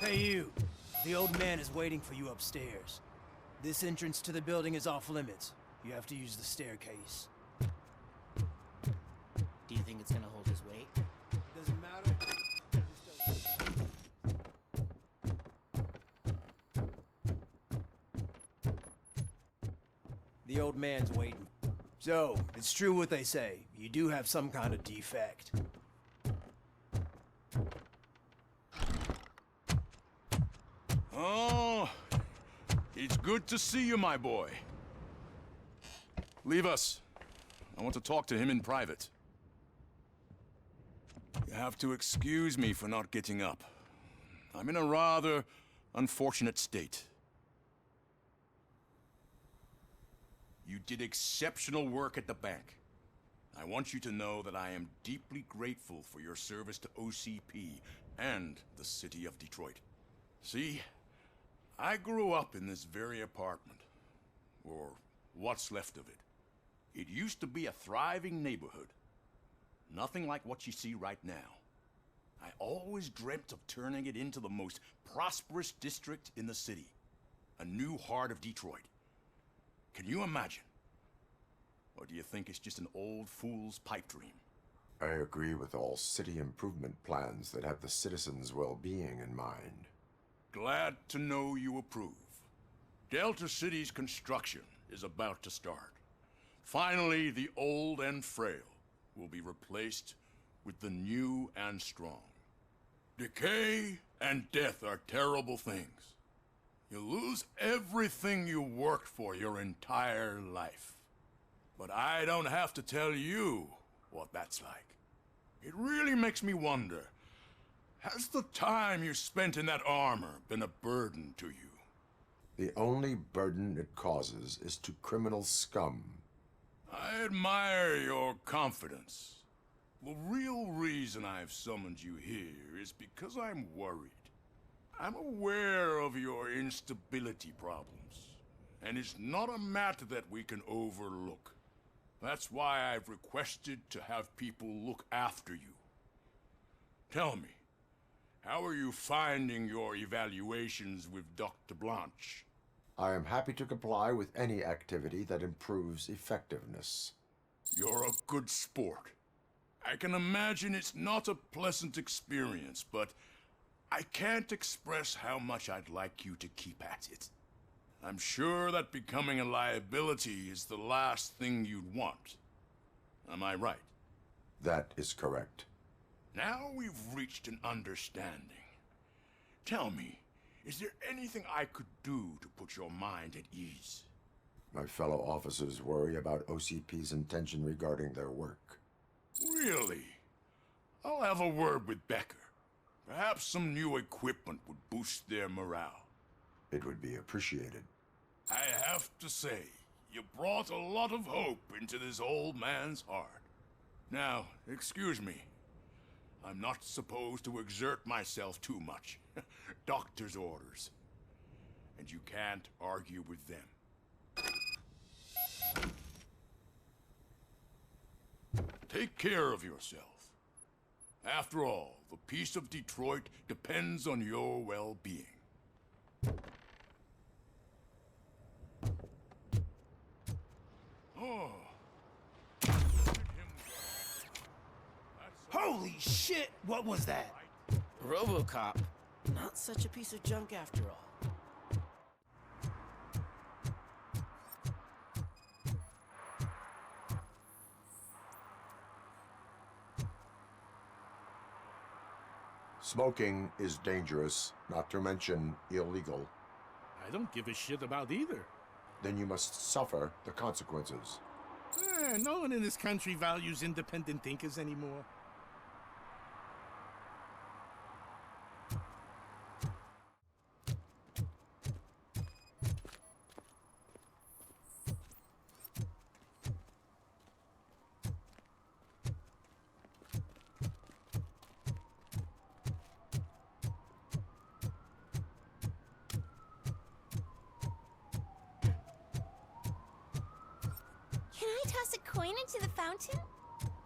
Hey you! The old man is waiting for you upstairs. This entrance to the building is off limits. You have to use the staircase. Do you think it's gonna hold his weight? Doesn't matter. The old man's waiting. So, it's true what they say. You do have some kind of defect. Oh, it's good to see you, my boy. Leave us. I want to talk to him in private. You have to excuse me for not getting up. I'm in a rather unfortunate state. You did exceptional work at the bank. I want you to know that I am deeply grateful for your service to OCP and the city of Detroit. See, I grew up in this very apartment, or what's left of it. It used to be a thriving neighborhood. Nothing like what you see right now. I always dreamt of turning it into the most prosperous district in the city. A new heart of Detroit. Can you imagine? Or do you think it's just an old fool's pipe dream? I agree with all city improvement plans that have the citizens' well-being in mind. Glad to know you approve. Delta City's construction is about to start. Finally, the old and frail will be replaced with the new and strong. Decay and death are terrible things. You lose everything you worked for your entire life. But I don't have to tell you what that's like. It really makes me wonder, has the time you spent in that armor been a burden to you? The only burden it causes is to criminal scum. I admire your confidence. The real reason I've summoned you here is because I'm worried. I'm aware of your instability problems, and it's not a matter that we can overlook. That's why I've requested to have people look after you. Tell me, how are you finding your evaluations with Dr. Blanche? I am happy to comply with any activity that improves effectiveness. You're a good sport. I can imagine it's not a pleasant experience, but I can't express how much I'd like you to keep at it. I'm sure that becoming a liability is the last thing you'd want. Am I right? That is correct. Now we've reached an understanding. Tell me, is there anything I could do to put your mind at ease? My fellow officers worry about OCP's intention regarding their work. Really? I'll have a word with Becker. Perhaps some new equipment would boost their morale. It would be appreciated. I have to say, you brought a lot of hope into this old man's heart. Now, excuse me. I'm not supposed to exert myself too much. Doctor's orders. And you can't argue with them. Take care of yourself. After all, the peace of Detroit depends on your well-being. Oh. Holy shit! What was that? Robocop. Not such a piece of junk after all. Smoking is dangerous, not to mention illegal. I don't give a shit about either. Then you must suffer the consequences. No one in this country values independent thinkers anymore. Can I toss a coin into the fountain?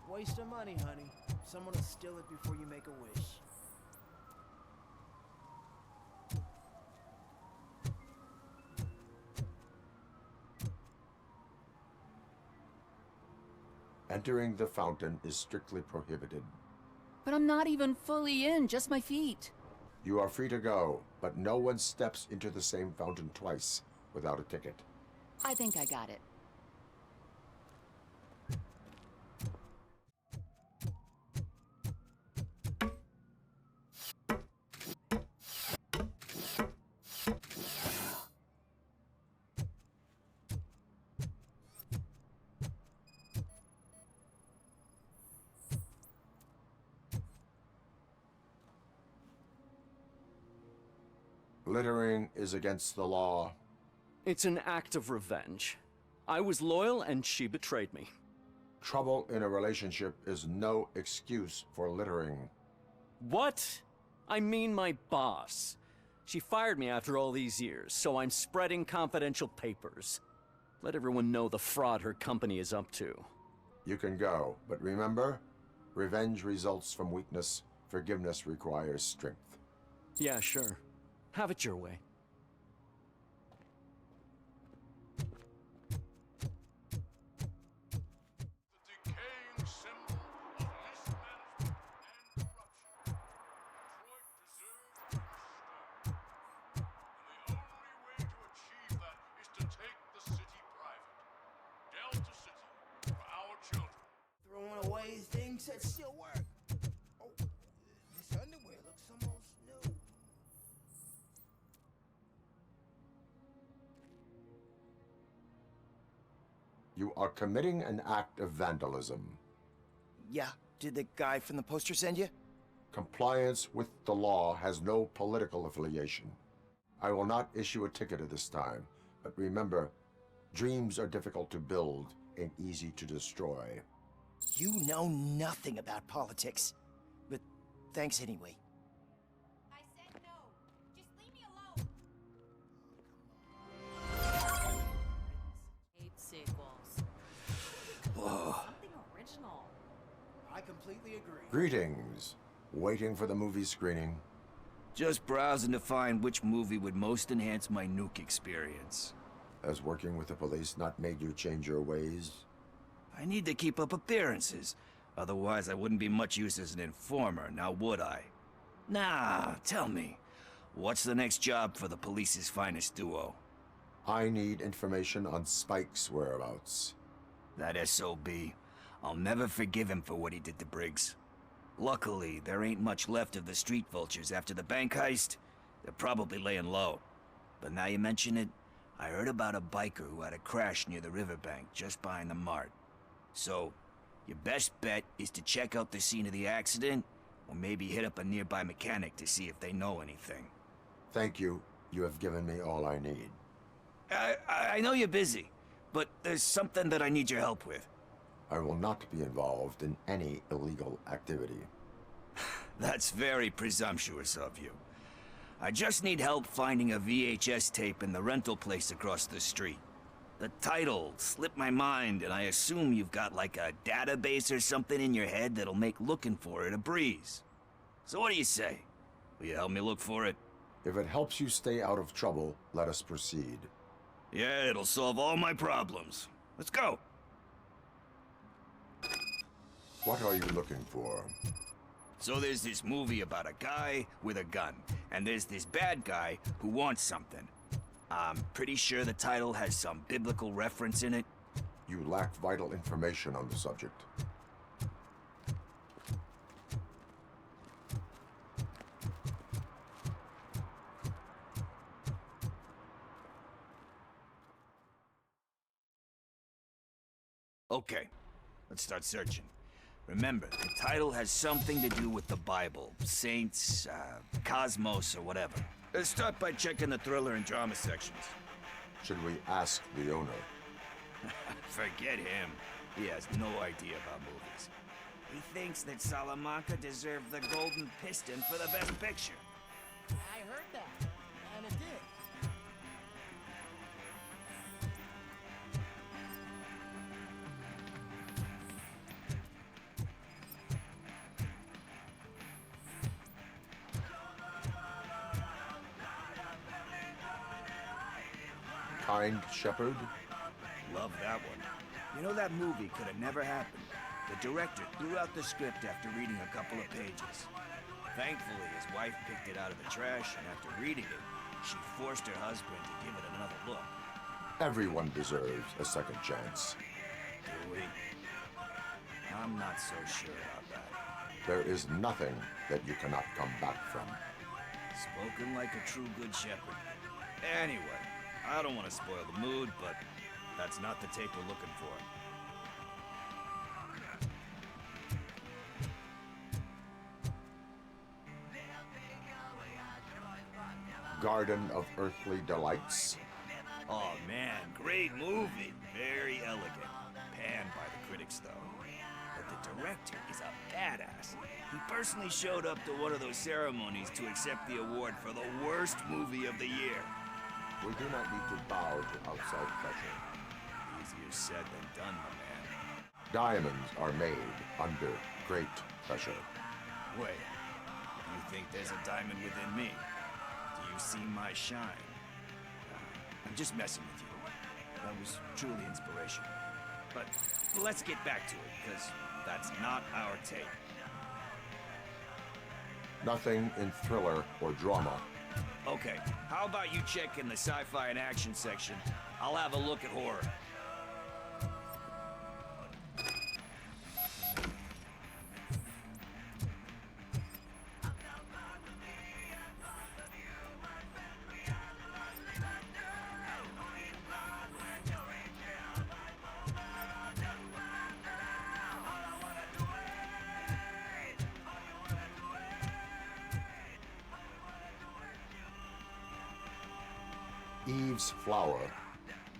Waste of money, honey. Someone will steal it before you make a wish. Entering the fountain is strictly prohibited. But I'm not even fully in, just my feet. You are free to go, but no one steps into the same fountain twice without a ticket. I think I got it. Littering is against the law. It's an act of revenge. I was loyal and she betrayed me. Trouble in a relationship is no excuse for littering. What? I mean my boss. She fired me after all these years, so I'm spreading confidential papers. Let everyone know the fraud her company is up to. You can go, but remember, revenge results from weakness. Forgiveness requires strength. Yeah, sure. Have it your way. The decaying symbol of mismanagement and corruption. Detroit deserves to restore. And the only way to achieve that is to take the city private. Delta City, for our children. Throwing away things that still work. Oh, this underwear looks almost new. You are committing an act of vandalism. Yeah, did the guy from the poster send you? Compliance with the law has no political affiliation. I will not issue a ticket at this time, but remember, dreams are difficult to build and easy to destroy. You know nothing about politics. But thanks anyway. I said no. Just leave me alone. Hate sequels. Whoa. Something original. I completely agree. Greetings. Waiting for the movie screening. Just browsing to find which movie would most enhance my nuke experience. Has working with the police not made you change your ways? I need to keep up appearances. Otherwise, I wouldn't be much use as an informer, now would I? Nah, tell me. What's the next job for the police's finest duo? I need information on Spike's whereabouts. That SOB. I'll never forgive him for what he did to Briggs. Luckily, there ain't much left of the street vultures after the bank heist. They're probably laying low. But now you mention it, I heard about a biker who had a crash near the riverbank just behind the mart. So, your best bet is to check out the scene of the accident, or maybe hit up a nearby mechanic to see if they know anything. Thank you. You have given me all I need. I know you're busy, but there's something that I need your help with. I will not be involved in any illegal activity. That's very presumptuous of you. I just need help finding a VHS tape in the rental place across the street. The title slipped my mind, and I assume you've got like a database or something in your head that'll make looking for it a breeze. So what do you say? Will you help me look for it? If it helps you stay out of trouble, let us proceed. Yeah, it'll solve all my problems. Let's go. What are you looking for? So there's this movie about a guy with a gun, and there's this bad guy who wants something. I'm pretty sure the title has some biblical reference in it. You lack vital information on the subject. Okay, let's start searching. Remember, the title has something to do with the Bible, saints, cosmos, or whatever. Let's start by checking the thriller and drama sections. Should we ask the owner? Forget him. He has no idea about movies. He thinks that Salamanca deserved the Golden Piston for the Best Picture. I heard that, and it did. Kind Shepherd? Love that one. You know that movie could have never happened. The director threw out the script after reading a couple of pages. Thankfully, his wife picked it out of the trash, and after reading it, she forced her husband to give it another look. Everyone deserves a second chance. Do we? I'm not so sure about that. There is nothing that you cannot come back from. Spoken like a true good shepherd. Anyway, I don't want to spoil the mood, but that's not the tape we're looking for. Garden of Earthly Delights. Oh man, great movie. Very elegant. Panned by the critics, though. But the director is a badass. He personally showed up to one of those ceremonies to accept the award for the worst movie of the year. We do not need to bow to outside pressure. Easier said than done, my man. Diamonds are made under great pressure. Wait, you think there's a diamond within me? Do you see my shine? I'm just messing with you. That was truly inspirational. But let's get back to it, because that's not our tape. Nothing in thriller or drama. Okay, how about you check in the sci-fi and action section? I'll have a look at horror. Eve's Flower.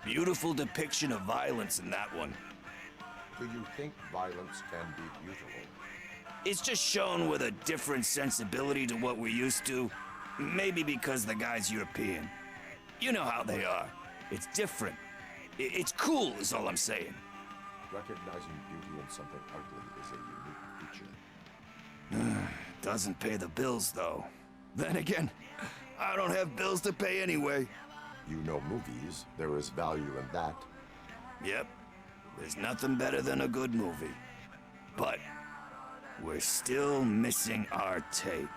Beautiful depiction of violence in that one. Do you think violence can be beautiful? It's just shown with a different sensibility to what we're used to. Maybe because the guy's European. You know how they are. It's different. It's cool is all I'm saying. Recognizing beauty in something ugly is a unique feature. Doesn't pay the bills, though. Then again, I don't have bills to pay anyway. You know movies. There is value in that. Yep. There's nothing better than a good movie. But we're still missing our tape.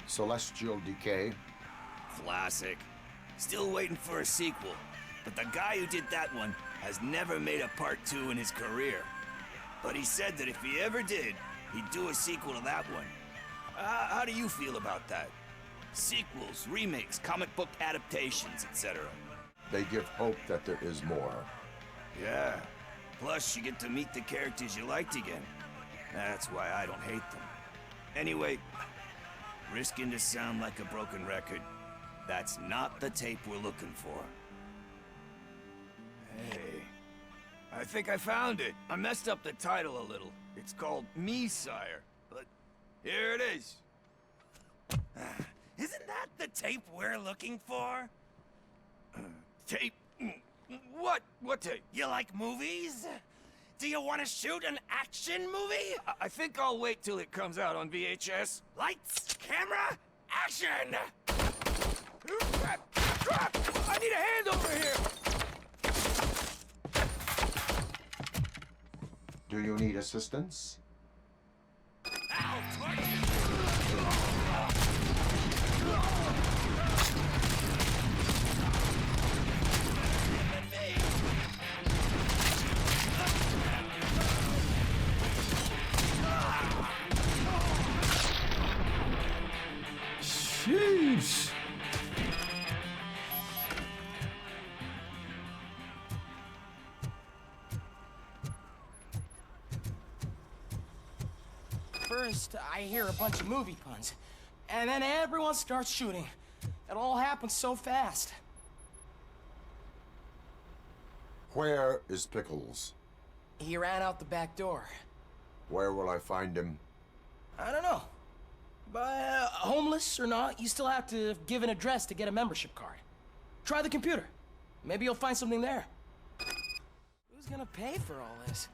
Celestial Decay. Classic. Still waiting for a sequel. But the guy who did that one has never made a part 2 in his career. But he said that if he ever did, he'd do a sequel to that one. How do you feel about that? Sequels, remakes, comic book adaptations, etc. They give hope that there is more. Yeah. Plus, you get to meet the characters you liked again. That's why I don't hate them. Anyway, risking to sound like a broken record, that's not the tape we're looking for. Hey, I think I found it. I messed up the title a little. It's called Me, Sire, but here it is. Isn't that the tape we're looking for? Tape? What? What tape? You like movies? Do you want to shoot an action movie? I think I'll wait till it comes out on VHS. Lights, camera, action! I need a hand over here! Do you need assistance? Sheesh. First, I hear a bunch of movie puns, and then everyone starts shooting. It all happens so fast. Where is Pickles? He ran out the back door. Where will I find him? I don't know. But homeless or not, you still have to give an address to get a membership card. Try the computer. Maybe you'll find something there. Who's gonna pay for all this?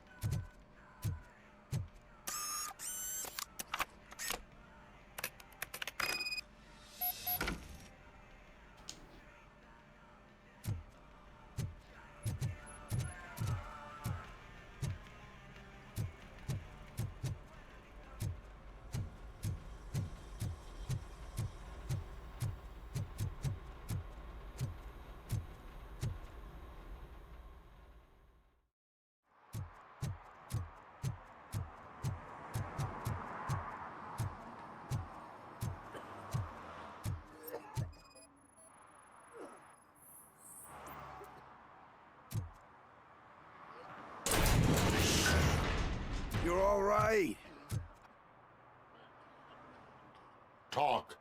You're all right. Talk.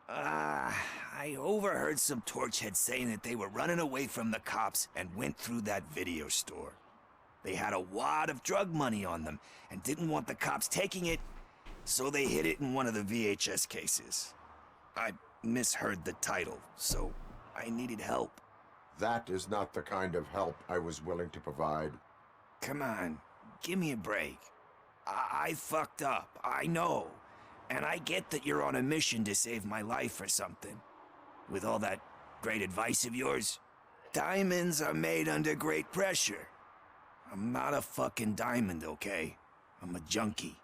I overheard some torchheads saying that they were running away from the cops and went through that video store. They had a wad of drug money on them and didn't want the cops taking it, so they hid it in one of the VHS cases. I misheard the title, so I needed help. That is not the kind of help I was willing to provide. Come on, give me a break. I fucked up, I know. And I get that you're on a mission to save my life or something. With all that great advice of yours, diamonds are made under great pressure. I'm not a fucking diamond, okay? I'm a junkie.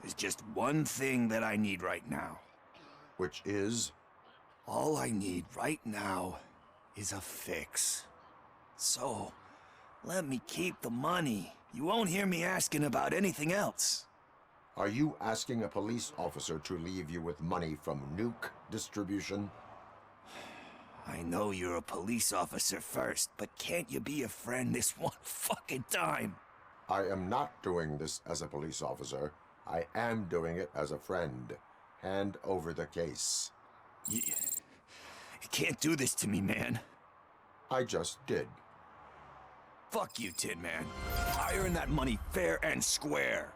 There's just one thing that I need right now. Which is? All I need right now is a fix. So, let me keep the money. You won't hear me asking about anything else. Are you asking a police officer to leave you with money from nuke distribution? I know you're a police officer first, but can't you be a friend this one fucking time? I am not doing this as a police officer. I am doing it as a friend. Hand over the case. You can't do this to me, man. I just did. Fuck you, Tin Man. I earn that money fair and square.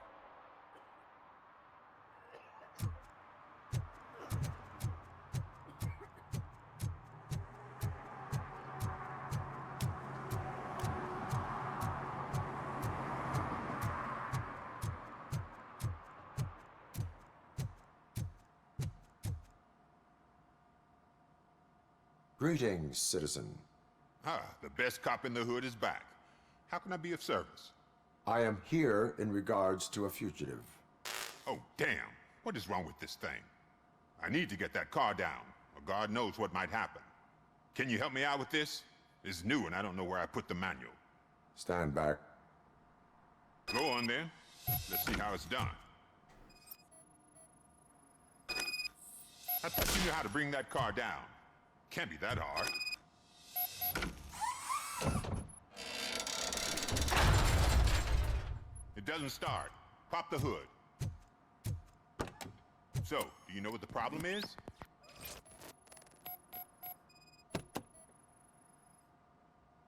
Greetings, citizen. The best cop in the hood is back. How can I be of service? I am here in regards to a fugitive. Oh, damn. What is wrong with this thing? I need to get that car down, or God knows what might happen. Can you help me out with this? It's new and I don't know where I put the manual. Stand back. Go on then. Let's see how it's done. I thought you knew how to bring that car down. Can't be that hard. It doesn't start. Pop the hood. So, do you know what the problem is?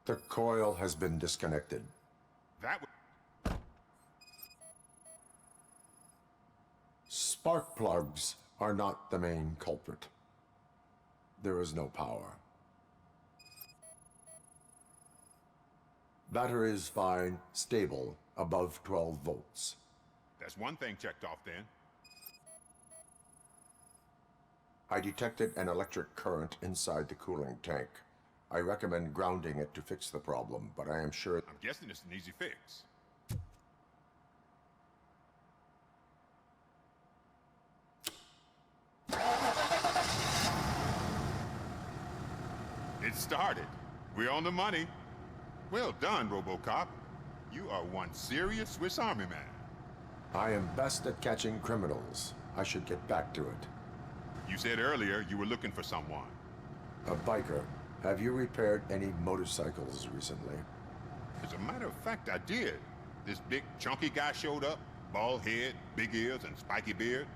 The coil has been disconnected. That Spark plugs are not the main culprit. There is no power. Battery is fine, stable, above 12 volts. That's one thing checked off then. I detected an electric current inside the cooling tank. I recommend grounding it to fix the problem, but I am sure... I'm guessing it's an easy fix. It started. We're on the money. Well done, Robocop. You are one serious Swiss Army man. I am best at catching criminals. I should get back to it. You said earlier you were looking for someone. A biker. Have you repaired any motorcycles recently? As a matter of fact, I did. This big, chunky guy showed up. Bald head, big ears, and spiky beard.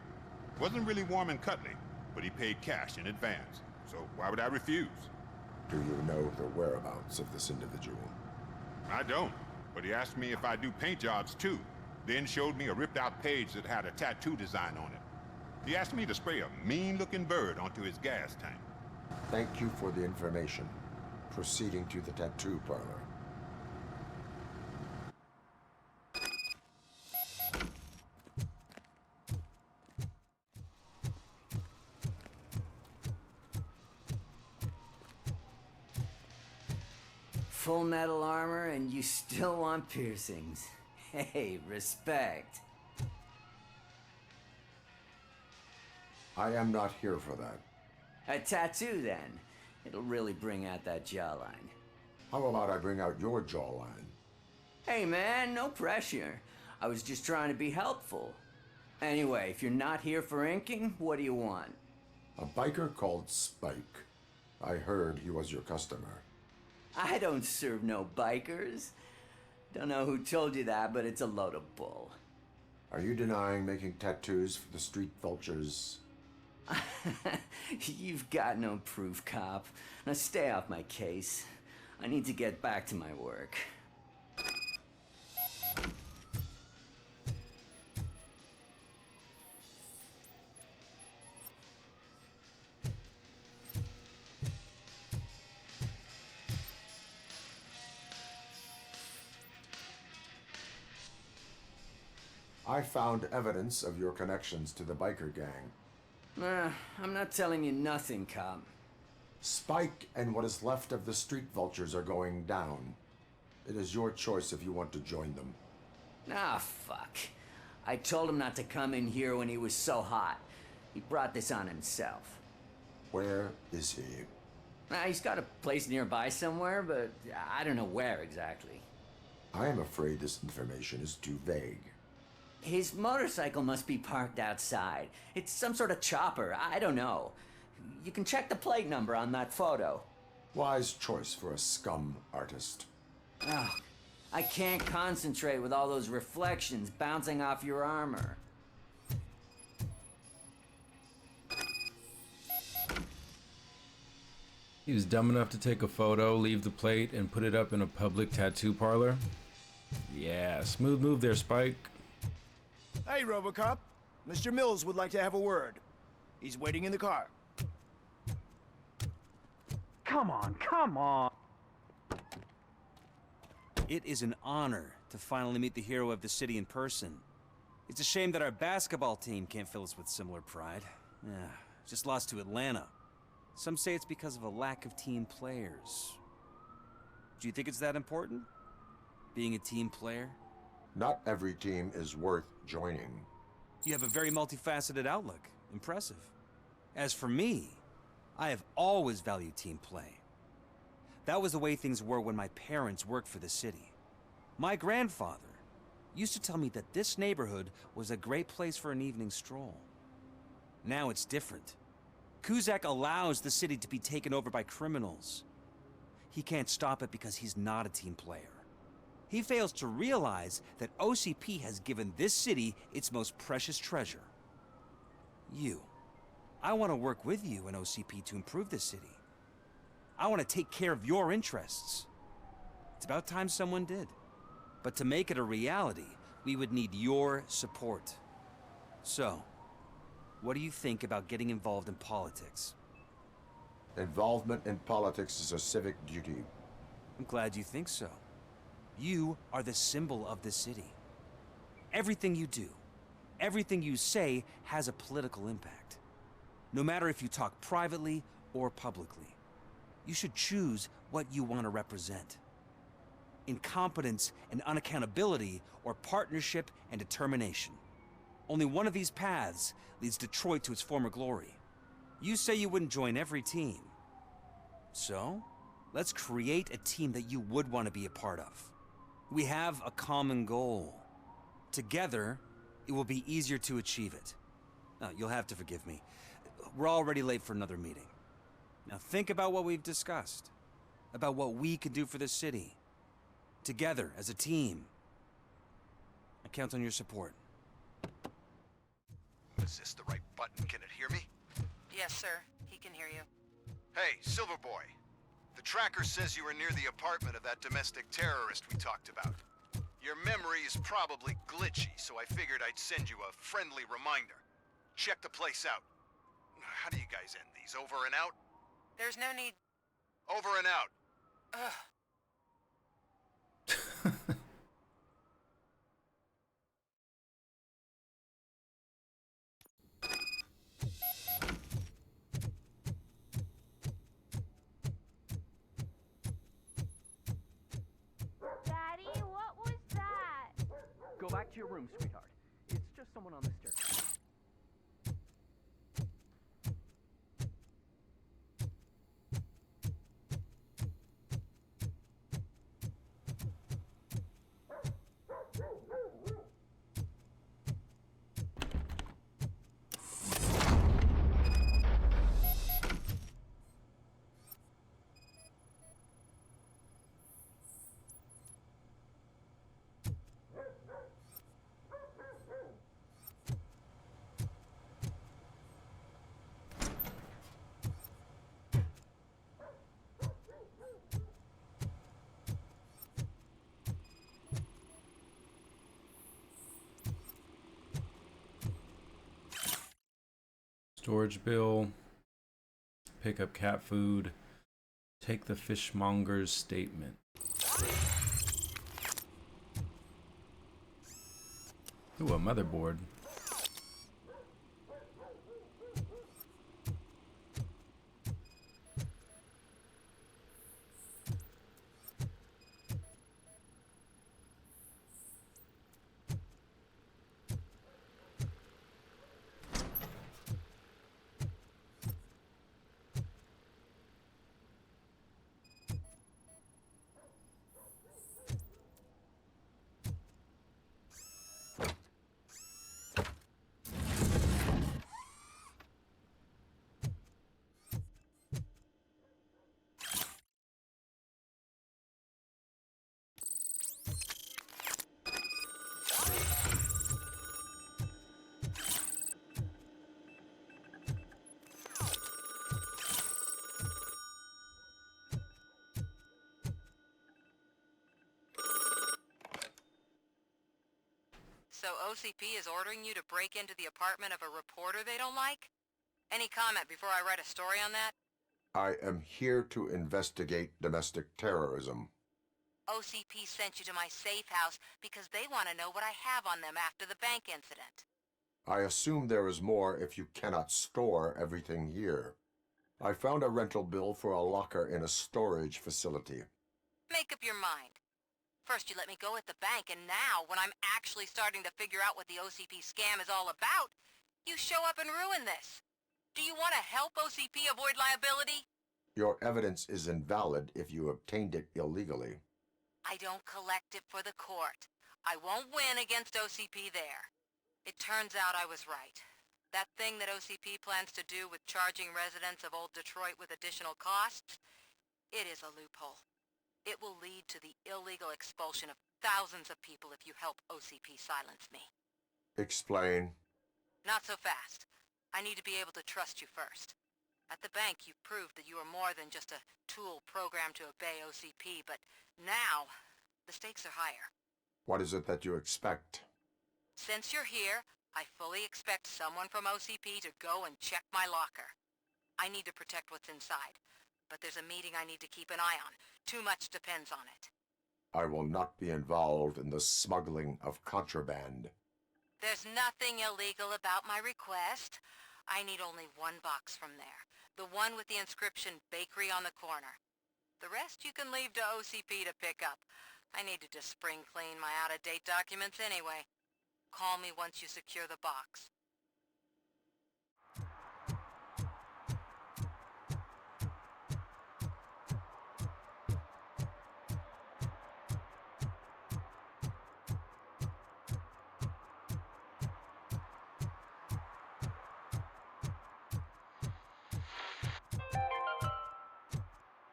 Wasn't really warm and cuddly, but he paid cash in advance. So why would I refuse? Do you know the whereabouts of this individual? I don't, but he asked me if I do paint jobs too. Then showed me a ripped-out page that had a tattoo design on it. He asked me to spray a mean-looking bird onto his gas tank. Thank you for the information. Proceeding to the tattoo parlor. Full metal armor and you still want piercings. Hey, respect. I am not here for that. A tattoo, then. It'll really bring out that jawline. How about I bring out your jawline? Hey, man, no pressure. I was just trying to be helpful. Anyway, if you're not here for inking, what do you want? A biker called Spike. I heard he was your customer. I don't serve no bikers. Don't know who told you that, but it's a load of bull. Are you denying making tattoos for the street vultures? You've got no proof, cop. Now stay off my case. I need to get back to my work. I found evidence of your connections to the biker gang. I'm not telling you nothing, cop. Spike and what is left of the street vultures are going down. It is your choice if you want to join them. Ah, fuck. I told him not to come in here when he was so hot. He brought this on himself. Where is he? He's got a place nearby somewhere, but I don't know where exactly. I am afraid this information is too vague. His motorcycle must be parked outside. It's some sort of chopper. I don't know. You can check the plate number on that photo. Wise choice for a scum artist. Oh, I can't concentrate with all those reflections bouncing off your armor. He was dumb enough to take a photo, leave the plate, and put it up in a public tattoo parlor? Yeah, smooth move there, Spike. Hey, Robocop. Mr. Mills would like to have a word. He's waiting in the car. Come on, come on! It is an honor to finally meet the hero of the city in person. It's a shame that our basketball team can't fill us with similar pride. Just lost to Atlanta. Some say it's because of a lack of team players. Do you think it's that important? Being a team player? Not every team is worth joining. You have a very multifaceted outlook. Impressive. As for me, I have always valued team play. That was the way things were when my parents worked for the city. My grandfather used to tell me that this neighborhood was a great place for an evening stroll. Now it's different. Kuzak allows the city to be taken over by criminals. He can't stop it because he's not a team player. He fails to realize that OCP has given this city its most precious treasure. You. I want to work with you and OCP to improve this city. I want to take care of your interests. It's about time someone did. But to make it a reality, we would need your support. So, what do you think about getting involved in politics? Involvement in politics is a civic duty. I'm glad you think so. You are the symbol of the city. Everything you do, everything you say has a political impact. No matter if you talk privately or publicly. You should choose what you want to represent. Incompetence and unaccountability, or partnership and determination. Only one of these paths leads Detroit to its former glory. You say you wouldn't join every team. So, let's create a team that you would want to be a part of. We have a common goal. Together, it will be easier to achieve it. Now, you'll have to forgive me. We're already late for another meeting. Now think about what we've discussed. About what we can do for the city. Together, as a team. I count on your support. Is this the right button? Can it hear me? Yes, sir. He can hear you. Hey, Silverboy. The tracker says you were near the apartment of that domestic terrorist we talked about. Your memory is probably glitchy, so I figured I'd send you a friendly reminder. Check the place out. How do you guys end these? Over and out? There's no need. Over and out. Ugh. Daddy, what was that? Go back to your room, sweetheart. It's just someone on the stairs. Storage bill. Pick up cat food. Take the fishmonger's statement. Ooh, a motherboard. So OCP is ordering you to break into the apartment of a reporter they don't like? Any comment before I write a story on that? I am here to investigate domestic terrorism. OCP sent you to my safe house because they want to know what I have on them after the bank incident. I assume there is more if you cannot store everything here. I found a rental bill for a locker in a storage facility. Make up your mind. First you let me go at the bank, and now, when I'm actually starting to figure out what the OCP scam is all about, you show up and ruin this. Do you want to help OCP avoid liability? Your evidence is invalid if you obtained it illegally. I don't collect it for the court. I won't win against OCP there. It turns out I was right. That thing that OCP plans to do with charging residents of Old Detroit with additional costs, it is a loophole. It will lead to the illegal expulsion of thousands of people if you help OCP silence me. Explain. Not so fast. I need to be able to trust you first. At the bank, you proved that you are more than just a tool programmed to obey OCP, but now, the stakes are higher. What is it that you expect? Since you're here, I fully expect someone from OCP to go and check my locker. I need to protect what's inside, but there's a meeting I need to keep an eye on. Too much depends on it. I will not be involved in the smuggling of contraband. There's nothing illegal about my request. I need only one box from there. The one with the inscription Bakery on the corner. The rest you can leave to OCP to pick up. I needed to spring clean my out-of-date documents anyway. Call me once you secure the box.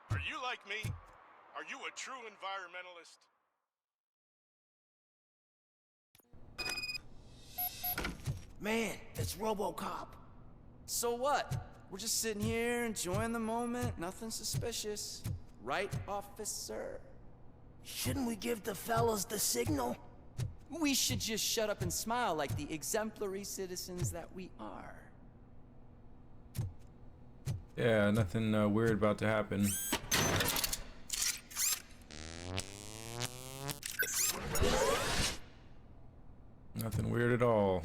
Are you like me? Are you a true environmentalist? Man, it's Robocop. So what? We're just sitting here enjoying the moment. Nothing suspicious. Right, officer? Shouldn't we give the fellas the signal? We should just shut up and smile like the exemplary citizens that we are. Yeah, nothing weird about to happen. Nothing weird at all.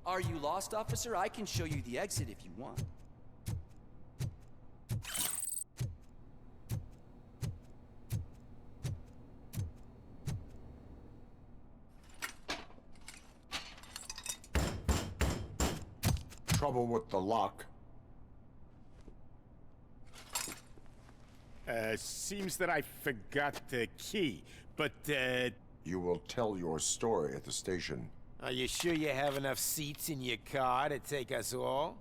Are you lost, officer? I can show you the exit if you want. Trouble with the lock. Seems that I forgot the key, but, You will tell your story at the station. Are you sure you have enough seats in your car to take us all?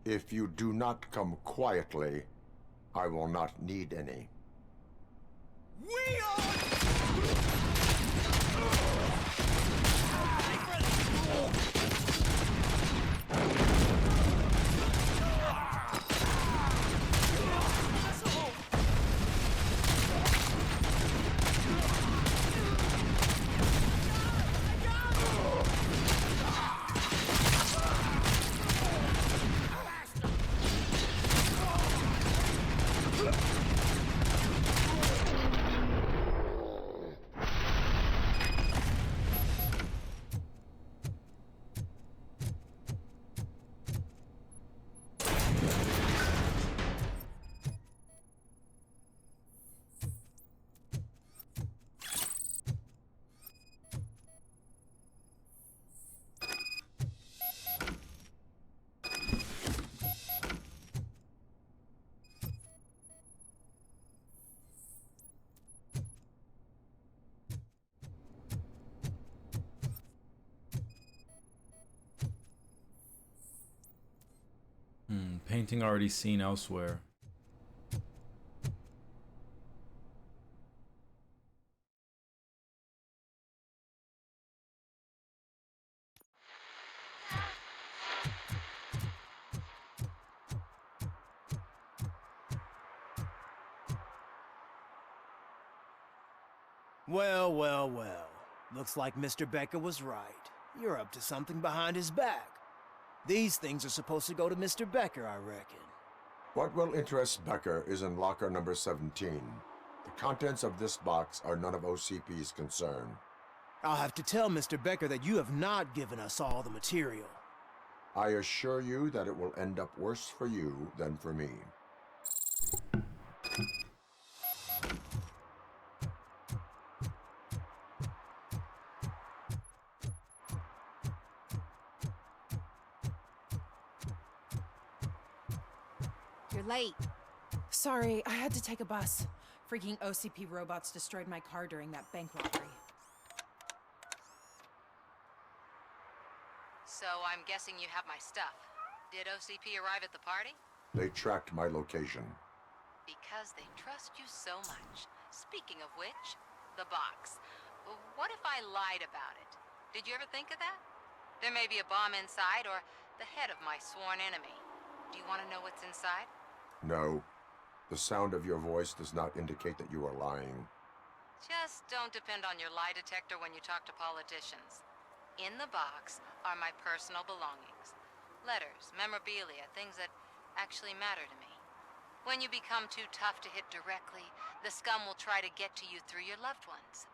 If you do not come quietly, I will not need any. We are... painting already seen elsewhere. Well, well, well. Looks like Mr. Becker was right. You're up to something behind his back. These things are supposed to go to Mr. Becker, I reckon. What will interest Becker is in locker number 17. The contents of this box are none of OCP's concern. I'll have to tell Mr. Becker that you have not given us all the material. I assure you that it will end up worse for you than for me. You're late. Sorry, I had to take a bus. Freaking OCP robots destroyed my car during that bank robbery. So I'm guessing you have my stuff. Did OCP arrive at the party? They tracked my location. Because they trust you so much. Speaking of which, the box. What if I lied about it? Did you ever think of that? There may be a bomb inside or the head of my sworn enemy. Do you want to know what's inside? No. The sound of your voice does not indicate that you are lying. Just don't depend on your lie detector when you talk to politicians. In the box are my personal belongings. Letters, memorabilia, things that actually matter to me. When you become too tough to hit directly, the scum will try to get to you through your loved ones.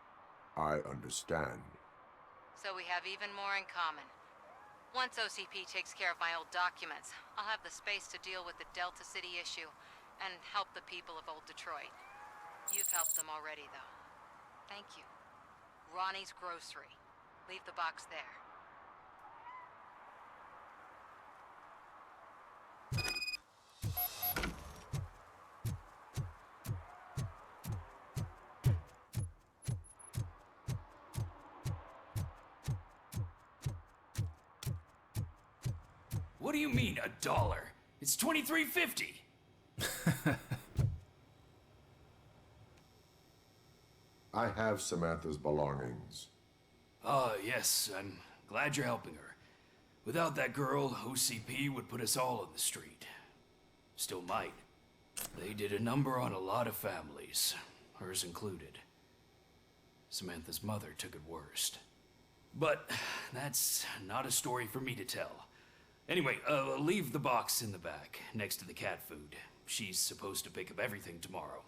I understand. So we have even more in common. Once OCP takes care of my old documents, I'll have the space to deal with the Delta City issue and help the people of Old Detroit. You've helped them already, though. Thank you. Ronnie's Grocery. Leave the box there. What do you mean, $1? It's $23.50. I have Samantha's belongings. Ah, yes, I'm glad you're helping her. Without that girl, OCP would put us all in the street. Still might. They did a number on a lot of families, hers included. Samantha's mother took it worst. But that's not a story for me to tell. Anyway, leave the box in the back, next to the cat food. She's supposed to pick up everything tomorrow.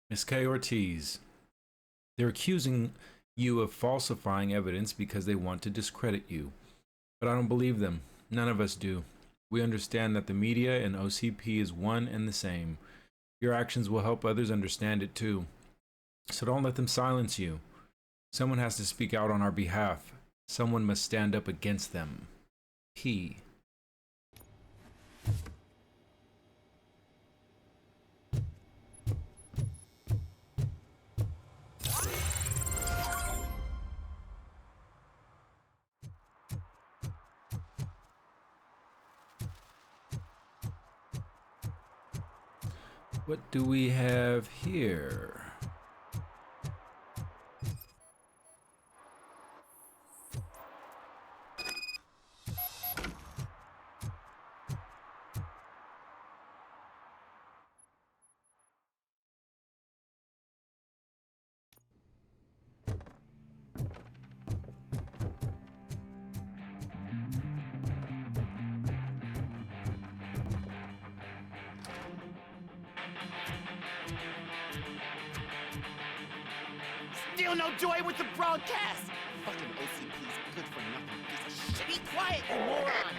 Miss K. Ortiz. They're accusing you of falsifying evidence because they want to discredit you. But I don't believe them. None of us do. We understand that the media and OCP is one and the same. Your actions will help others understand it too. So don't let them silence you. Someone has to speak out on our behalf. Someone must stand up against them. P. What do we have here? Still no joy with the broadcast! Fucking OCP's good for nothing piece of shit. Be quiet, you moron!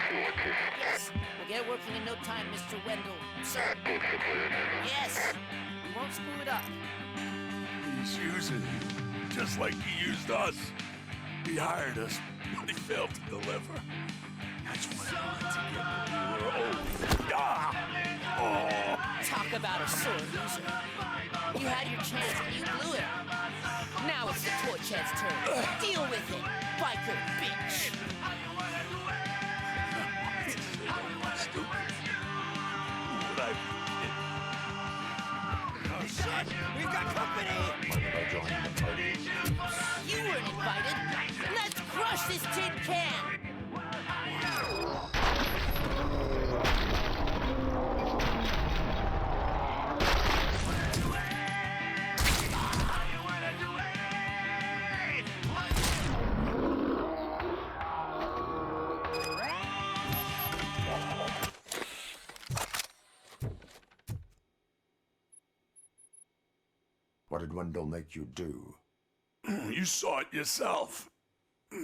Yes, we'll get working in no time, Mr. Wendell. Sir. Yes, we won't screw it up. He's using you, just like he used us. He hired us, but he failed to deliver. That's what I wanted to get when we were old. Ah! Oh! Talk about a sore loser. You had your chance and you blew it. Now it's the Torchhead's turn. Deal with it, biker bitch. Stupid. What I Oh shit, we've got company! You weren't invited. Let's crush this tin can! What did Wendell make you do? You saw it yourself. He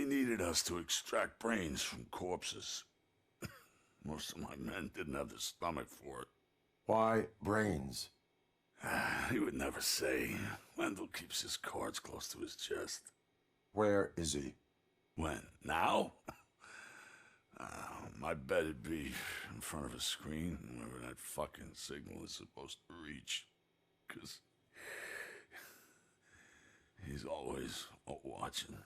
needed us to extract brains from corpses. Most of my men didn't have the stomach for it. Why brains? He would never say. Wendell keeps his cards close to his chest. Where is he? When? Now? I bet it'd be in front of a screen wherever that fucking signal is supposed to reach. 'Cause he's always watching.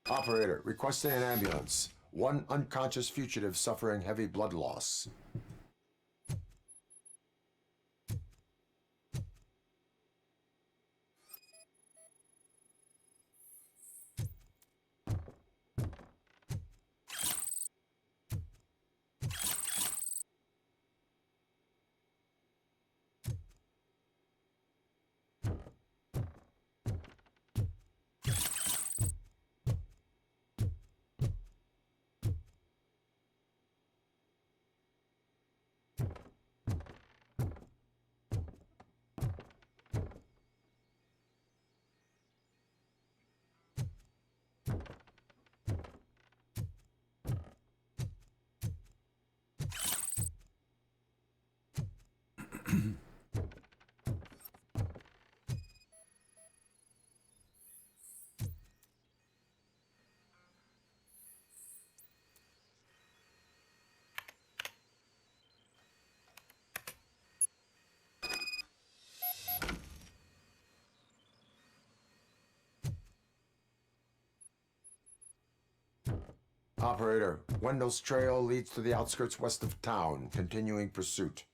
Operator, requesting an ambulance. One unconscious fugitive suffering heavy blood loss. Operator, Wendell's trail leads to the outskirts west of town, continuing pursuit.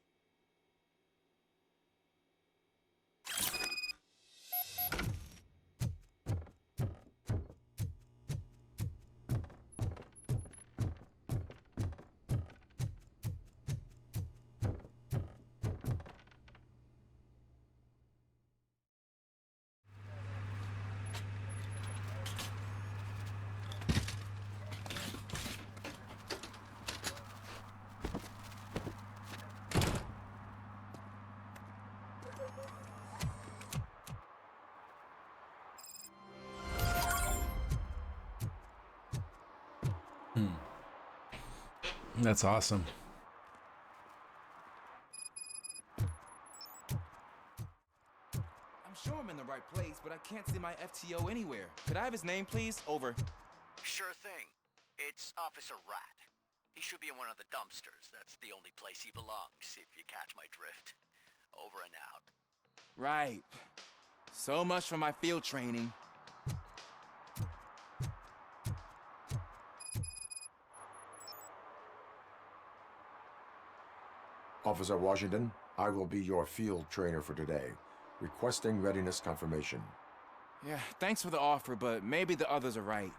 That's awesome. I'm sure I'm in the right place, but I can't see my FTO anywhere. Could I have his name, please? Over. Sure thing. It's Officer Rat. He should be in one of the dumpsters. That's the only place he belongs, if you catch my drift. Over and out. Right. So much for my field training. Officer Washington, I will be your field trainer for today. Requesting readiness confirmation. Yeah, thanks for the offer, but maybe the others are right.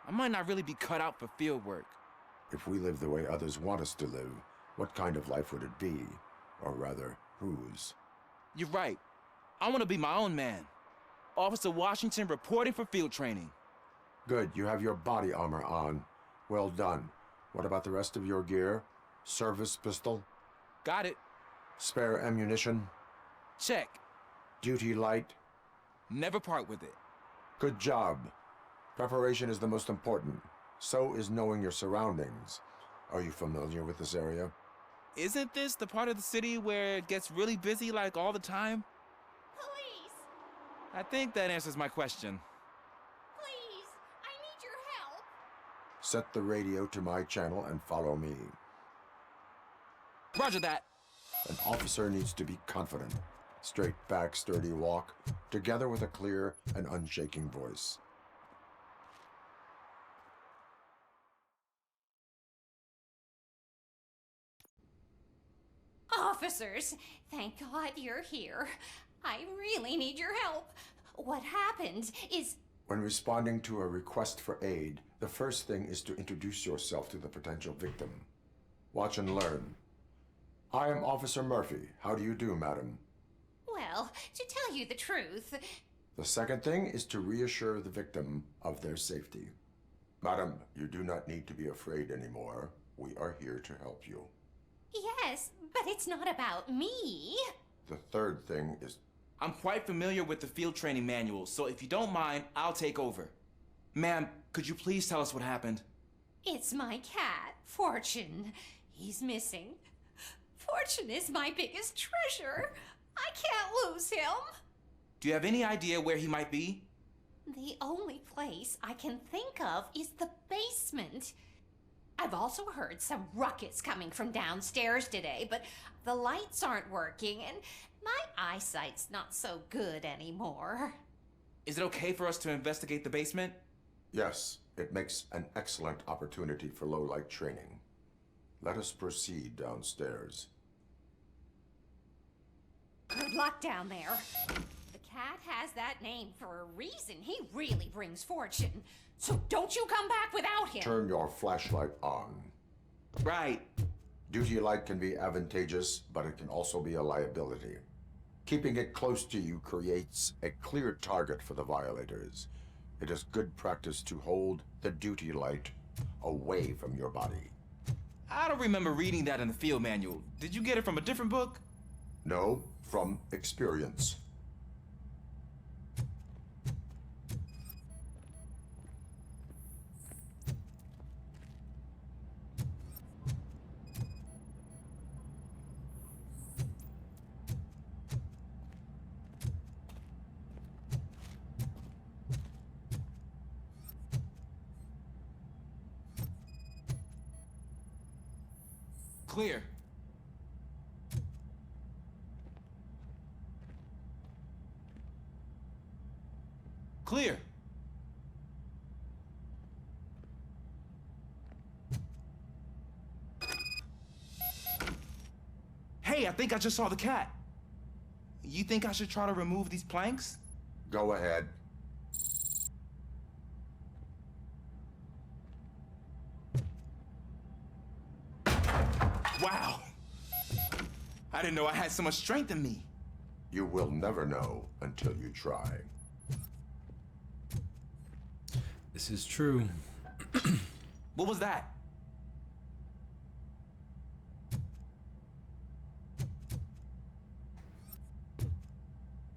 I might not really be cut out for field work. If we live the way others want us to live, what kind of life would it be? Or rather, whose? You're right. I want to be my own man. Officer Washington reporting for field training. Good, you have your body armor on. Well done. What about the rest of your gear? Service pistol? Got it. Spare ammunition? Check. Duty light? Never part with it. Good job. Preparation is the most important. So is knowing your surroundings. Are you familiar with this area? Isn't this the part of the city where it gets really busy like all the time? Police! I think that answers my question. Please! I need your help! Set the radio to my channel and follow me. Roger that. An officer needs to be confident. Straight back, sturdy walk, together with a clear and unshaking voice. Officers, thank God you're here. I really need your help. What happened is... When responding to a request for aid, the first thing is to introduce yourself to the potential victim. Watch and learn. I am Officer Murphy. How do you do, madam? Well, to tell you the truth... The second thing is to reassure the victim of their safety. Madam, you do not need to be afraid anymore. We are here to help you. Yes, but it's not about me. The third thing is... I'm quite familiar with the field training manual, so if you don't mind, I'll take over. Ma'am, could you please tell us what happened? It's my cat, Fortune. He's missing. Fortune is my biggest treasure. I can't lose him. Do you have any idea where he might be? The only place I can think of is the basement. I've also heard some ruckus coming from downstairs today, but the lights aren't working and my eyesight's not so good anymore. Is it okay for us to investigate the basement? Yes, it makes an excellent opportunity for low-light training. Let us proceed downstairs. Good luck down there. The cat has that name for a reason. He really brings fortune. So don't you come back without him. Turn your flashlight on. Right. Duty light can be advantageous, but it can also be a liability. Keeping it close to you creates a clear target for the violators. It is good practice to hold the duty light away from your body. I don't remember reading that in the field manual. Did you get it from a different book? No, from experience. Clear. Clear. Hey, I think I just saw the cat. You think I should try to remove these planks? Go ahead. Wow. I didn't know I had so much strength in me. You will never know until you try. This is true. What was that?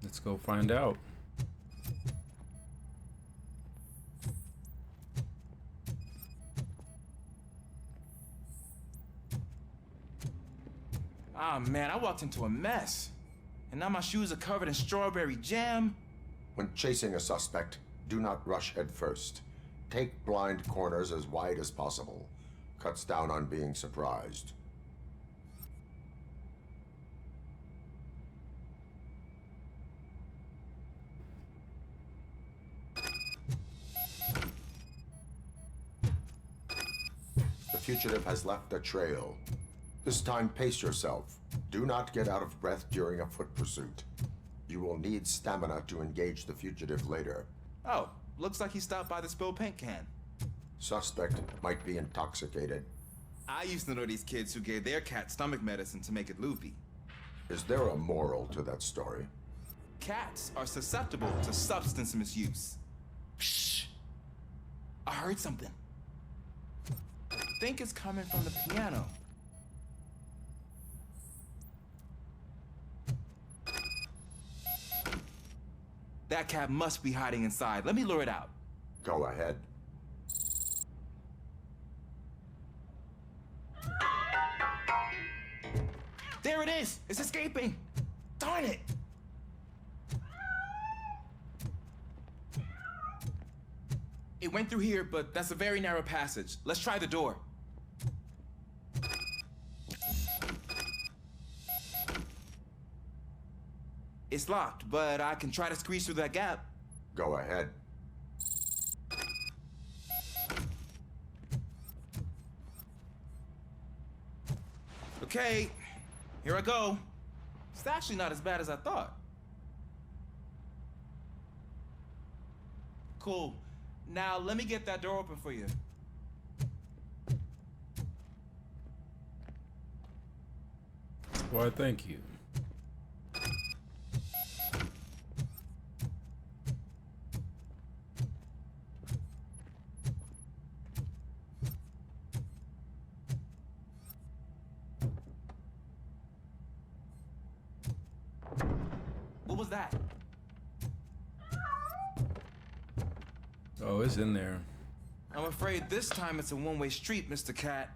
Let's go find out. Ah, man, I walked into a mess. And now my shoes are covered in strawberry jam. When chasing a suspect, do not rush head first. Take blind corners as wide as possible. Cuts down on being surprised. The fugitive has left a trail. This time, pace yourself. Do not get out of breath during a foot pursuit. You will need stamina to engage the fugitive later. Oh, looks like he stopped by the spilled paint can. Suspect might be intoxicated. I used to know these kids who gave their cat stomach medicine to make it loopy. Is there a moral to that story? Cats are susceptible to substance misuse. Shh! I heard something. I think it's coming from the piano. That cat must be hiding inside. Let me lure it out. Go ahead. There it is! It's escaping! Darn it! It went through here, but that's a very narrow passage. Let's try the door. It's locked, but I can try to squeeze through that gap. Go ahead. Okay, here I go. It's actually not as bad as I thought. Cool. Now let me get that door open for you. Why, thank you. What was that? Oh, it's in there. I'm afraid this time it's a one-way street, Mr. Cat.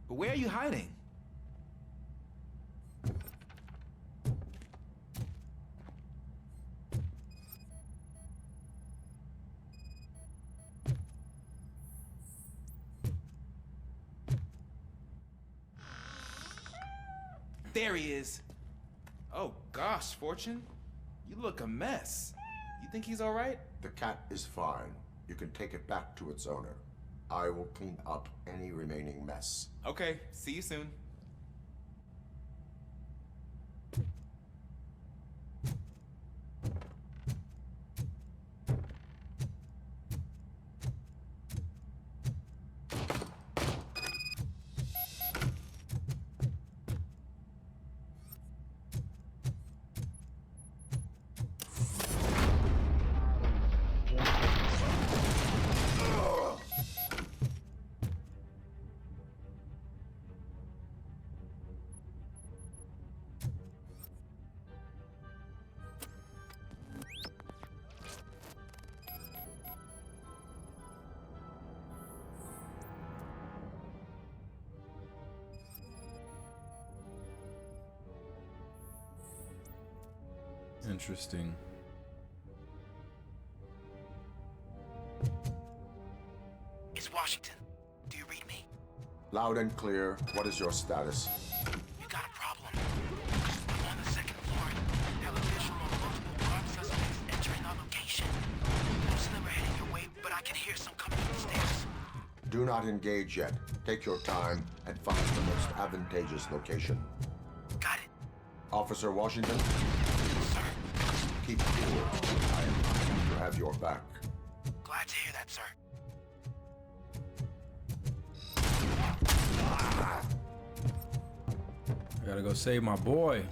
But where are you hiding? There he is. Oh gosh, Fortune. You look a mess. You think he's all right? The cat is fine. You can take it back to its owner. I will clean up any remaining mess. Okay, see you soon. Interesting. It's Washington. Do you read me? Loud and clear. What is your status? You got a problem. I'm on the second floor. Have a visual on multiple armed suspects entering our location. Most of them are heading your way, but I can hear some coming up the stairs. Do not engage yet. Take your time and find the most advantageous location. Got it. Officer Washington? Sir. Keep cool. I am going to have your back. Glad to hear that, sir. I gotta go save my boy.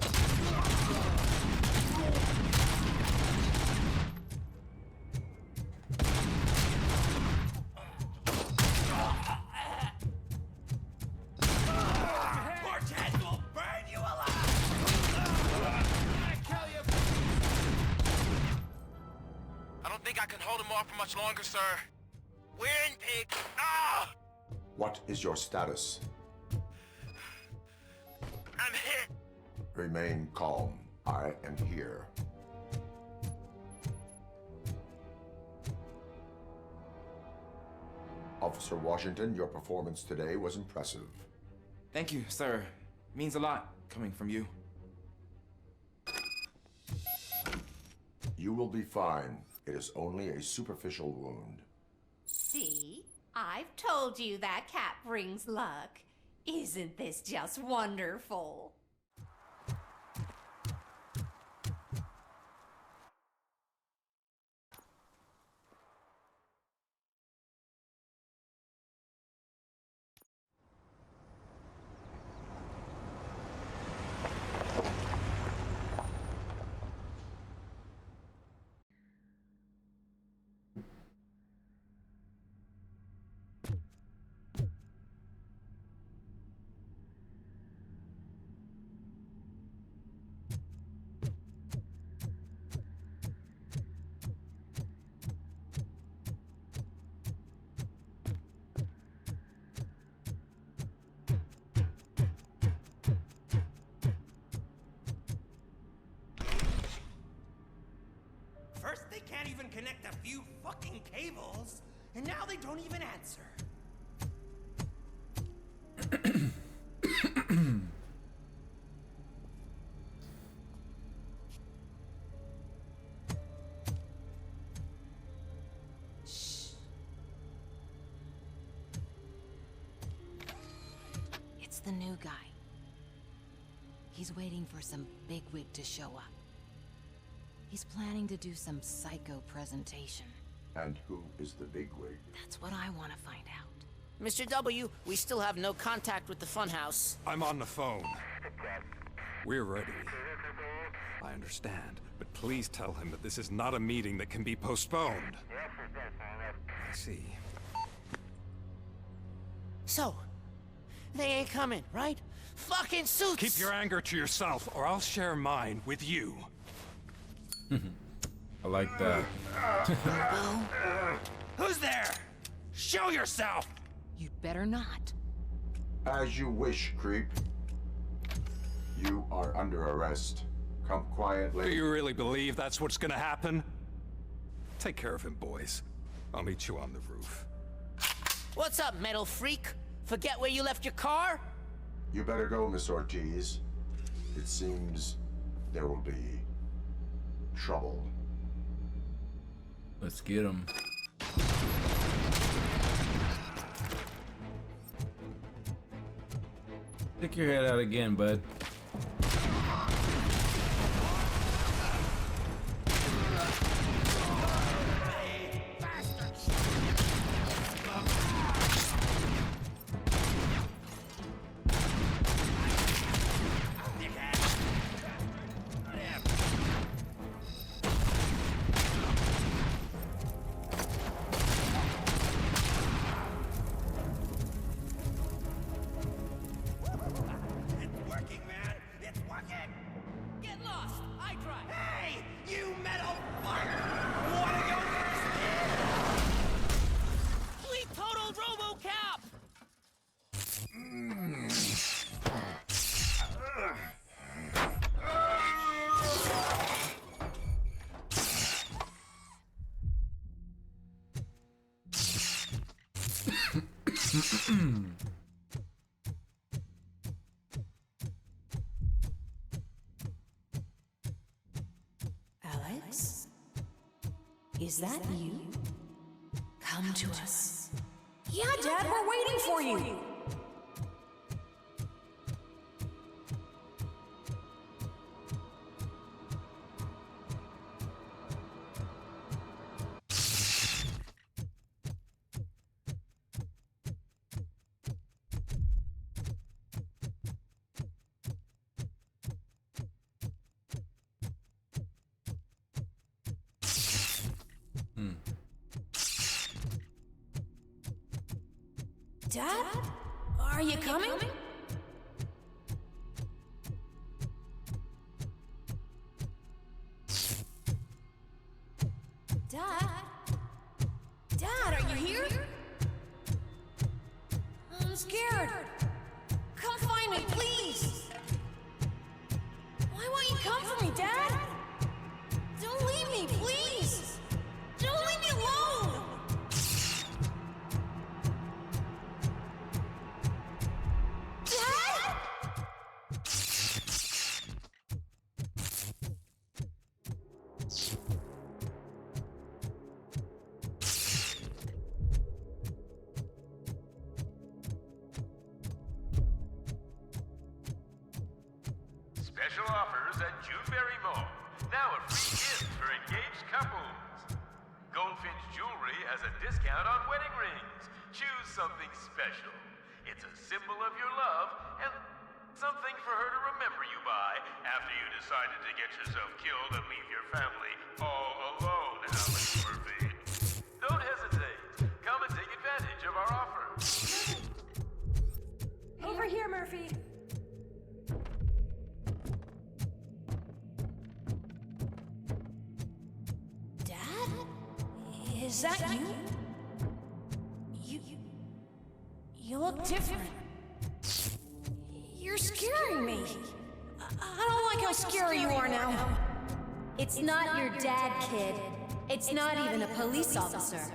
I don't think I can hold him off for much longer, sir. We're in, pig. Ah! What is your status? I'm hit. Remain calm. I am here. Officer Washington, your performance today was impressive. Thank you, sir. Means a lot coming from you. You will be fine. It is only a superficial wound. See? I've told you that cat brings luck. Isn't this just wonderful? First, they can't even connect a few fucking cables, and now they don't even answer. the new guy. He's waiting for some bigwig to show up. He's planning to do some psycho presentation. And who is the bigwig? That's what I want to find out. Mr. W, we still have no contact with the funhouse. I'm on the phone. We're ready. I understand, but please tell him that this is not a meeting that can be postponed. I see. So, they ain't coming, right? Fucking suits! Keep your anger to yourself, or I'll share mine with you. I like that. Who's there? Show yourself! You'd better not. As you wish, creep. You are under arrest. Come quietly. Do you really believe that's what's gonna happen? Take care of him, boys. I'll meet you on the roof. What's up, metal freak? Forget where you left your car? You better go, Miss Ortiz. It seems there will be trouble. Let's get him. Stick your head out again, bud. Alex? Is that you? Come to us. Yeah, Dad, we're waiting for you. Dad? Are you coming? Dad? Dad, are you here? I'm scared. Come find me, please. Why won't you come for me, Dad? Don't leave me, please. Don't leave me alone. Special offers at Juneberry Mall. Now a free gift for engaged couples. Goldfinch Jewelry has a discount on wedding rings. Choose something special. It's a symbol of your love and something for her to remember you by after you decided to get yourself killed and leave your family all alone, Alex Murphy. Don't hesitate. Come and take advantage of our offer. Over here, Murphy. Dad? Is that you? You look different. You're scaring me. I don't like how scary you are now. It's not your dad, kid. It's not even a police officer.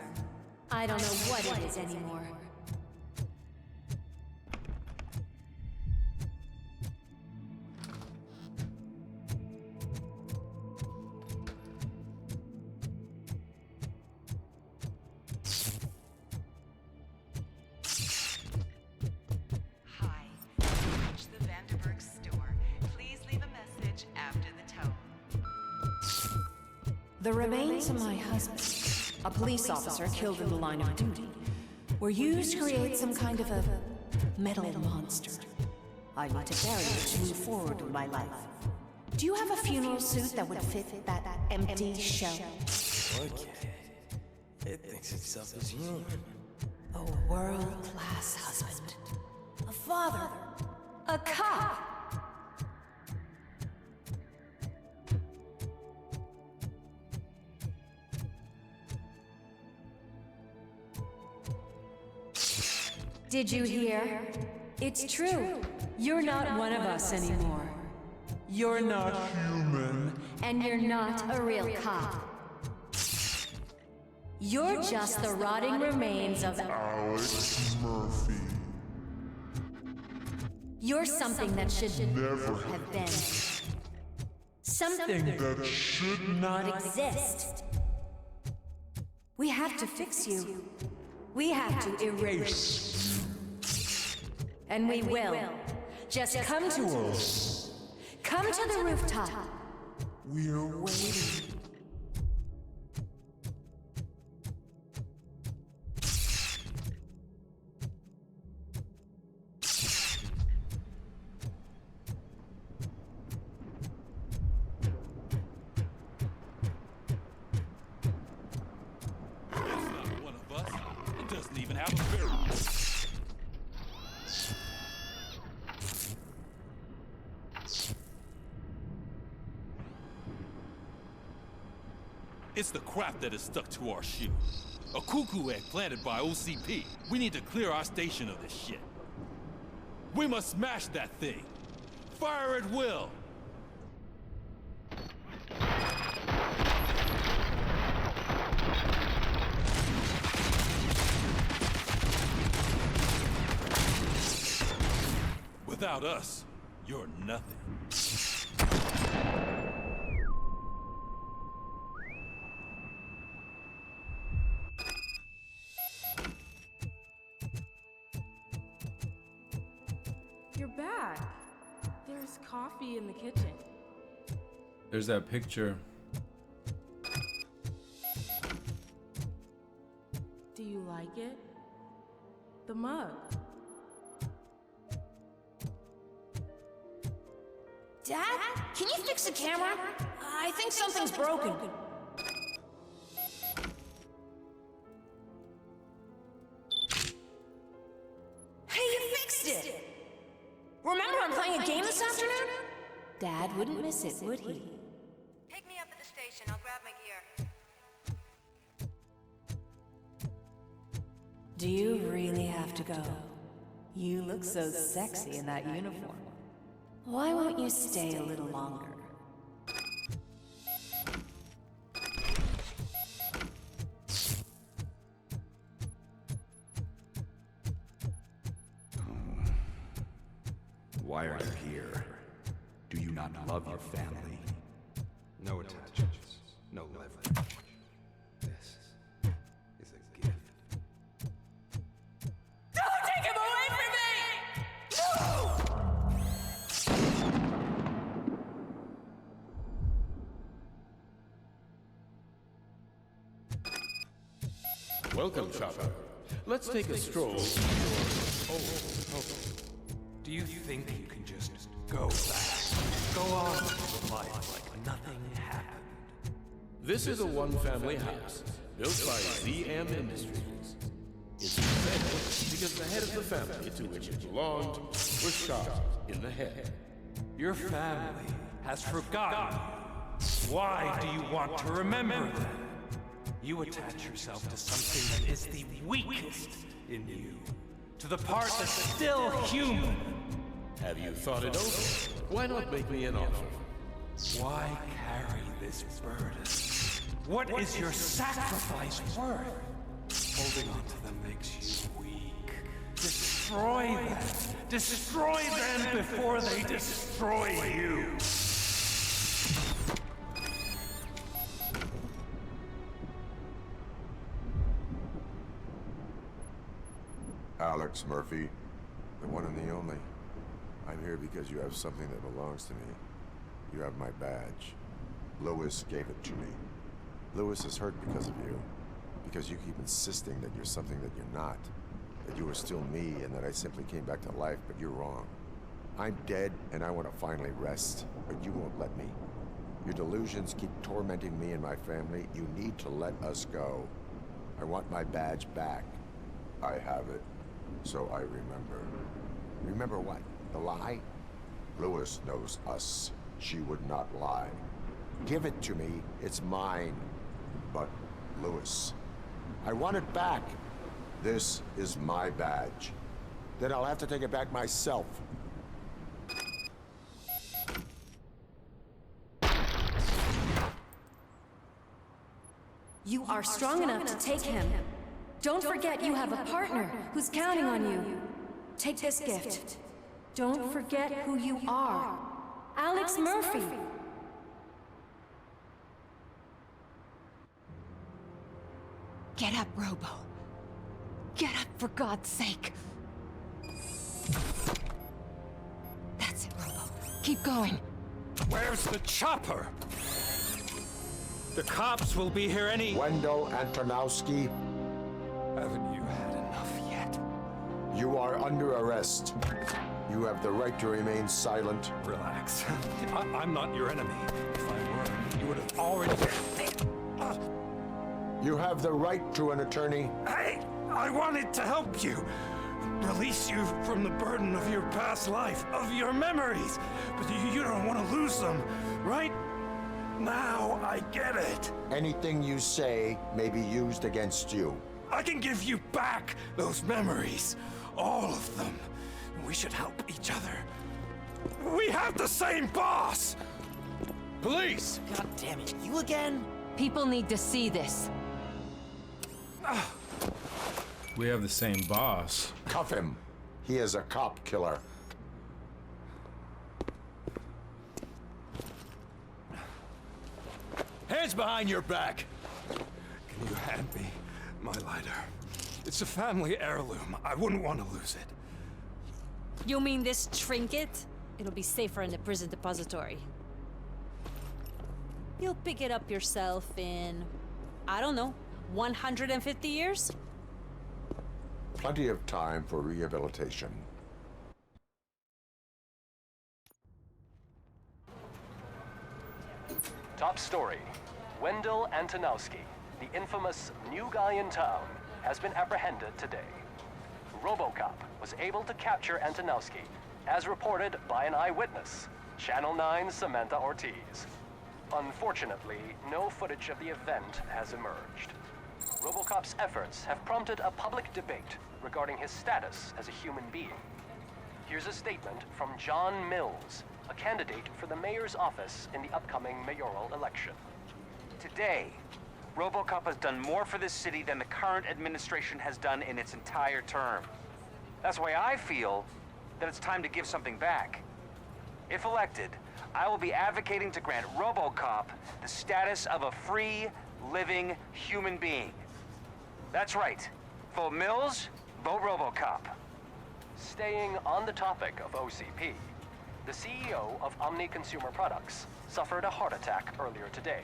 I don't know what it is anymore. The remains of my husband, a police officer killed in the line of duty, were used to create some kind of a metal monster. I need to bury it to move forward with my life. Do you have a funeral suit that would fit that empty shell? Okay. It thinks itself as human. A world-class husband. A father. A cop. Did you hear? It's true. You're not one of us anymore. You're not human. And you're not a real cop. You're just the rotting remains of Alex Murphy. You're something that should Never have been. Something that should not exist. We have to fix you. We have to erase you. And we will. Just come to us. Come to the rooftop. We're waiting. It's the crap that is stuck to our shoe. A cuckoo egg planted by OCP. We need to clear our station of this shit. We must smash that thing. Fire at will. Without us, you're nothing. You're back. There's coffee in the kitchen. There's that picture. Do you like it? The mug. Dad, can you fix the camera? I think something's broken. Hey, you fixed it! Remember I'm playing a game this afternoon? Dad wouldn't miss it, would he? Pick me up at the station. I'll grab my gear. Do you really have to go? You look so sexy in that uniform. Why won't you stay a little longer? Why are you here? Do you not love your family? No attachments, no leverage. This is a gift. Don't take him away from me! No! Welcome, shopper. Let's take a stroll to your old home. Do you think you can just go back? Go on with life like nothing happened? This is a one-family house built by ZM Industries. It's red because the head of the family to which it belonged was shot in the head. Your family has forgotten you. Why do you want to remember them? You attach yourself to something that is the weakest in you, to the part that's still human. Have you thought it over? Why not make me an offer? Why carry this burden? What is your sacrifice worth? Holding on to them makes you weak. Destroy them! Destroy them before they destroy you! Alex Murphy, the one and the only. I'm here because you have something that belongs to me. You have my badge. Lois gave it to me. Lewis is hurt because of you. Because you keep insisting that you're something that you're not. That you were still me and that I simply came back to life, but you're wrong. I'm dead and I want to finally rest, but you won't let me. Your delusions keep tormenting me and my family. You need to let us go. I want my badge back. I have it, so I remember. Remember what? The lie? Lewis knows us. She would not lie. Give it to me. It's mine. But, Lewis, I want it back. This is my badge. Then I'll have to take it back myself. You are strong enough to take him. Don't forget you have a partner who's counting on you. Take this gift. Don't forget who you are. Alex Murphy. Get up, Robo. Get up, for God's sake. That's it, Robo. Keep going. Where's the chopper? The cops will be here any... Wendell Antonowski. Haven't you had enough yet? You are under arrest. You have the right to remain silent. Relax. I'm not your enemy. If I were, you would have already... You have the right to an attorney. I wanted to help you. Release you from the burden of your past life, of your memories. But you don't want to lose them, right? Now I get it. Anything you say may be used against you. I can give you back those memories. All of them. We should help each other. We have the same boss! Police! God damn it, you again? People need to see this. We have the same boss. Cuff him. He is a cop killer. Hands behind your back! Can you hand me my lighter? It's a family heirloom. I wouldn't want to lose it. You mean this trinket? It'll be safer in the prison depository. You'll pick it up yourself in, I don't know, 150 years? Plenty of time for rehabilitation. Top story. Wendell Antonowski, the infamous new guy in town, has been apprehended today. Robocop was able to capture Antonowski, as reported by an eyewitness, Channel 9's Samantha Ortiz. Unfortunately, no footage of the event has emerged. Robocop's efforts have prompted a public debate regarding his status as a human being. Here's a statement from John Mills, a candidate for the mayor's office in the upcoming mayoral election. Today, Robocop has done more for this city than the current administration has done in its entire term. That's why I feel that it's time to give something back. If elected, I will be advocating to grant Robocop the status of a free, living human being. That's right. Vote Mills, vote Robocop. Staying on the topic of OCP, the CEO of Omni Consumer Products suffered a heart attack earlier today.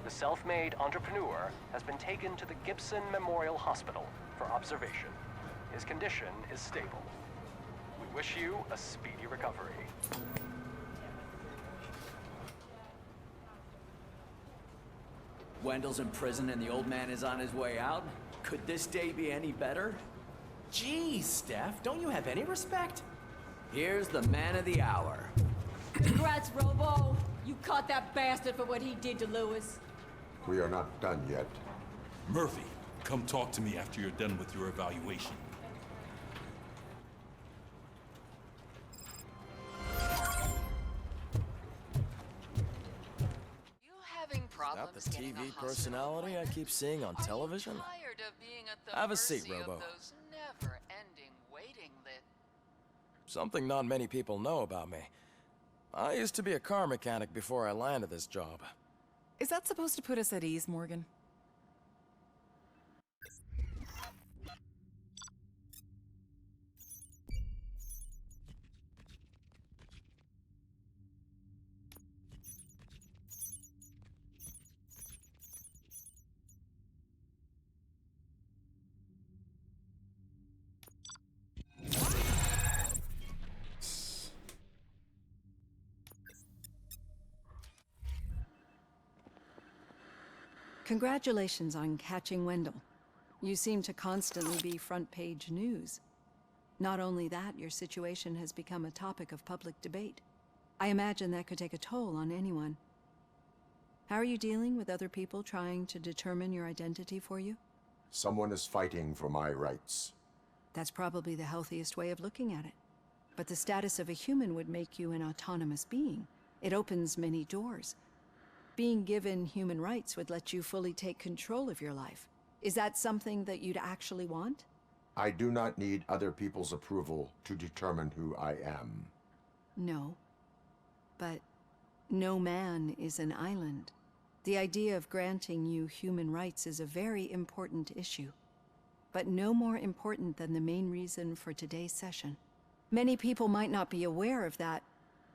The self-made entrepreneur has been taken to the Gibson Memorial Hospital for observation. His condition is stable. We wish you a speedy recovery. Wendell's in prison and the old man is on his way out? Could this day be any better? Geez, Steph, don't you have any respect? Here's the man of the hour. Congrats, Robo! You caught that bastard for what he did to Lewis. We are not done yet. Murphy, come talk to me after you're done with your evaluation. Not the TV personality I keep seeing on television? Have a seat, Robo. Something not many people know about me. I used to be a car mechanic before I landed this job. Is that supposed to put us at ease, Morgan? Congratulations on catching Wendell. You seem to constantly be front-page news. Not only that, your situation has become a topic of public debate. I imagine that could take a toll on anyone. How are you dealing with other people trying to determine your identity for you? Someone is fighting for my rights. That's probably the healthiest way of looking at it. But the status of a human would make you an autonomous being. It opens many doors. Being given human rights would let you fully take control of your life. Is that something that you'd actually want? I do not need other people's approval to determine who I am. No. But no man is an island. The idea of granting you human rights is a very important issue. But no more important than the main reason for today's session. Many people might not be aware of that,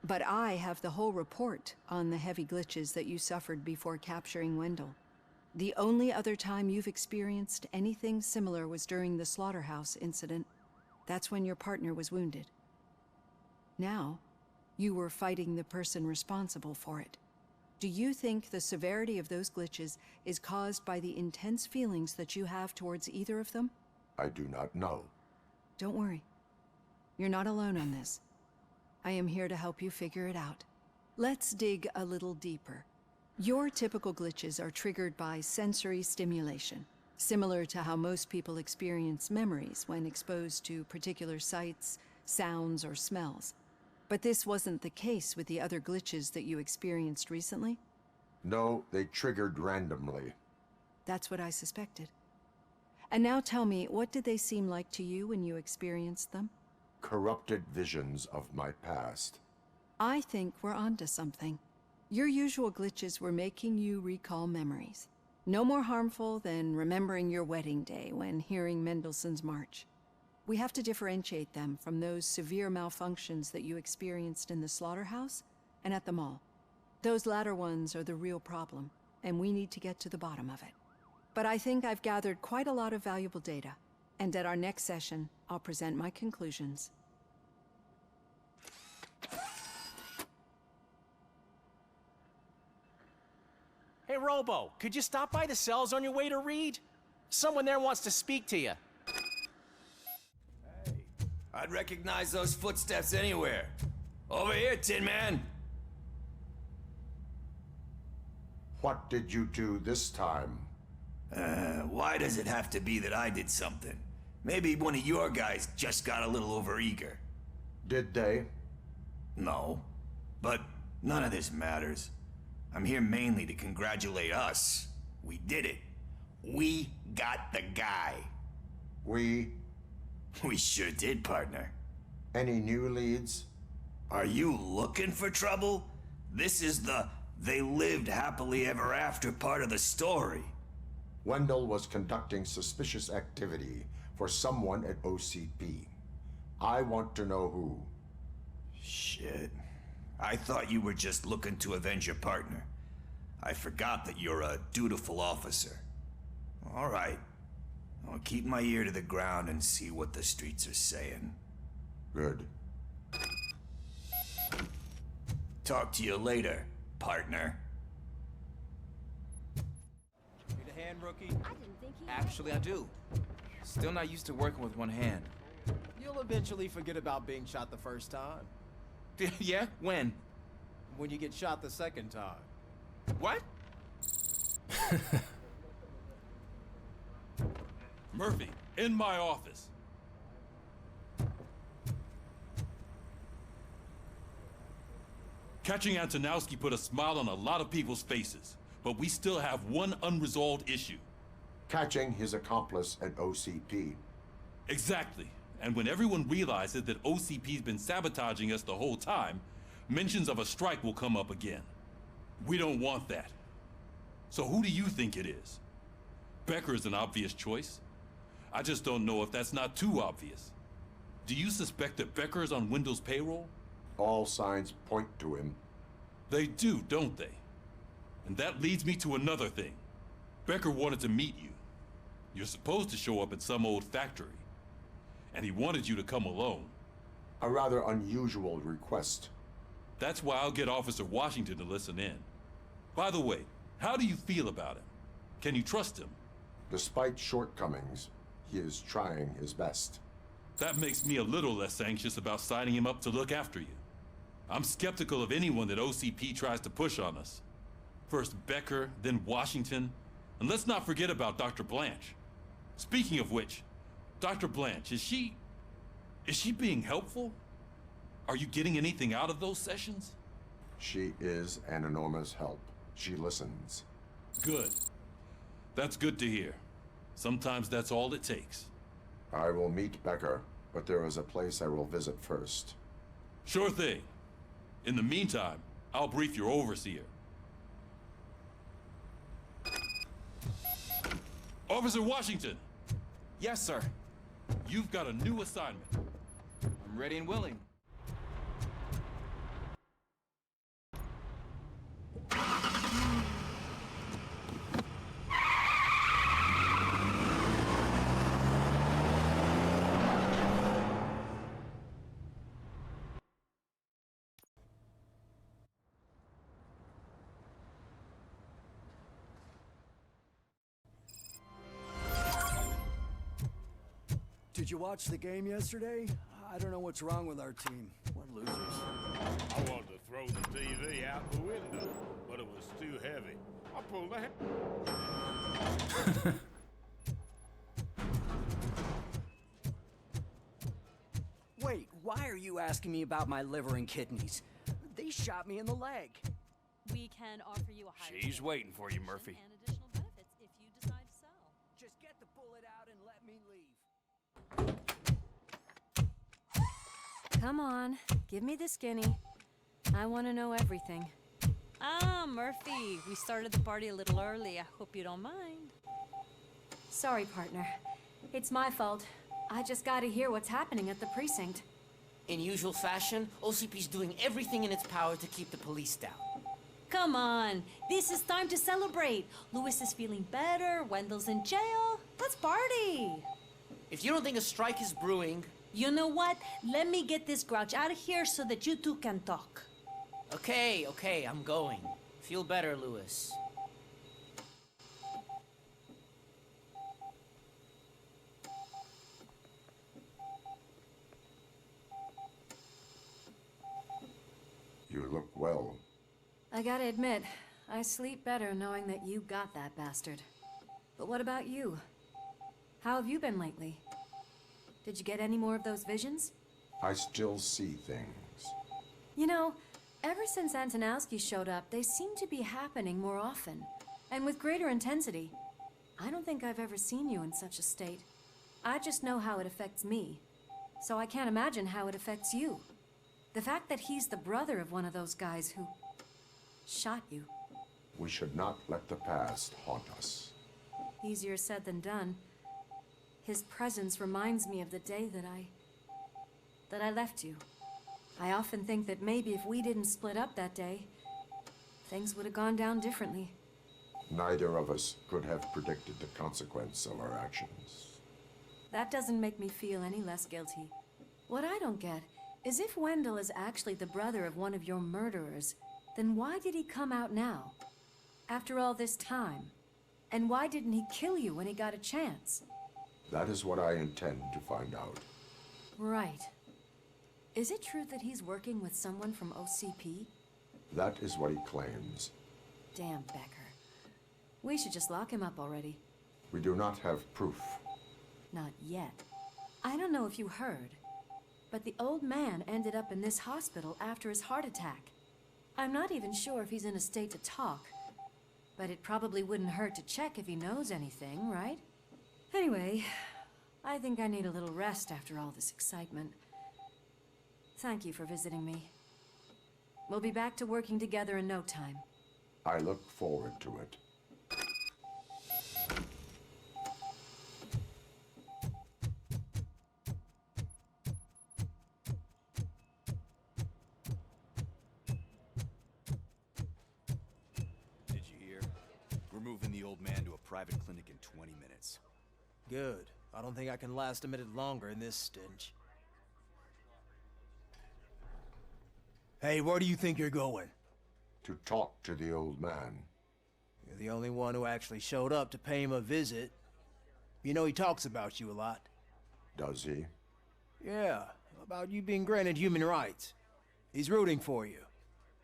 but I have the whole report on the heavy glitches that you suffered before capturing Wendell. The only other time you've experienced anything similar was during the slaughterhouse incident. That's when your partner was wounded. Now, you were fighting the person responsible for it. Do you think the severity of those glitches is caused by the intense feelings that you have towards either of them? I do not know. Don't worry. You're not alone on this. I am here to help you figure it out. Let's dig a little deeper. Your typical glitches are triggered by sensory stimulation, similar to how most people experience memories when exposed to particular sights, sounds, or smells. But this wasn't the case with the other glitches that you experienced recently? No, they triggered randomly. That's what I suspected. And now tell me, what did they seem like to you when you experienced them? Corrupted visions of my past. I think we're onto something. Your usual glitches were making you recall memories. No more harmful than remembering your wedding day when hearing Mendelssohn's March. We have to differentiate them from those severe malfunctions that you experienced in the slaughterhouse and at the mall. Those latter ones are the real problem, and we need to get to the bottom of it. But I think I've gathered quite a lot of valuable data, and at our next session, I'll present my conclusions. Hey, Robo, could you stop by the cells on your way to Reed? Someone there wants to speak to you. I'd recognize those footsteps anywhere. Over here, Tin Man! What did you do this time? Why does it have to be that I did something? Maybe one of your guys just got a little overeager. Did they? No. But none of this matters. I'm here mainly to congratulate us. We did it. We got the guy. We sure did, partner. Any new leads? Are you looking for trouble? This is the they lived happily ever after part of the story. Wendell was conducting suspicious activity for someone at OCP. I want to know who. Shit. I thought you were just looking to avenge your partner. I forgot that you're a dutiful officer. All right. I'll keep my ear to the ground and see what the streets are saying. Good. Talk to you later, partner. Need a hand, rookie? Actually, I do. Still not used to working with one hand. You'll eventually forget about being shot the first time. Yeah? When? When you get shot the second time. What? Murphy, in my office. Catching Antonowski put a smile on a lot of people's faces, but we still have one unresolved issue. Catching his accomplice at OCP. Exactly. And when everyone realizes that OCP's been sabotaging us the whole time, mentions of a strike will come up again. We don't want that. So who do you think it is? Becker is an obvious choice. I just don't know if that's not too obvious. Do you suspect that Becker is on Wendell's payroll? All signs point to him. They do, don't they? And that leads me to another thing. Becker wanted to meet you. You're supposed to show up at some old factory. And he wanted you to come alone. A rather unusual request. That's why I'll get Officer Washington to listen in. By the way, how do you feel about him? Can you trust him? Despite shortcomings, he is trying his best. That makes me a little less anxious about signing him up to look after you. I'm skeptical of anyone that OCP tries to push on us. First Becker, then Washington, and let's not forget about Dr. Blanche. Speaking of which, Dr. Blanche, is she being helpful? Are you getting anything out of those sessions? She is an enormous help. She listens. Good. That's good to hear. Sometimes that's all it takes. I will meet Becker, but there is a place I will visit first. Sure thing. In the meantime, I'll brief your overseer. Officer Washington! Yes, sir. You've got a new assignment. I'm ready and willing. Did you watch the game yesterday? I don't know what's wrong with our team. What losers. I wanted to throw the TV out the window, but it was too heavy. I pulled the Wait, why are you asking me about my liver and kidneys? They shot me in the leg. We can offer you a higher She's waiting for you, Murphy. and additional benefits if you decide to sell. Just get the bullet out and let me leave. Come on, give me the skinny. I want to know everything. Ah, Murphy, we started the party a little early. I hope you don't mind. Sorry, partner. It's my fault. I just gotta hear what's happening at the precinct. In usual fashion, OCP's doing everything in its power to keep the police down. Come on, this is time to celebrate. Lewis is feeling better, Wendell's in jail. Let's party. If you don't think a strike is brewing... You know what? Let me get this grouch out of here so that you two can talk. Okay, I'm going. Feel better, Lewis. You look well. I gotta admit, I sleep better knowing that you got that bastard. But what about you? How have you been lately? Did you get any more of those visions? I still see things. You know, ever since Antonowski showed up, they seem to be happening more often, and with greater intensity. I don't think I've ever seen you in such a state. I just know how it affects me, so I can't imagine how it affects you. The fact that he's the brother of one of those guys who shot you. We should not let the past haunt us. Easier said than done. His presence reminds me of the day that I left you. I often think that maybe if we didn't split up that day, things would have gone down differently. Neither of us could have predicted the consequence of our actions. That doesn't make me feel any less guilty. What I don't get is if Wendell is actually the brother of one of your murderers, then why did he come out now? After all this time? And why didn't he kill you when he got a chance? That is what I intend to find out. Right. Is it true that he's working with someone from OCP? That is what he claims. Damn Becker. We should just lock him up already. We do not have proof. Not yet. I don't know if you heard, but the old man ended up in this hospital after his heart attack. I'm not even sure if he's in a state to talk, but it probably wouldn't hurt to check if he knows anything, right? Anyway, I think I need a little rest after all this excitement. Thank you for visiting me. We'll be back to working together in no time. I look forward to it. Did you hear? We're moving the old man to a private clinic in 20 minutes. Good. I don't think I can last a minute longer in this stench. Hey, where do you think you're going? To talk to the old man. You're the only one who actually showed up to pay him a visit. You know he talks about you a lot. Does he? Yeah, about you being granted human rights. He's rooting for you.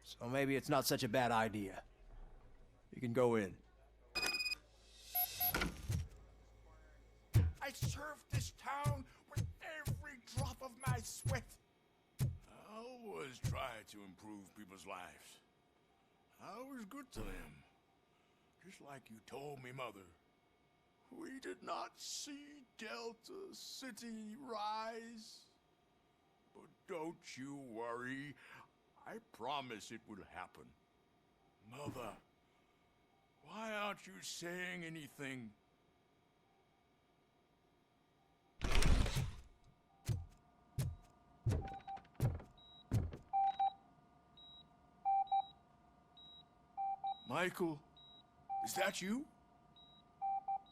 So maybe it's not such a bad idea. You can go in. I served this town with every drop of my sweat. I always try to improve people's lives. I was good to them. Just like you told me, Mother. We did not see Delta City rise. But don't you worry. I promise it will happen. Mother, why aren't you saying anything? Michael, is that you?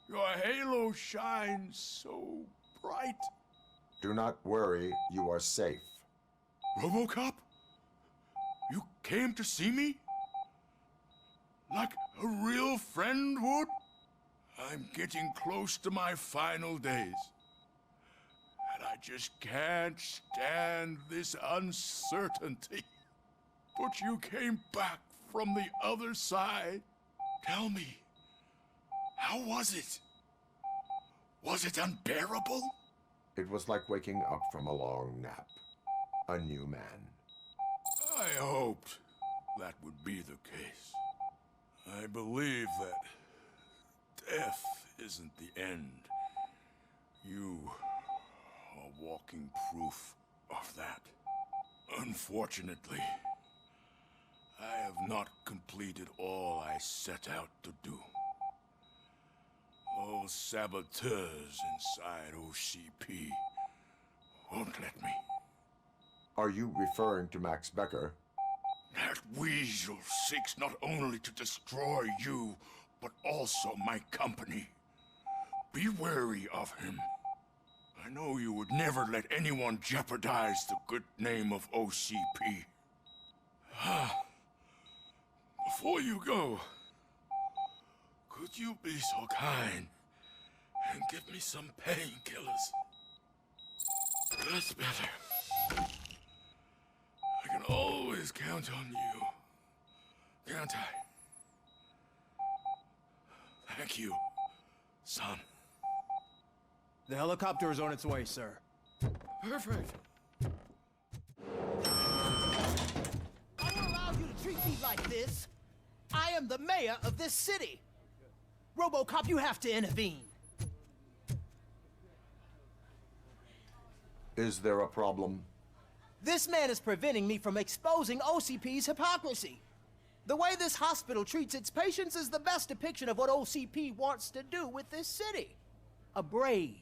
Your halo shines so bright. Do not worry, you are safe. Robocop? You came to see me? Like a real friend would? I'm getting close to my final days. And I just can't stand this uncertainty. But you came back from the other side. Tell me, how was it? Was it unbearable? It was like waking up from a long nap. A new man. I hoped that would be the case. I believe that death isn't the end. You are walking proof of that. Unfortunately, I have not completed all I set out to do. Those saboteurs inside OCP won't let me. Are you referring to Max Becker? That weasel seeks not only to destroy you, but also my company. Be wary of him. I know you would never let anyone jeopardize the good name of OCP. Before you go, could you be so kind and give me some painkillers? That's better. I can always count on you, can't I? Thank you, son. The helicopter is on its way, sir. Perfect. I don't allow you to treat me like this. I am the mayor of this city. Robocop, you have to intervene. Is there a problem? This man is preventing me from exposing OCP's hypocrisy. The way this hospital treats its patients is the best depiction of what OCP wants to do with this city. A brave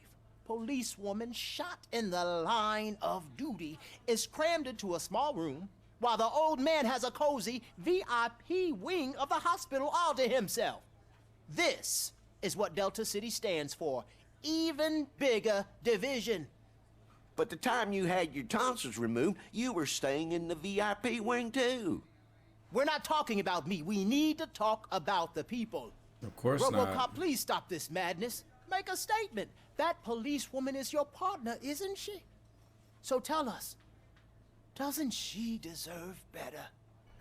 policewoman shot in the line of duty is crammed into a small room while the old man has a cozy VIP wing of the hospital all to himself. This is what Delta City stands for. Even bigger division. But the time you had your tonsils removed, you were staying in the VIP wing too. We're not talking about me. We need to talk about the people. Of course Robocop, not. please stop this madness. Make a statement. That policewoman is your partner, isn't she? So tell us, doesn't she deserve better?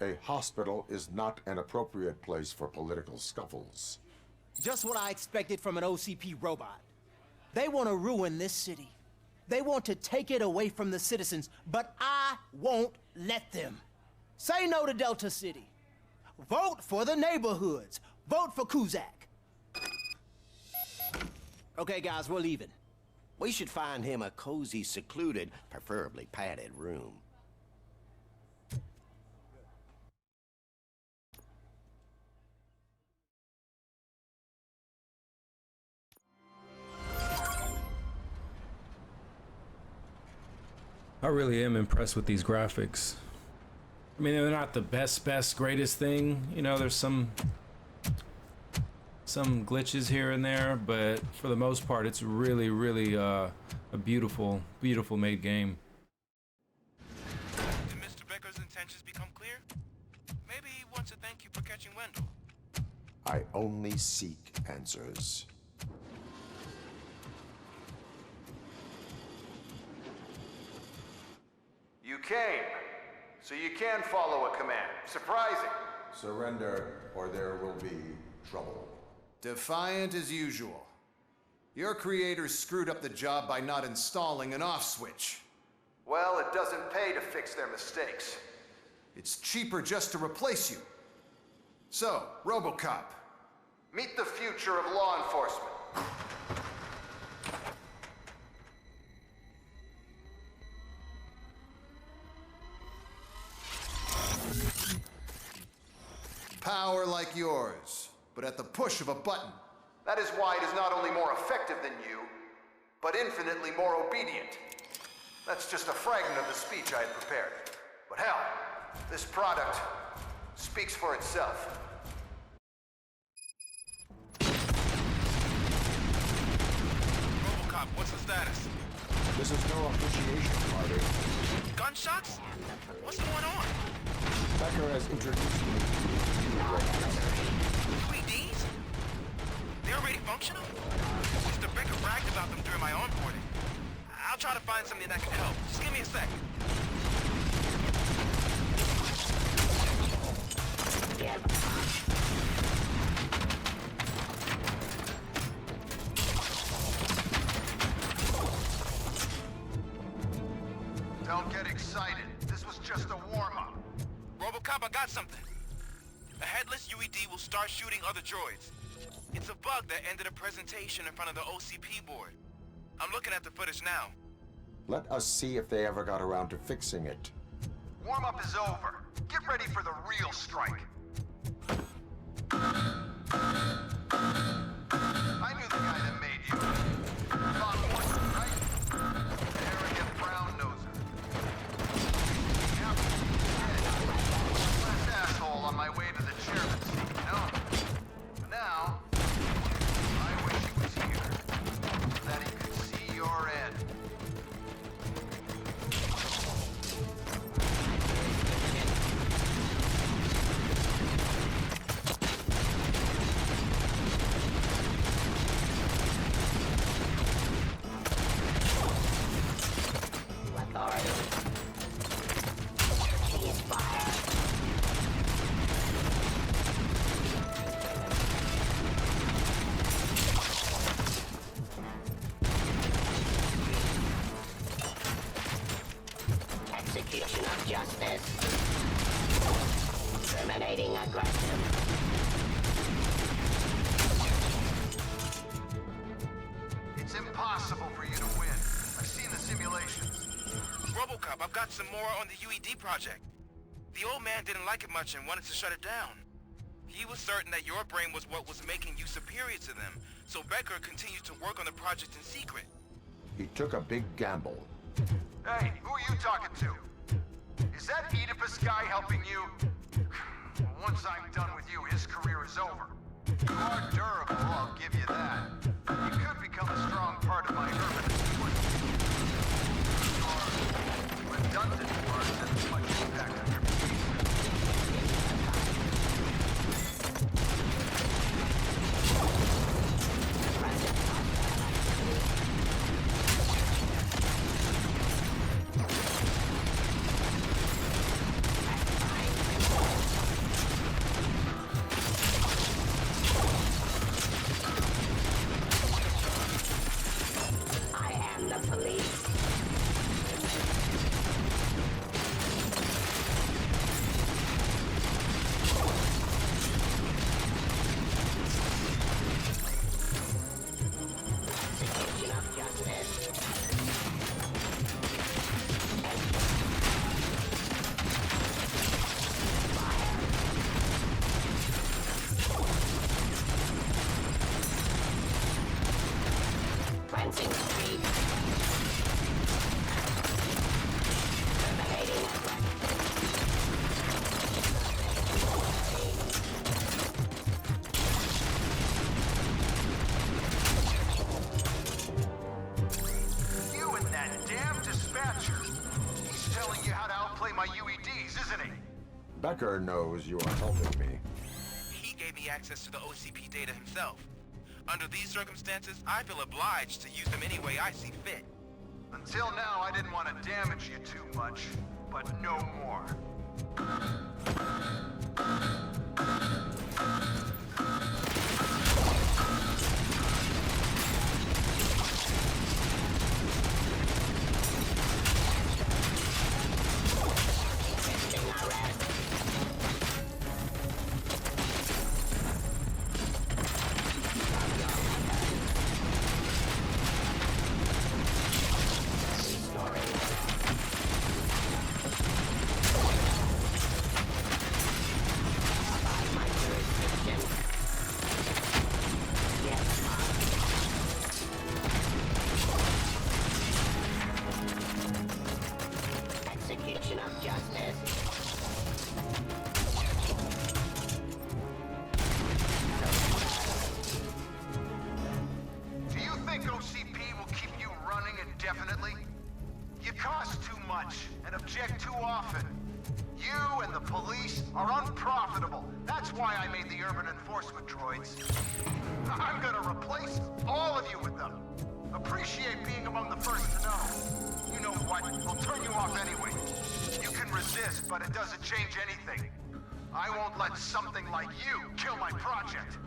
A hospital is not an appropriate place for political scuffles. Just what I expected from an OCP robot. They want to ruin this city. They want to take it away from the citizens, but I won't let them. Say no to Delta City. Vote for the neighborhoods. Vote for Kuzak. Okay, guys, we're leaving. We should find him a cozy, secluded, preferably padded room. I really am impressed with these graphics. I mean, they're not the best, greatest thing. You know, there's some glitches here and there, but for the most part, it's really, really a beautiful made game. Did Mr. Becker's intentions become clear? Maybe he wants to thank you for catching Wendell. I only seek answers. You came, so you can follow a command. Surprising. Surrender, or there will be trouble. Defiant as usual. Your creators screwed up the job by not installing an off switch. Well, it doesn't pay to fix their mistakes. It's cheaper just to replace you. So, Robocop, meet the future of law enforcement. Power like yours, but at the push of a button. That is why it is not only more effective than you, but infinitely more obedient. That's just a fragment of the speech I had prepared. But hell, this product speaks for itself. Robocop, what's the status? This is no appreciation party. Gunshots? What's going on? Becker has introduced me to UEDs? They're already functional? Mr. Becker bragged about them during my onboarding. I'll try to find something that can help. Just give me a sec. Don't get excited. This was just a warm-up. Robocop, I got something. A headless UED will start shooting other droids. It's a bug that ended a presentation in front of the OCP board. I'm looking at the footage now. Let us see if they ever got around to fixing it. Warm-up is over. Get ready for the real strike. I knew the guy that made you. Bob Morton, right? Arrogant brown noser. Yep. Last asshole on my way to the chairman's seat, you know? But now, I wish he was here. So that he could see your end. Execution of justice. Terminating aggression. It's impossible for you to win. I've seen the simulations. Robocop, I've got some more on the UED project. The old man didn't like it much and wanted to shut it down. He was certain that your brain was what was making you superior to them, so Becker continued to work on the project in secret. He took a big gamble. Hey, who are you talking to? Is that Oedipus guy helping you? Once I'm done with you, his career is over. You are durable, I'll give you that. You could become a strong part of my urban force. Your redundant parts have as much impact on your Becker knows you are helping me. He gave me easy access to the OCP data himself. Under these circumstances, I feel obliged to use them any way I see fit. Until now, I didn't want to damage you too much, but no more. Execution of justice. Do you think OCP will keep you running indefinitely? You cost too much and object too often. You and the police are unprofitable. That's why I made the urban enforcement droids. I'm gonna replace all of you with them. Appreciate being among the first to know. You know what? I'll turn you off anyway. You can resist, but it doesn't change anything. I won't let something like you kill my project.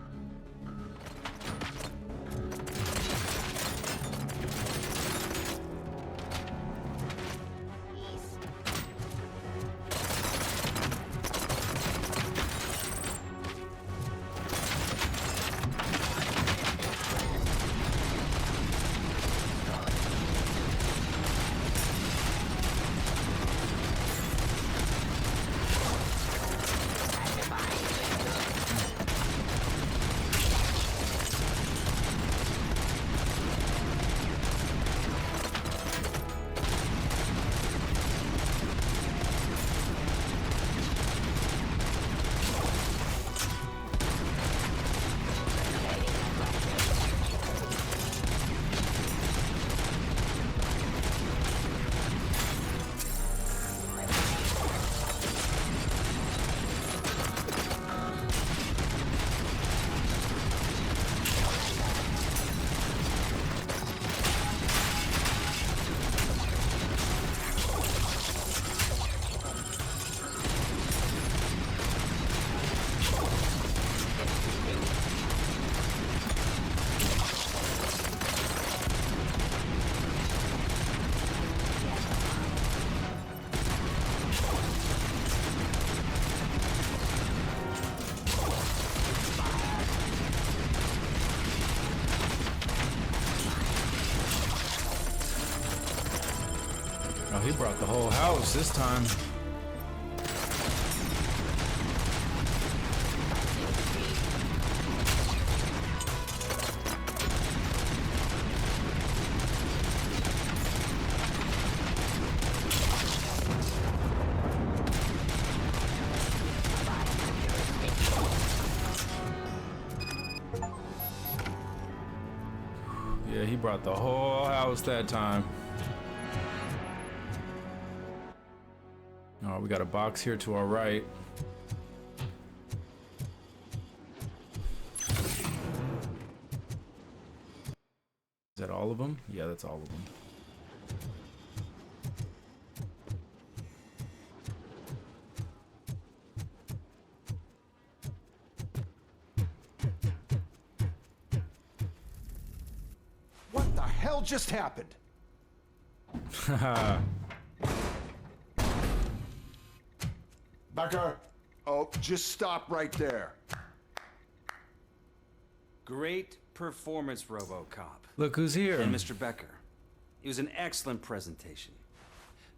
Oh, he brought the whole house this time. Yeah, he brought the whole house that time. Oh, we got a box here to our right. Is that all of them? Yeah, that's all of them. What the hell just happened? Haha. Becker! Oh, just stop right there. Great performance, Robocop. Look who's here. And Mr. Becker. It was an excellent presentation.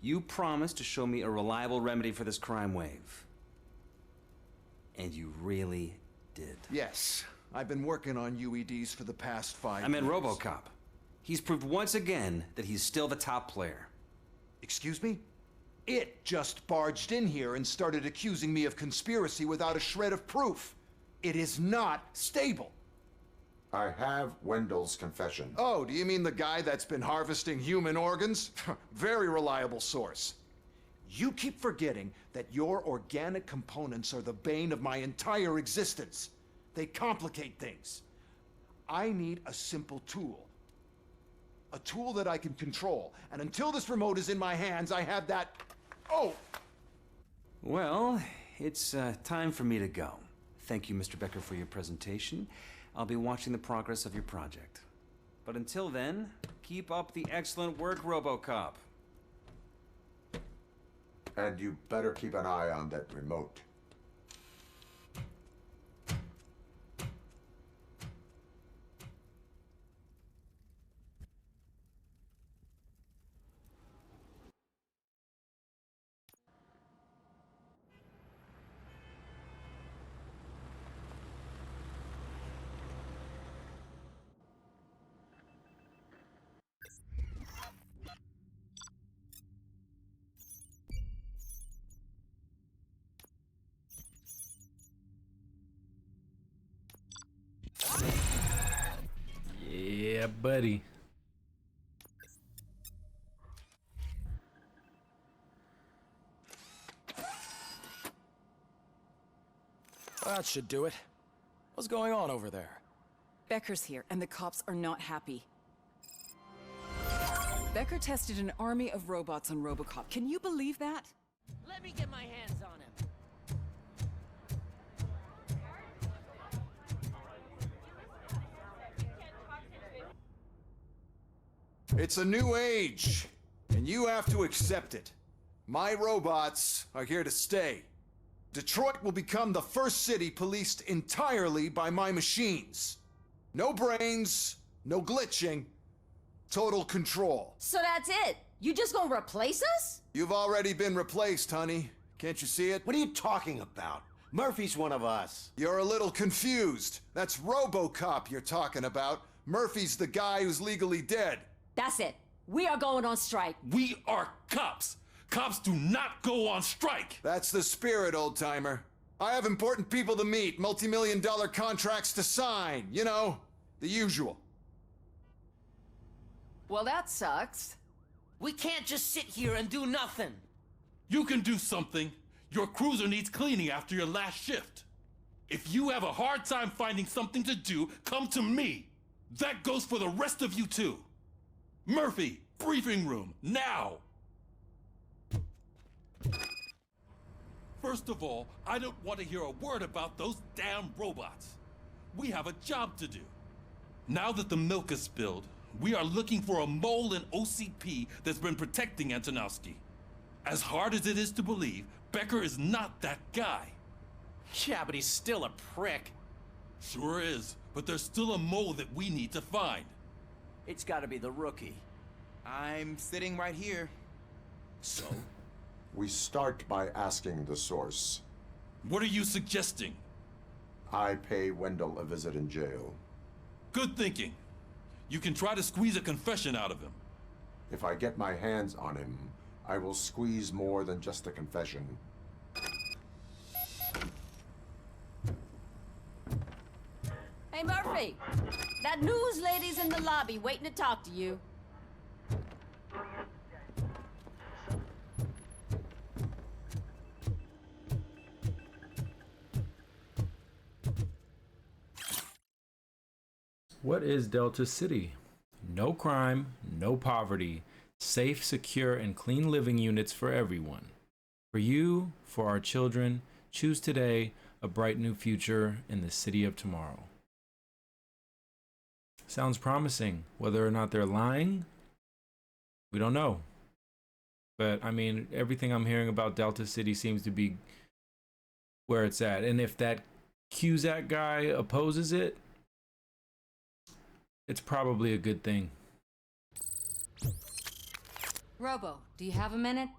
You promised to show me a reliable remedy for this crime wave. And you really did. Yes, I've been working on UEDs for the past 5 years. I meant Robocop. He's proved once again that he's still the top player. Excuse me? It just barged in here and started accusing me of conspiracy without a shred of proof. It is not stable. I have Wendell's confession. Oh, do you mean the guy that's been harvesting human organs? Very reliable source. You keep forgetting that your organic components are the bane of my entire existence. They complicate things. I need a simple tool. A tool that I can control. And until this remote is in my hands, I have that... Oh! Well, it's time for me to go. Thank you, Mr. Becker, for your presentation. I'll be watching the progress of your project. But until then, keep up the excellent work, Robocop. And you better keep an eye on that remote. Yeah, buddy. That should do it. What's going on over there? Becker's here, and the cops are not happy. Becker tested an army of robots on Robocop. Can you believe that? Let me get my hands on him. It's a new age, and you have to accept it. My robots are here to stay. Detroit will become the first city policed entirely by my machines. No brains, no glitching, total control. So that's it? You just gonna replace us? You've already been replaced, honey. Can't you see it? What are you talking about? Murphy's one of us. You're a little confused. That's Robocop you're talking about. Murphy's the guy who's legally dead. That's it. We are going on strike. We are cops. Cops do not go on strike. That's the spirit, old-timer. I have important people to meet, multi-million-dollar contracts to sign. You know, the usual. Well, that sucks. We can't just sit here and do nothing. You can do something. Your cruiser needs cleaning after your last shift. If you have a hard time finding something to do, come to me. That goes for the rest of you too. Murphy, briefing room, now! First of all, I don't want to hear a word about those damn robots. We have a job to do. Now that the milk is spilled, we are looking for a mole in OCP that's been protecting Antonowski. As hard as it is to believe, Becker is not that guy. Yeah, but he's still a prick. Sure is, but there's still a mole that we need to find. It's gotta be the rookie. I'm sitting right here. So? We start by asking the source. What are you suggesting? I pay Wendell a visit in jail. Good thinking. You can try to squeeze a confession out of him. If I get my hands on him, I will squeeze more than just a confession. Hey, Murphy! That news lady's in the lobby waiting to talk to you. What is Delta City? No crime, no poverty, safe, secure, and clean living units for everyone. For you, for our children, choose today a bright new future in the city of tomorrow. Sounds promising. Whether or not they're lying, we don't know. But I mean, everything I'm hearing about Delta City seems to be where it's at. And if that Cusack guy opposes it, it's probably a good thing. Robo, do you have a minute?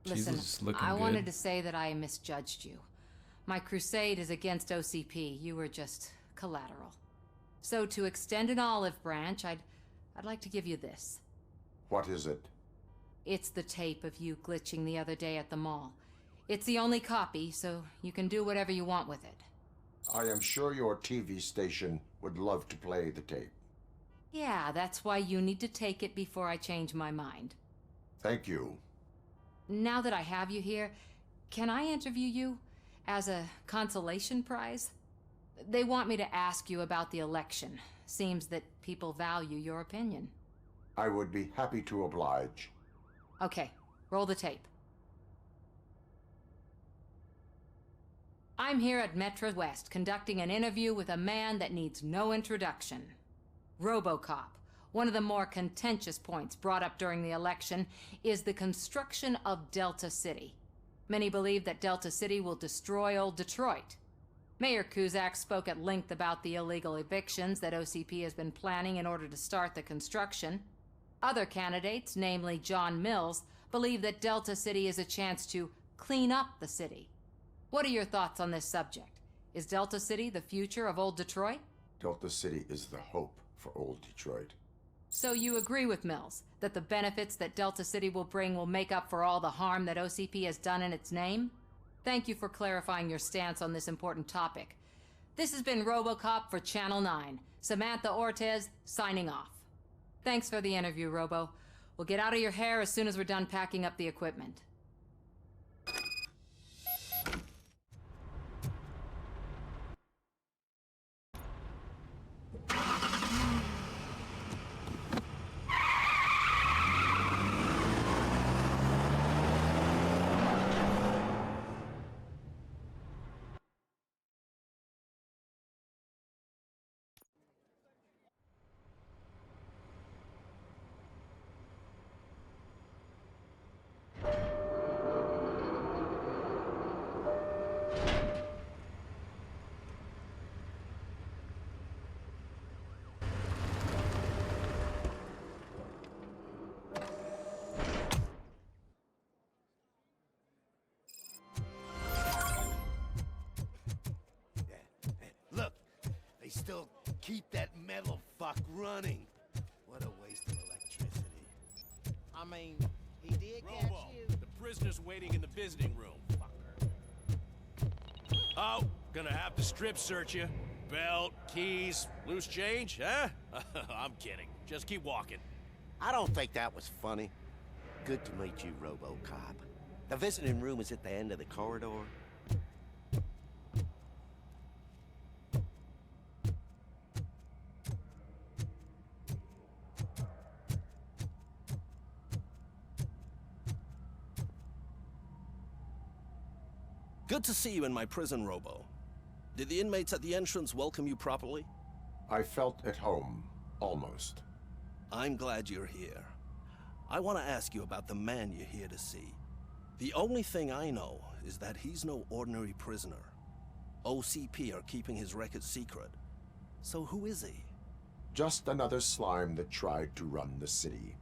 Listen, Jesus, looking I good. wanted to say that I misjudged you. My crusade is against OCP. You were just collateral. So to extend an olive branch, I'd like to give you this. What is it? It's the tape of you glitching the other day at the mall. It's the only copy, so you can do whatever you want with it. I am sure your TV station would love to play the tape. Yeah, that's why you need to take it before I change my mind. Thank you. Now that I have you here, Can I interview you as a consolation prize? They want me to ask you about the election. Seems that people value your opinion. I would be happy to oblige. Okay, roll the tape. I'm here at Metro West conducting an interview with a man that needs no introduction. Robocop. One of the more contentious points brought up during the election is the construction of Delta City. Many believe that Delta City will destroy old Detroit. Mayor Cusack spoke at length about the illegal evictions that OCP has been planning in order to start the construction. Other candidates, namely John Mills, believe that Delta City is a chance to clean up the city. What are your thoughts on this subject? Is Delta City the future of old Detroit? Delta City is the hope for old Detroit. So you agree with Mills, that the benefits that Delta City will bring will make up for all the harm that OCP has done in its name? Thank you for clarifying your stance on this important topic. This has been Robocop for Channel 9. Samantha Ortez, signing off. Thanks for the interview, Robo. We'll get out of your hair as soon as we're done packing up the equipment. Look, they still keep that metal fuck running. What a waste of electricity. I mean, he did catch Robo, you. the prisoner's waiting in the visiting room. Oh, gonna have to strip search you. Belt, keys, loose change, huh? I'm kidding. Just keep walking. I don't think that was funny. Good to meet you, Robocop. The visiting room is at the end of the corridor. Good to see you in my prison, Robo. Did the inmates at the entrance welcome you properly? I felt at home, almost. I'm glad you're here. I want to ask you about the man you're here to see. The only thing I know is that he's no ordinary prisoner. OCP are keeping his record secret. So who is he? Just another slime that tried to run the city.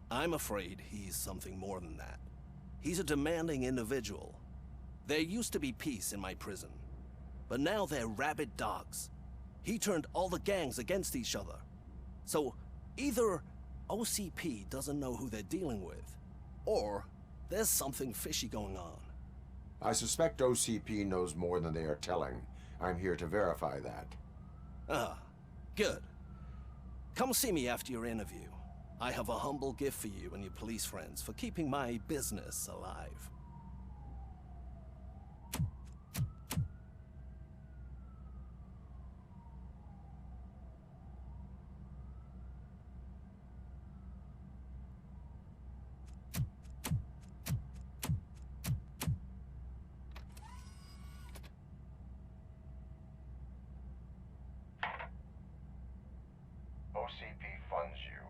I'm afraid he's something more than that. He's a demanding individual. There used to be peace in my prison, but now they're rabid dogs. He turned all the gangs against each other. So either OCP doesn't know who they're dealing with, or there's something fishy going on. I suspect OCP knows more than they are telling. I'm here to verify that. Ah, good. Come see me after your interview. I have a humble gift for you and your police friends for keeping my business alive. OCP funds you,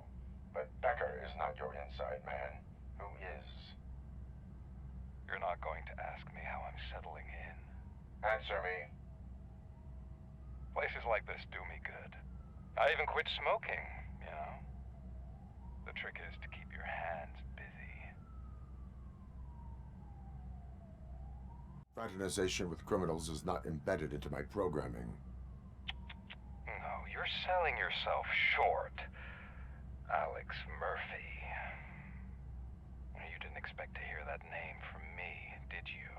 but Becker is not your inside man. Who is? You're not going to ask me how I'm settling in. Answer me. Places like this do me good. I even quit smoking, you know? The trick is to keep your hands busy. Fraternization with criminals is not embedded into my programming. No, you're selling yourself short, Alex Murphy. You didn't expect to hear that name from me, did you?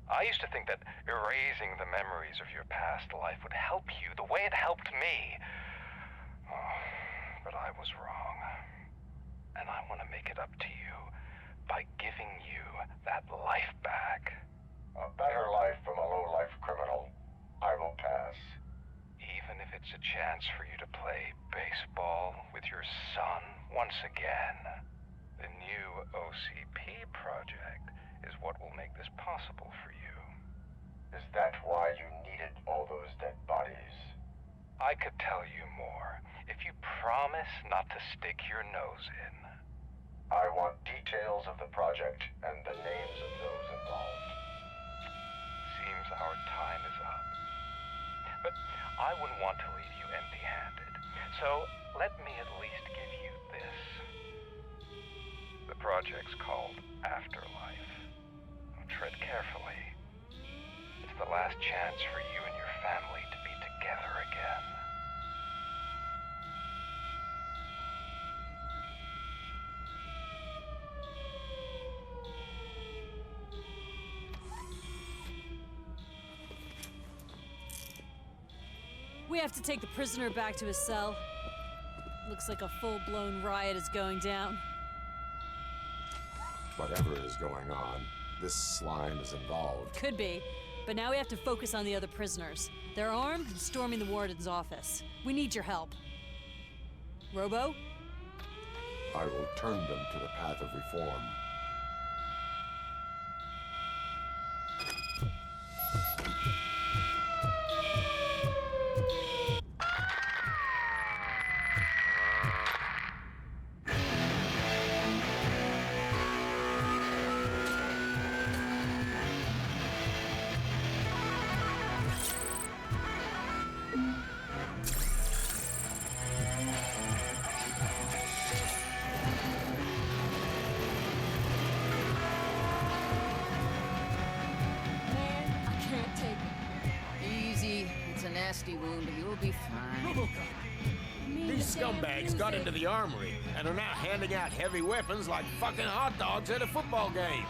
I used to think that erasing the memories of your past life would help you the way it helped me. Oh, but I was wrong. And I want to make it up to you by giving you that life back. it's a chance for you to play baseball with your son once again. The new OCP project is what will make this possible for you. Is that why you needed all those dead bodies? I could tell you more if you promise not to stick your nose in. I want details of the project and the names of those involved. Seems our time is up. But I wouldn't want to leave you empty-handed, so let me at least give you this. The project's called Afterlife. Tread carefully. It's the last chance for you and your family to be together again. We have to take the prisoner back to his cell. Looks like a full-blown riot is going down. Whatever is going on, this slime is involved. Could be, but now we have to focus on the other prisoners. They're armed and storming the warden's office. We need your help. Robo? I will turn them to the path of reform. Nasty wound, but you'll be fine. Robocop! These scumbags got into the armory and are now handing out heavy weapons like fucking hot dogs at a football game.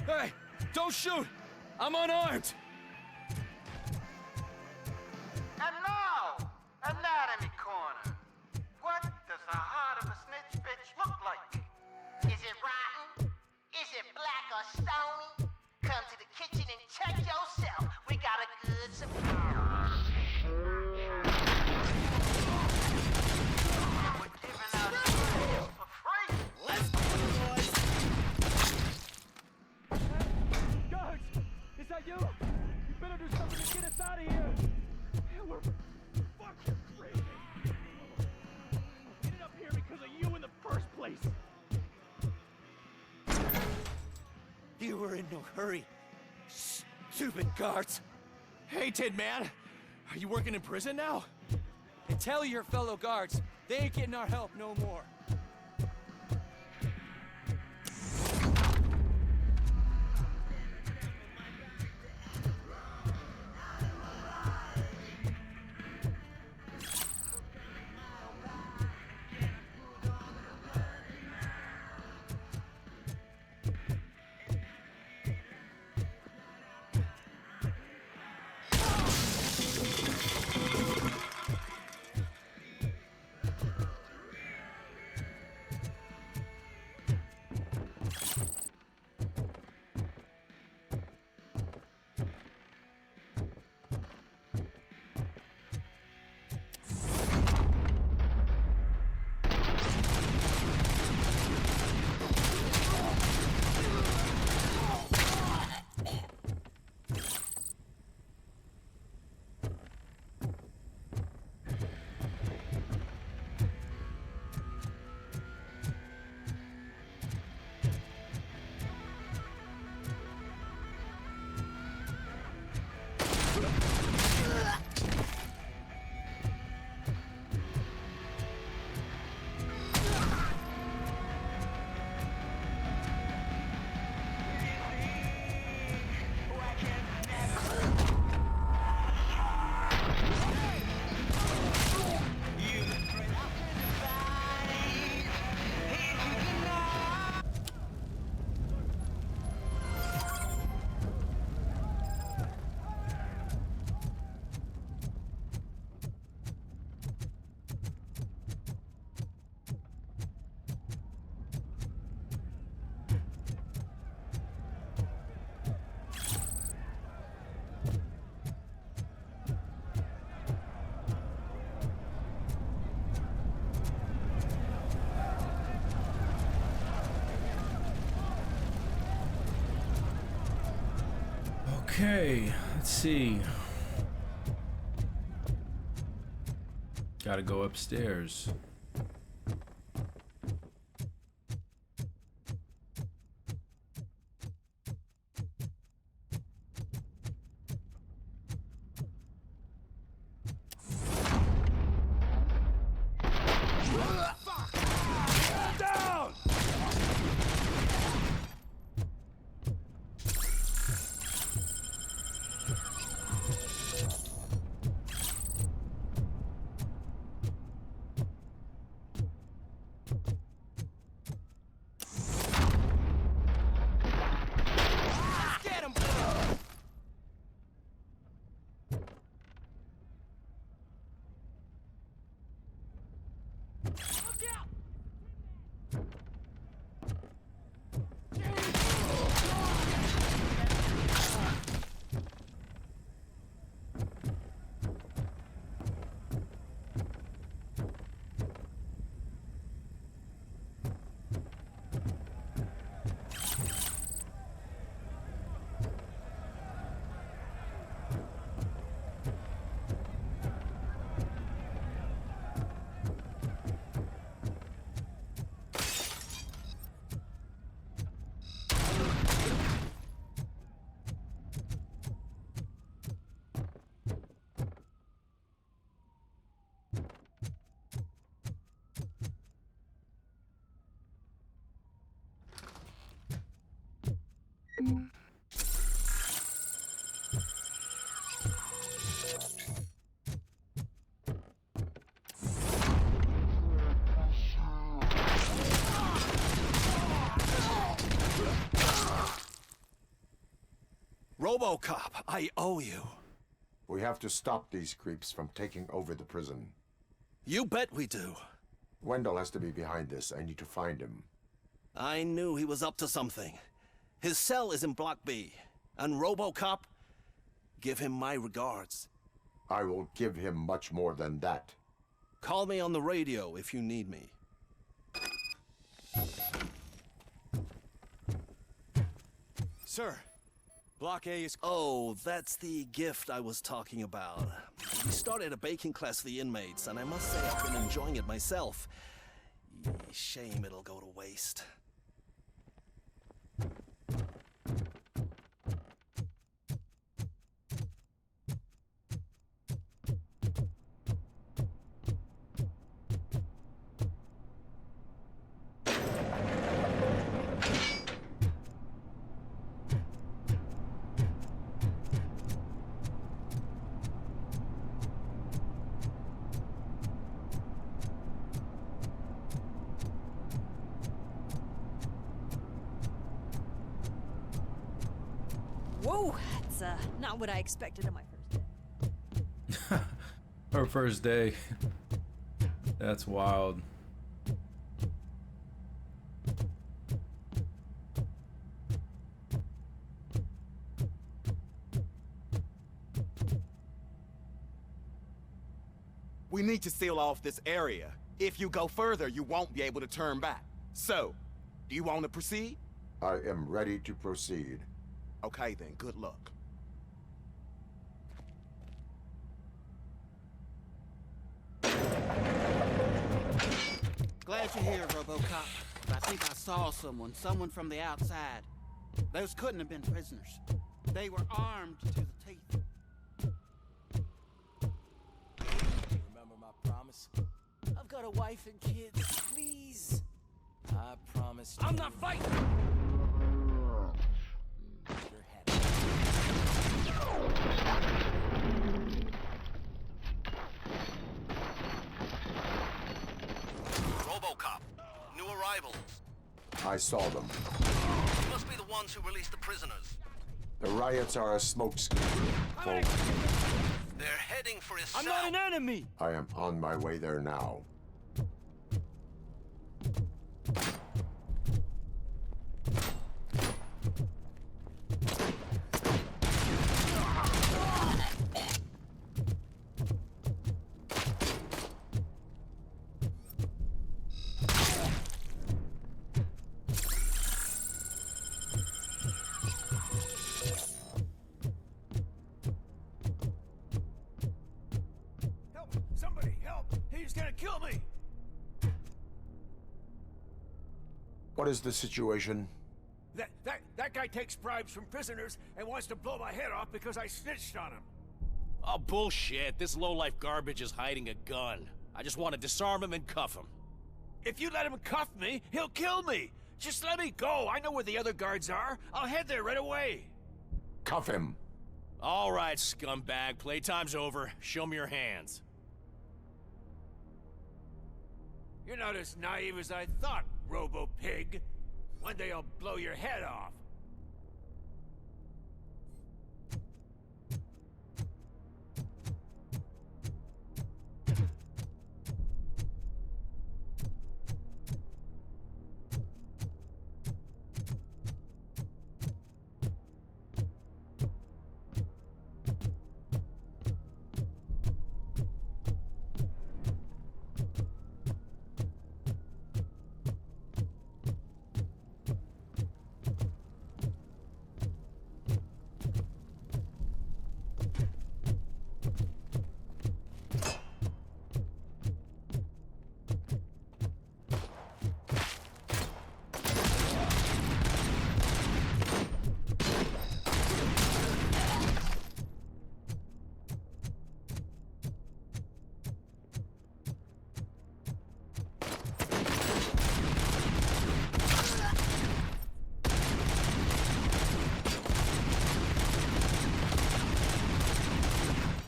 Hey, don't shoot! I'm unarmed! And now, Anatomy Corner. What does the heart of a snitch bitch look like? Is it rotten? Is it black or stony? Come to the kitchen and check yourself. We got a good surprise. We're in no hurry. Stupid guards. Hey, Tin Man, are you working in prison now? And tell your fellow guards, they ain't getting our help no more. Okay, let's see. Gotta go upstairs. Down! Get him! Look out! Robocop, I owe you. We have to stop these creeps from taking over the prison. You bet we do. Wendell has to be behind this. I need to find him. I knew he was up to something. His cell is in Block B. And Robocop, give him my regards. I will give him much more than that. Call me on the radio if you need me. Sir, Block A is... Oh, that's the gift I was talking about. We started a baking class for the inmates, and I must say I've been enjoying it myself. Shame it'll go to waste. Whoa, that's not what I expected on my first day. Our first day. That's wild. We need to seal off this area. If you go further, you won't be able to turn back. So, do you want to proceed? I am ready to proceed. Okay then, good luck. Glad you're here, Robocop. But I think I saw someone from the outside. Those couldn't have been prisoners. They were armed to the teeth. Remember my promise? I've got a wife and kids. Please. I promise you. I'm not fighting! Your head. Robocop. New arrivals. I saw them. You must be the ones who released the prisoners. The riots are a smokescreen, folks. They're heading for his I'm cell. not an enemy! I am on my way there now. Somebody help! He's gonna kill me! What is the situation? That guy takes bribes from prisoners and wants to blow my head off because I snitched on him. Oh, bullshit. This lowlife garbage is hiding a gun. I just want to disarm him and cuff him. If you let him cuff me, he'll kill me. Just let me go. I know where the other guards are. I'll head there right away. Cuff him. All right, scumbag. Playtime's over. Show me your hands. You're not as naive as I thought, Robo-Pig. One day I'll blow your head off.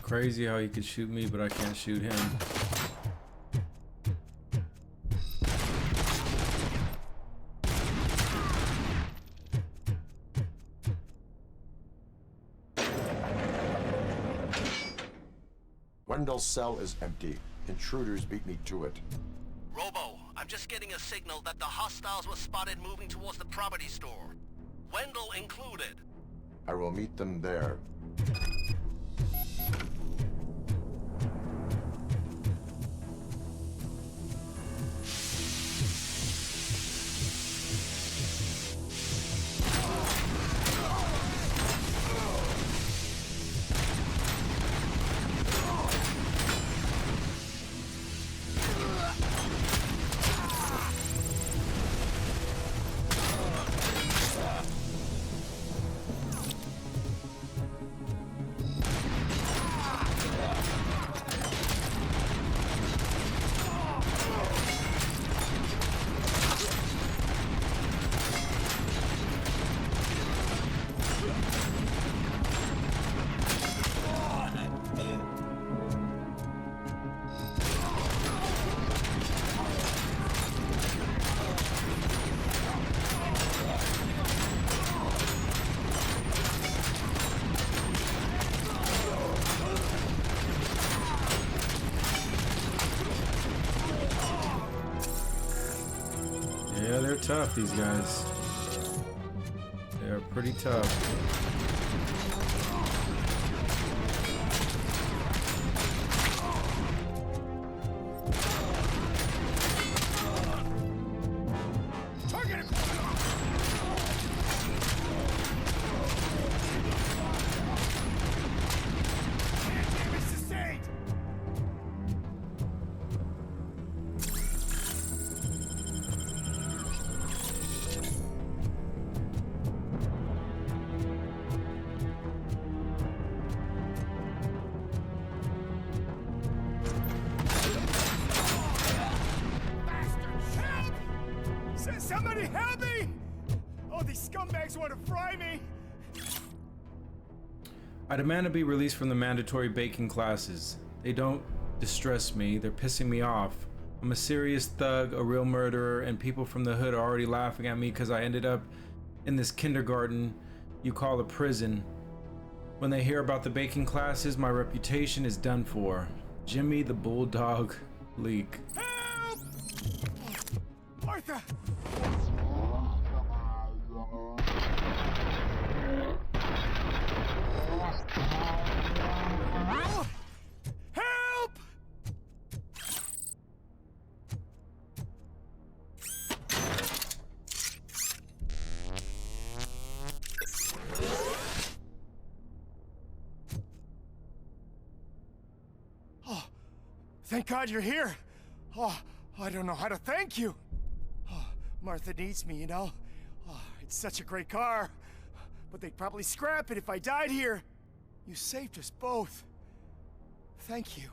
Crazy how he could shoot me, but I can't shoot him. Wendell's cell is empty. Intruders beat me to it. Robo, I'm just getting a signal that the hostiles were spotted moving towards the property store. Wendell included. I will meet them there. Yeah, they're tough, these guys. They're pretty tough. Somebody help me! Oh, these scumbags want to fry me! I demand to be released from the mandatory baking classes. They don't distress me, they're pissing me off. I'm a serious thug, a real murderer, and people from the hood are already laughing at me because I ended up in this kindergarten you call a prison. When they hear about the baking classes, my reputation is done for. Jimmy the Bulldog Leak. Help! Martha! Help! Oh, thank God you're here. Oh, I don't know how to thank you. Oh, Martha needs me, you know. Oh, it's such a great car. But they'd probably scrap it if I died here. You saved us both. Thank you.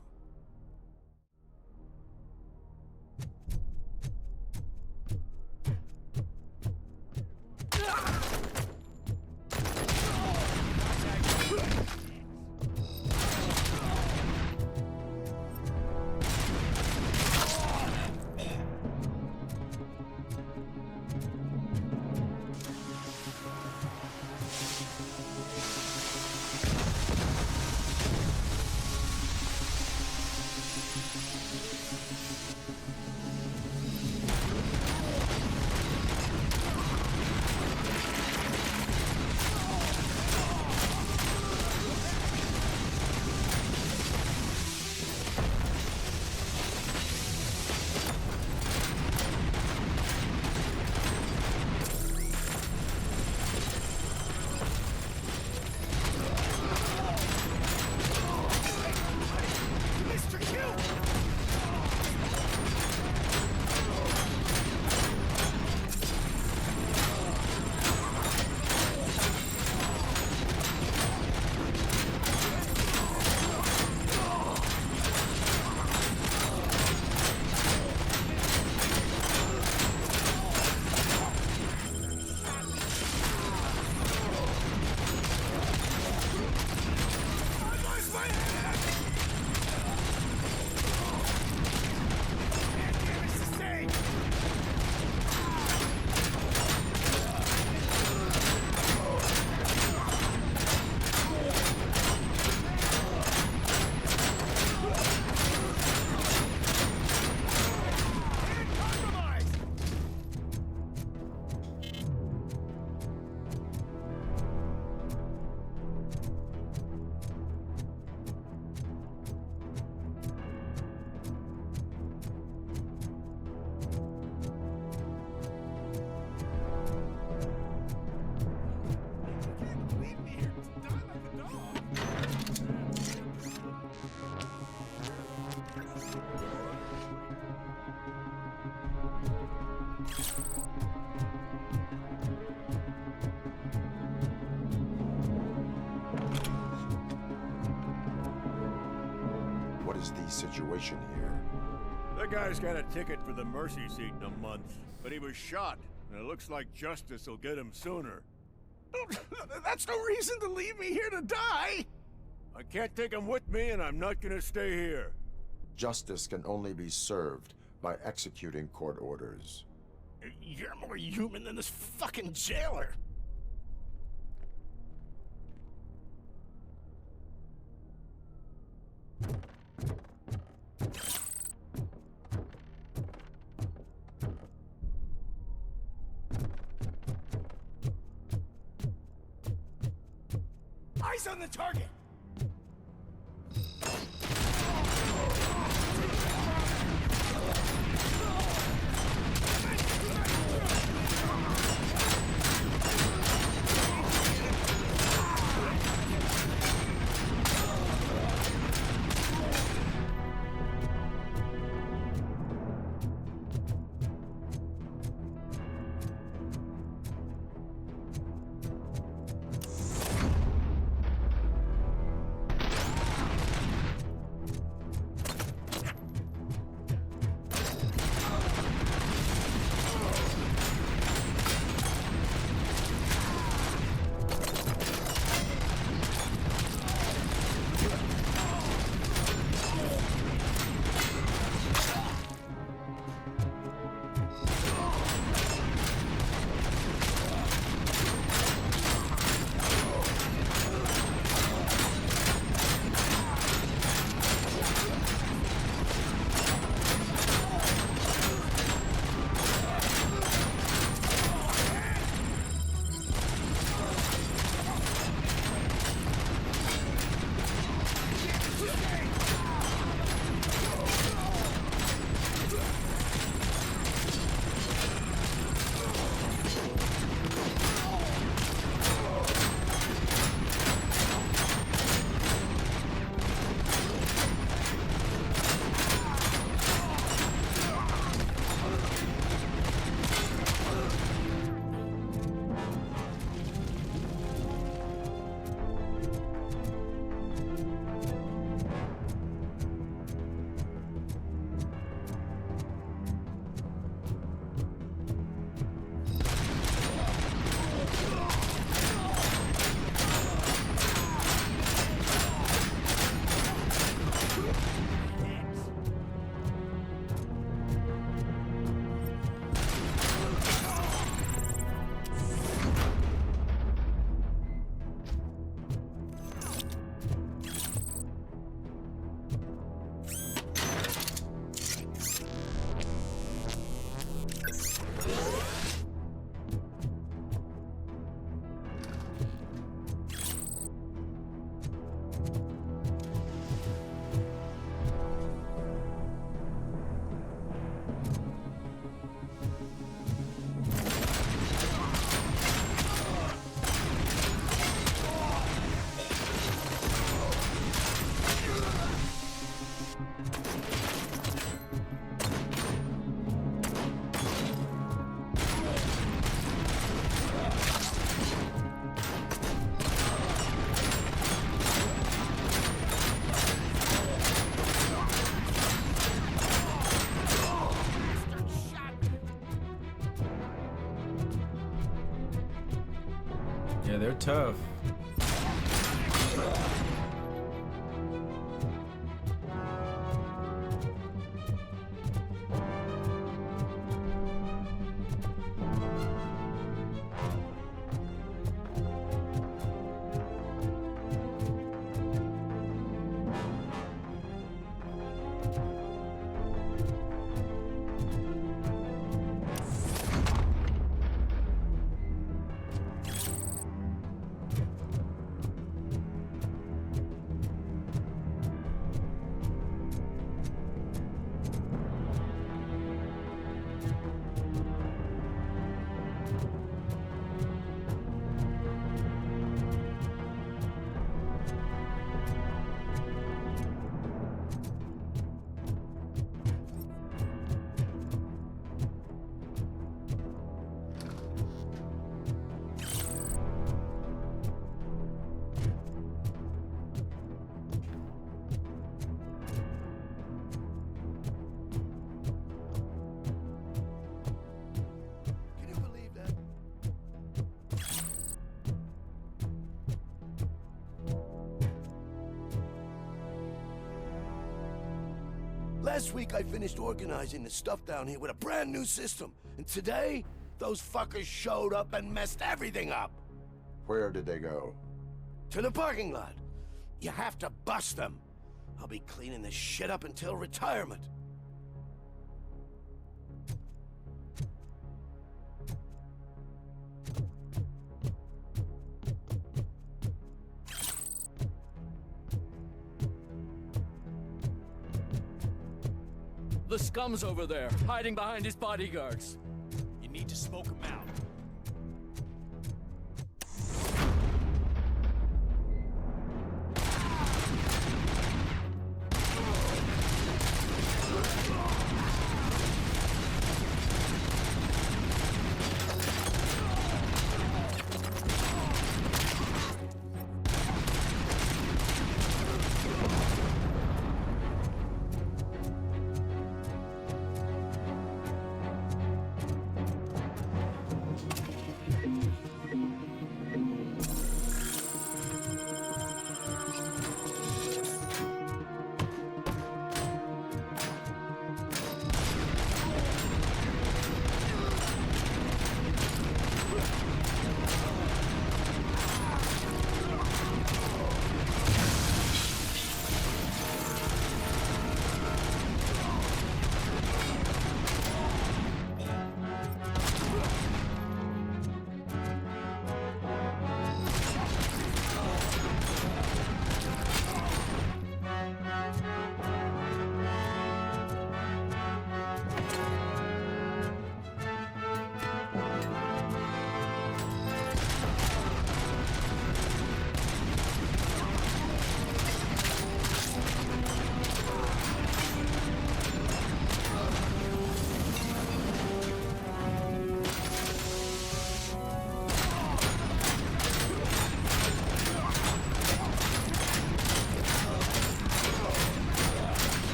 What is the situation here? That guy's got a ticket for the mercy seat in a month, but he was shot, and it looks like justice will get him sooner. That's no reason to leave me here to die! I can't take him with me, and I'm not gonna stay here. Justice can only be served by executing court orders. You're more human than this fucking jailer! Eyes on the target! Yeah, they're tough. Last week I finished organizing the stuff down here with a brand new system. And today, those fuckers showed up and messed everything up. Where did they go? To the parking lot. You have to bust them. I'll be cleaning this shit up until retirement. The scum's over there, hiding behind his bodyguards. You need to smoke him out.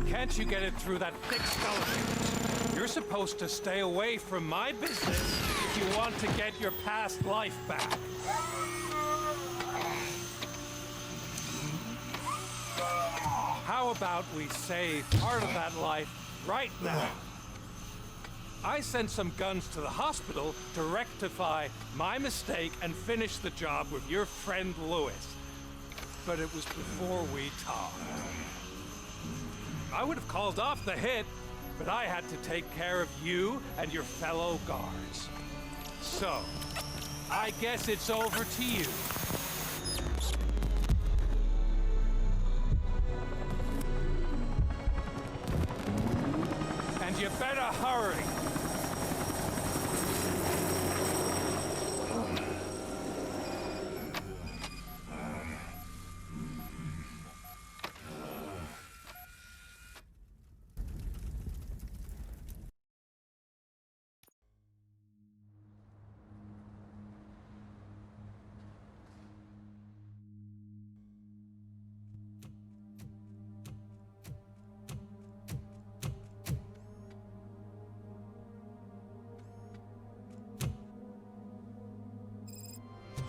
Can't you get it through that thick skeleton? You're supposed to stay away from my business if you want to get your past life back. How about we save part of that life right now? I sent some guns to the hospital to rectify my mistake and finish the job with your friend Lewis. But it was before we talked. I would have called off the hit, but I had to take care of you and your fellow guards. So, I guess it's over to you. And you better hurry.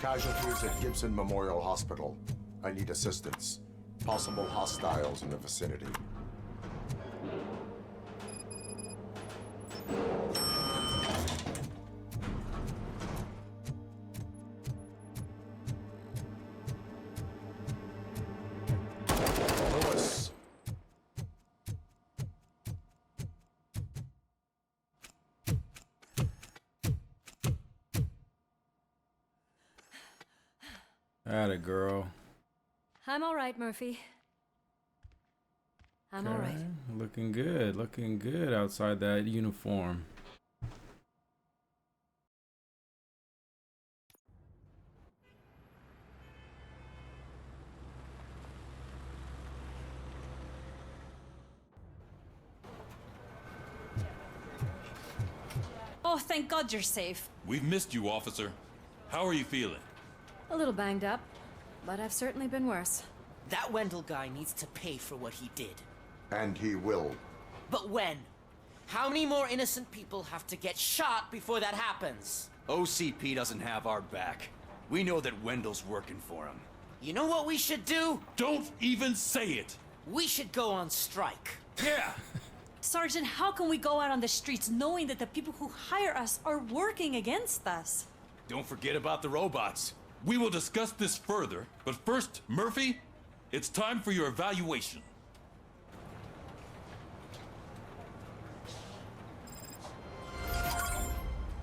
Casualties at Gibson Memorial Hospital. I need assistance. Possible hostiles in the vicinity. Lewis. Atta girl. I'm all right, Murphy. I'm all right. Looking good outside that uniform. Oh, thank God you're safe. We've missed you, officer. How are you feeling? A little banged up, but I've certainly been worse. That Wendell guy needs to pay for what he did. And he will. But when? How many more innocent people have to get shot before that happens? OCP doesn't have our back. We know that Wendell's working for him. You know what we should do? Don't even say it! We should go on strike. Yeah! Sergeant, how can we go out on the streets knowing that the people who hire us are working against us? Don't forget about the robots. We will discuss this further, but first, Murphy, it's time for your evaluation.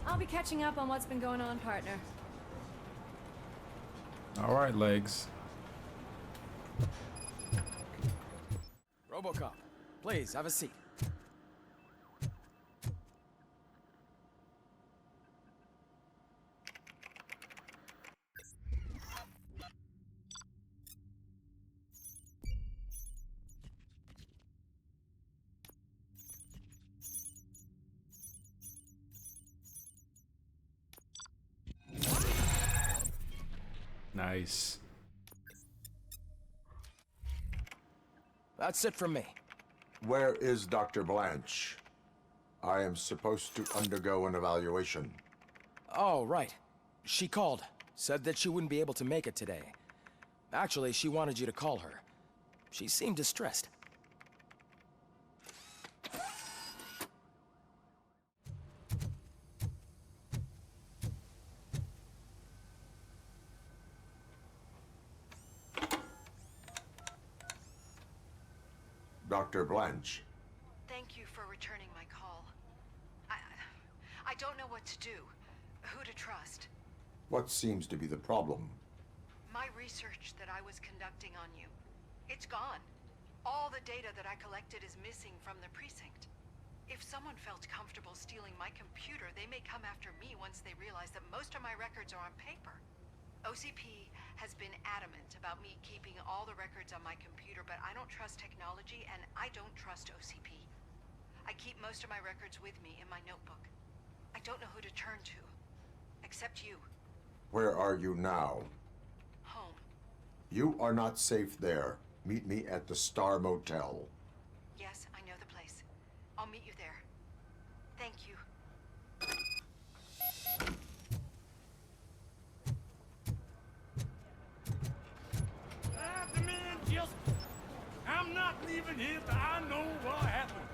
I'll be catching up on what's been going on, partner. All right, legs. Robocop, please have a seat. Nice. That's it from me. Where is Dr. Blanche? I am supposed to undergo an evaluation. Oh, right. She called. Said that she wouldn't be able to make it today. Actually, she wanted you to call her. She seemed distressed. Dr. Blanche. Thank you for returning my call. I don't know what to do. Who to trust. What seems to be the problem? My research that I was conducting on you. It's gone. All the data that I collected is missing from the precinct. If someone felt comfortable stealing my computer, they may come after me once they realize that most of my records are on paper. OCP has been adamant about me keeping all the records on my computer, but I don't trust technology and I don't trust OCP. I keep most of my records with me in my notebook. I don't know who to turn to, except you. Where are you now? Home. You are not safe there. Meet me at the Star Motel. Yes, I know the place. I'll meet you there. Thank you. I'm not leaving here till I know what happened.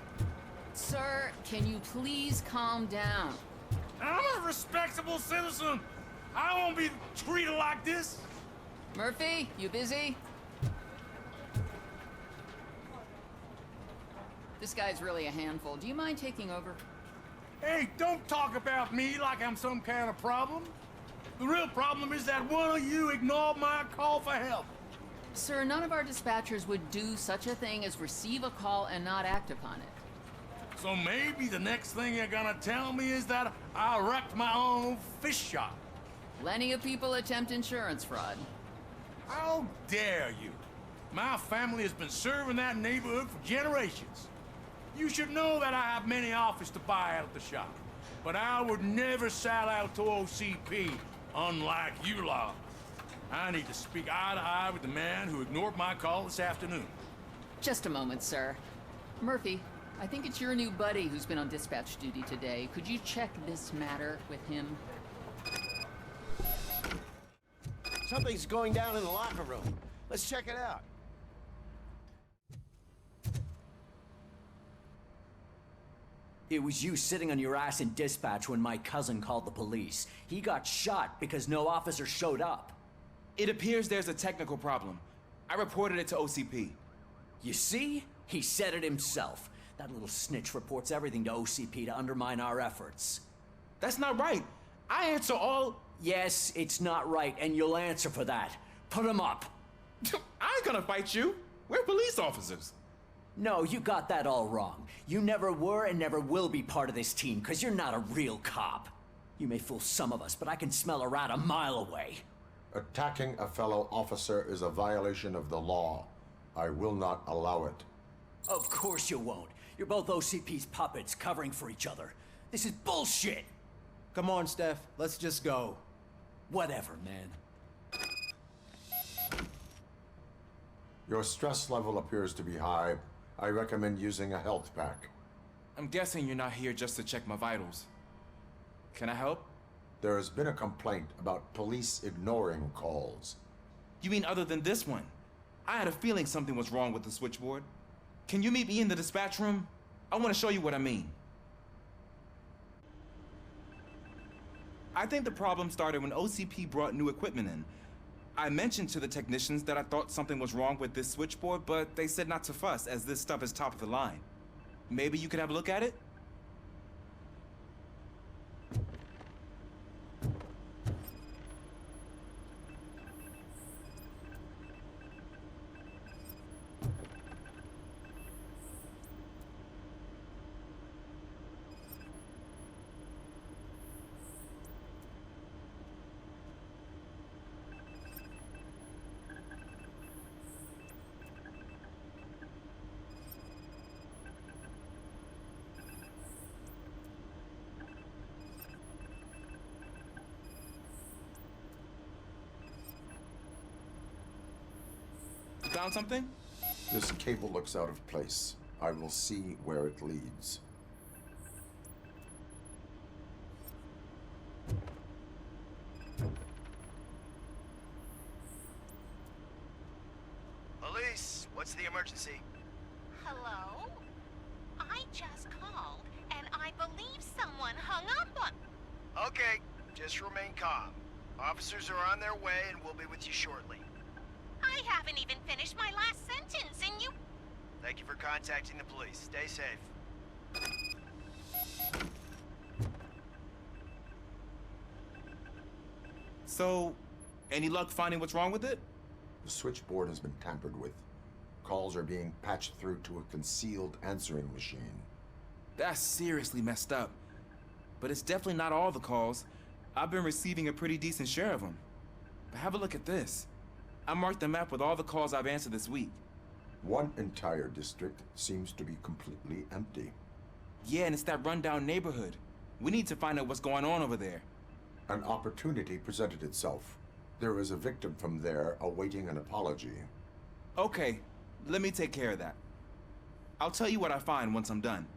Sir, can you please calm down? I'm a respectable citizen. I won't be treated like this. Murphy, you busy? This guy's really a handful. Do you mind taking over? Hey, don't talk about me like I'm some kind of problem. The real problem is that one of you ignored my call for help. Sir, none of our dispatchers would do such a thing as receive a call and not act upon it. So maybe the next thing you're gonna tell me is that I wrecked my own fish shop. Plenty of people attempt insurance fraud. How dare you? My family has been serving that neighborhood for generations. You should know that I have many offers to buy out the shop. But I would never sell out to OCP, unlike you lot. I need to speak eye to eye with the man who ignored my call this afternoon. Just a moment, sir. Murphy, I think it's your new buddy who's been on dispatch duty today. Could you check this matter with him? Something's going down in the locker room. Let's check it out. It was you sitting on your ass in dispatch when my cousin called the police. He got shot because no officer showed up. It appears there's a technical problem. I reported it to OCP. You see? He said it himself. That little snitch reports everything to OCP to undermine our efforts. That's not right. I answer all... Yes, it's not right, and you'll answer for that. Put him up. I ain't gonna fight you. We're police officers. No, you got that all wrong. You never were and never will be part of this team, because you're not a real cop. You may fool some of us, but I can smell a rat a mile away. Attacking a fellow officer is a violation of the law. I will not allow it. Of course you won't. You're both OCP's puppets covering for each other. This is bullshit! Come on, Steph. Let's just go. Whatever, man. Your stress level appears to be high. I recommend using a health pack. I'm guessing you're not here just to check my vitals. Can I help? There has been a complaint about police ignoring calls. You mean other than this one? I had a feeling something was wrong with the switchboard. Can you meet me in the dispatch room? I want to show you what I mean. I think the problem started when OCP brought new equipment in. I mentioned to the technicians that I thought something was wrong with this switchboard, but they said not to fuss, as this stuff is top of the line. Maybe you could have a look at it? Found something? This cable looks out of place. I will see where it leads. Police, what's the emergency? Hello? I just called, and I believe someone hung up on... Okay, just remain calm. Officers are on their way and we'll be with you shortly. I haven't even finished my last sentence, and you... Thank you for contacting the police. Stay safe. So, any luck finding what's wrong with it? The switchboard has been tampered with. Calls are being patched through to a concealed answering machine. That's seriously messed up. But it's definitely not all the calls. I've been receiving a pretty decent share of them. But have a look at this. I marked the map with all the calls I've answered this week. One entire district seems to be completely empty. Yeah, and it's that rundown neighborhood. We need to find out what's going on over there. An opportunity presented itself. There is a victim from there awaiting an apology. Okay, let me take care of that. I'll tell you what I find once I'm done.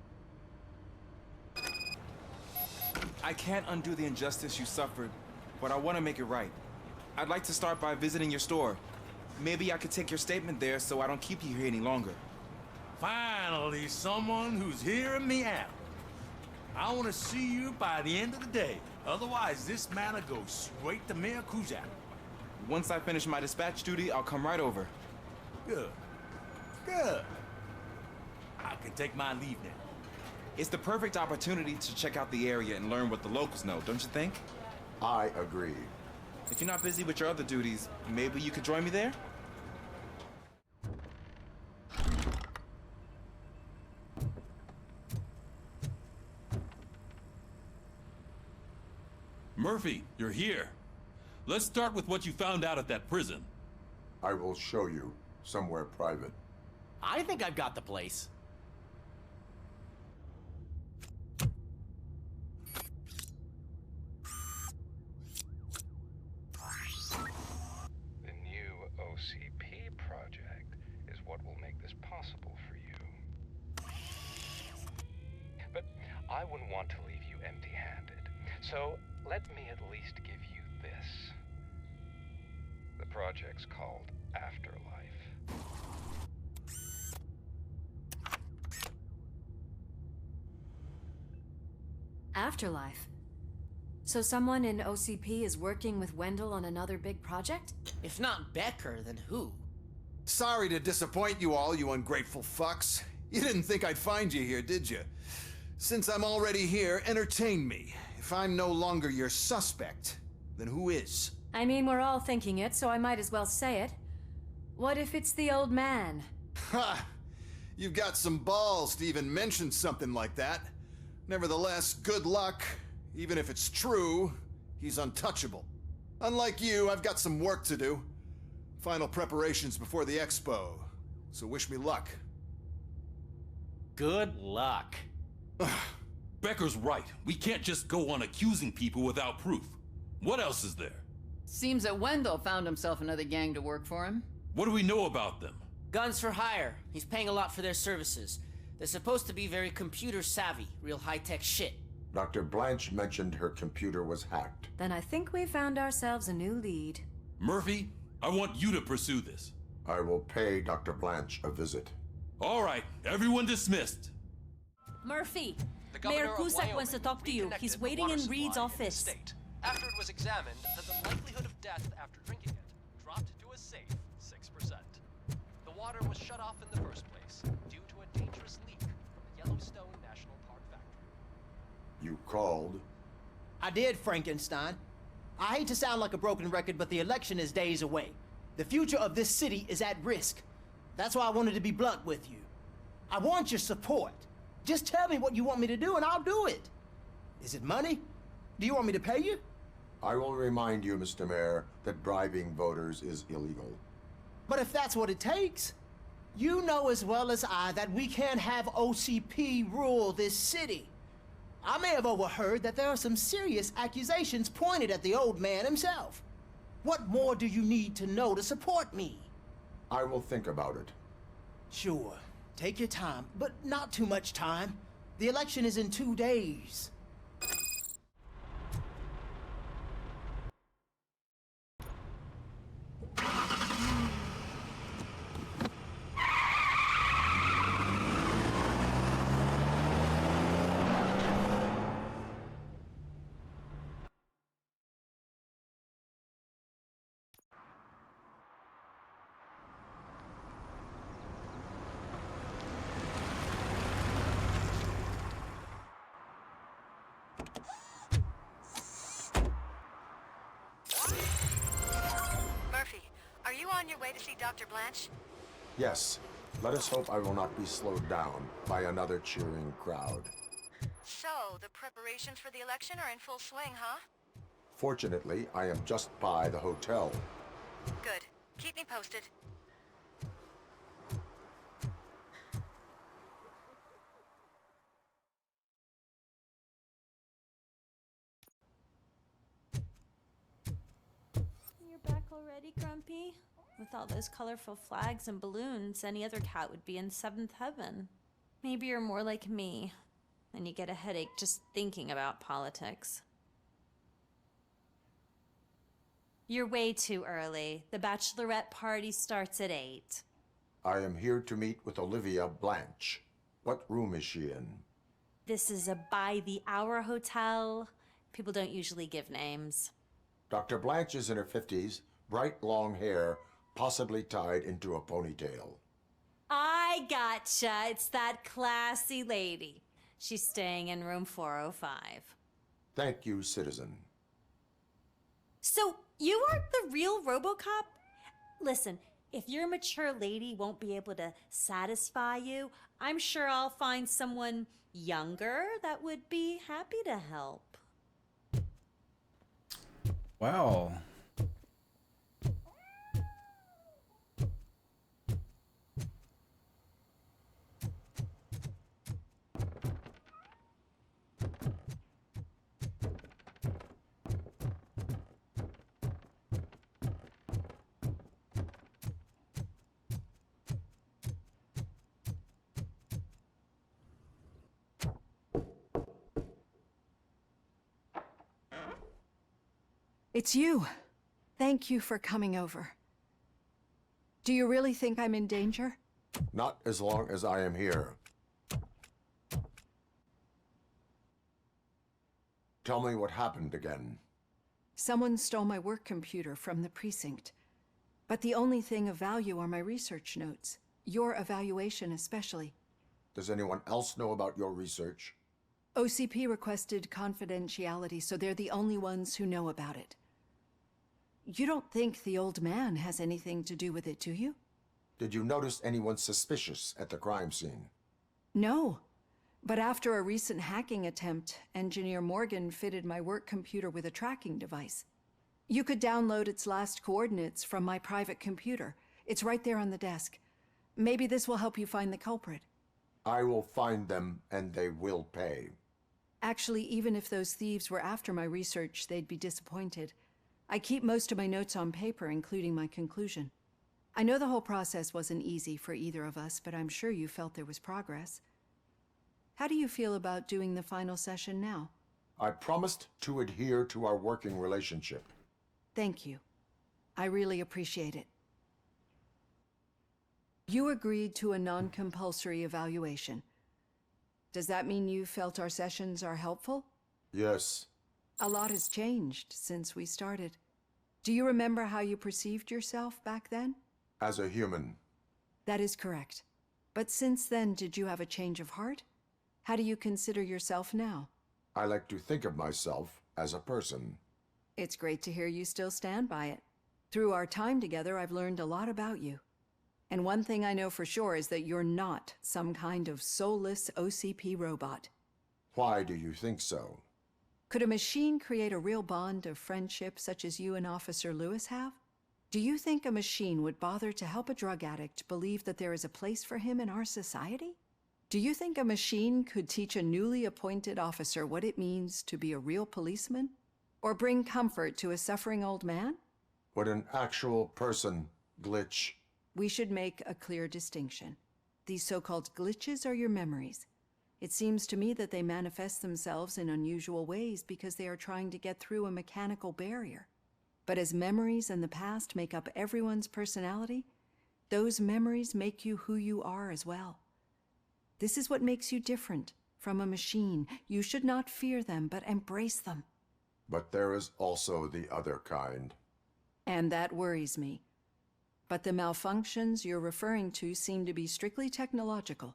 I can't undo the injustice you suffered, but I want to make it right. I'd like to start by visiting your store. Maybe I could take your statement there so I don't keep you here any longer. Finally, someone who's hearing me out. I want to see you by the end of the day. Otherwise, this matter goes straight to Mayor Kuzak. Once I finish my dispatch duty, I'll come right over. Good. Good. I can take my leave now. It's the perfect opportunity to check out the area and learn what the locals know, don't you think? I agree. If you're not busy with your other duties, maybe you could join me there? Murphy, you're here. Let's start with what you found out at that prison. I will show you somewhere private. I think I've got the place. The new OCP project is what will make this possible for you. But I wouldn't want to leave you empty-handed. So let me at least give you this. The project's called Afterlife. Afterlife? So someone in OCP is working with Wendell on another big project? If not Becker, then who? Sorry to disappoint you all, you ungrateful fucks. You didn't think I'd find you here, did you? Since I'm already here, entertain me. If I'm no longer your suspect, then who is? I mean, we're all thinking it, so I might as well say it. What if it's the old man? Ha! You've got some balls to even mention something like that. Nevertheless, good luck. Even if it's true, he's untouchable. Unlike you, I've got some work to do. Final preparations before the expo, so wish me luck. Good luck. Becker's right. We can't just go on accusing people without proof. What else is there? Seems that Wendell found himself another gang to work for him. What do we know about them? Guns for hire. He's paying a lot for their services. They're supposed to be very computer savvy, real high-tech shit. Dr. Blanche mentioned her computer was hacked. Then I think we found ourselves a new lead. Murphy, I want you to pursue this. I will pay Dr. Blanche a visit. All right, everyone dismissed. Murphy, The Mayor governor of Cusack wants to Wyoming talk to you. reconnected He's the waiting water in Reed's supply in the office. state after it was examined that the likelihood of death after drinking it dropped to a safe 6%. The water was shut off in the first place due to a dangerous leak from the Yellowstone National Park factory. You called? I did, Frankenstein. I hate to sound like a broken record, but the election is days away. The future of this city is at risk. That's why I wanted to be blunt with you. I want your support. Just tell me what you want me to do and I'll do it. Is it money? Do you want me to pay you? I will remind you, Mr. Mayor, that bribing voters is illegal. But if that's what it takes, you know as well as I that we can't have OCP rule this city. I may have overheard that there are some serious accusations pointed at the old man himself. What more do you need to know to support me? I will think about it. Sure. Take your time, but not too much time. The election is in 2 days. Murphy, are you on your way to see Dr. Blanche? Yes. Let us hope I will not be slowed down by another cheering crowd. So, the preparations for the election are in full swing, huh? Fortunately, I am just by the hotel. Good. Keep me posted. You're back already, Grumpy? With all those colorful flags and balloons, any other cat would be in seventh heaven. Maybe you're more like me, and you get a headache just thinking about politics. You're way too early. The bachelorette party starts at 8. I am here to meet with Olivia Blanche. What room is she in? This is a by-the-hour hotel. People don't usually give names. Dr. Blanche is in her 50s, bright long hair, possibly tied into a ponytail. I gotcha. It's that classy lady. She's staying in room 405. Thank you, citizen. So, you aren't the real Robocop? Listen, if your mature lady won't be able to satisfy you, I'm sure I'll find someone younger that would be happy to help. Wow. It's you. Thank you for coming over. Do you really think I'm in danger? Not as long as I am here. Tell me what happened again. Someone stole my work computer from the precinct. But the only thing of value are my research notes. Your evaluation especially. Does anyone else know about your research? OCP requested confidentiality, so they're the only ones who know about it. You don't think the old man has anything to do with it, do you? Did you notice anyone suspicious at the crime scene? No. But after a recent hacking attempt, Engineer Morgan fitted my work computer with a tracking device. You could download its last coordinates from my private computer. It's right there on the desk. Maybe this will help you find the culprit. I will find them, and they will pay. Actually, even if those thieves were after my research, they'd be disappointed. I keep most of my notes on paper, including my conclusion. I know the whole process wasn't easy for either of us, but I'm sure you felt there was progress. How do you feel about doing the final session now? I promised to adhere to our working relationship. Thank you. I really appreciate it. You agreed to a non-compulsory evaluation. Does that mean you felt our sessions are helpful? Yes. A lot has changed since we started. Do you remember how you perceived yourself back then? As a human. That is correct. But since then, did you have a change of heart? How do you consider yourself now? I like to think of myself as a person. It's great to hear you still stand by it. Through our time together, I've learned a lot about you. And one thing I know for sure is that you're not some kind of soulless OCP robot. Why do you think so? Could a machine create a real bond of friendship such as you and Officer Lewis have? Do you think a machine would bother to help a drug addict believe that there is a place for him in our society? Do you think a machine could teach a newly appointed officer what it means to be a real policeman? Or bring comfort to a suffering old man? Would an actual person glitch? We should make a clear distinction. These so-called glitches are your memories. It seems to me that they manifest themselves in unusual ways because they are trying to get through a mechanical barrier. But as memories and the past make up everyone's personality, those memories make you who you are as well. This is what makes you different from a machine. You should not fear them, but embrace them. But there is also the other kind. And that worries me. But the malfunctions you're referring to seem to be strictly technological.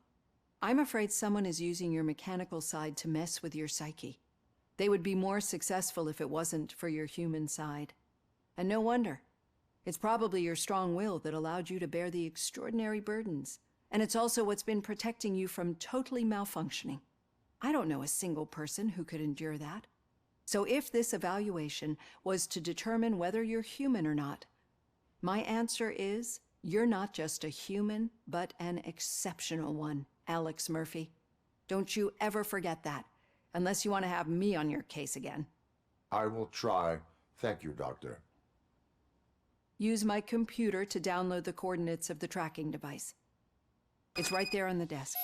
I'm afraid someone is using your mechanical side to mess with your psyche. They would be more successful if it wasn't for your human side. And no wonder. It's probably your strong will that allowed you to bear the extraordinary burdens. And it's also what's been protecting you from totally malfunctioning. I don't know a single person who could endure that. So if this evaluation was to determine whether you're human or not, my answer is, you're not just a human, but an exceptional one, Alex Murphy. Don't you ever forget that, unless you want to have me on your case again. I will try. Thank you, Doctor. Use my computer to download the coordinates of the tracking device. It's right there on the desk.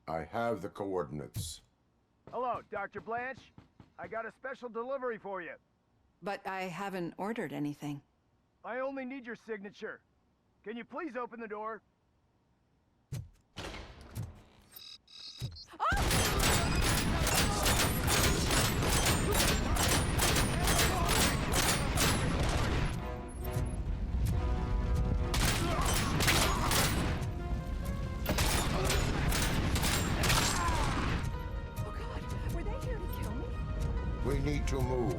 I have the coordinates. Hello, Dr. Blanche. I got a special delivery for you. But I haven't ordered anything. I only need your signature. Can you please open the door? We need to move.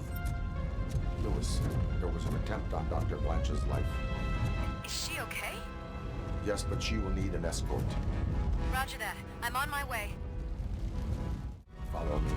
Lewis, there was an attempt on Dr. Blanche's life. Is she okay? Yes, but she will need an escort. Roger that. I'm on my way. Follow me.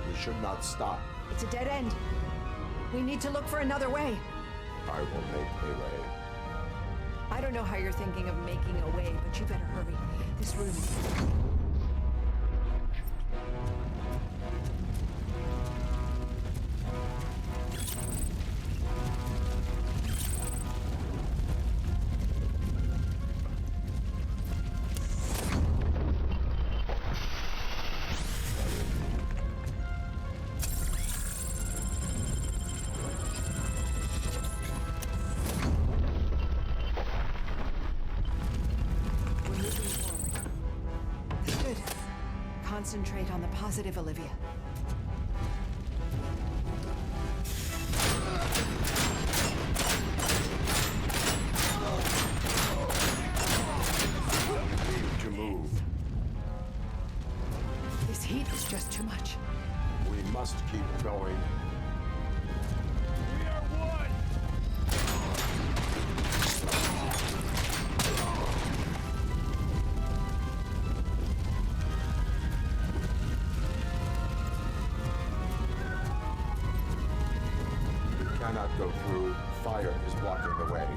We should not stop. It's a dead end. We need to look for another way. I will make a way. I don't know how you're thinking of making a way, but you better hurry. This room. Concentrate on the positive, Olivia. Need to move. This heat is just too much. We must keep going. We are one! Cannot go through. Fire is blocking the way.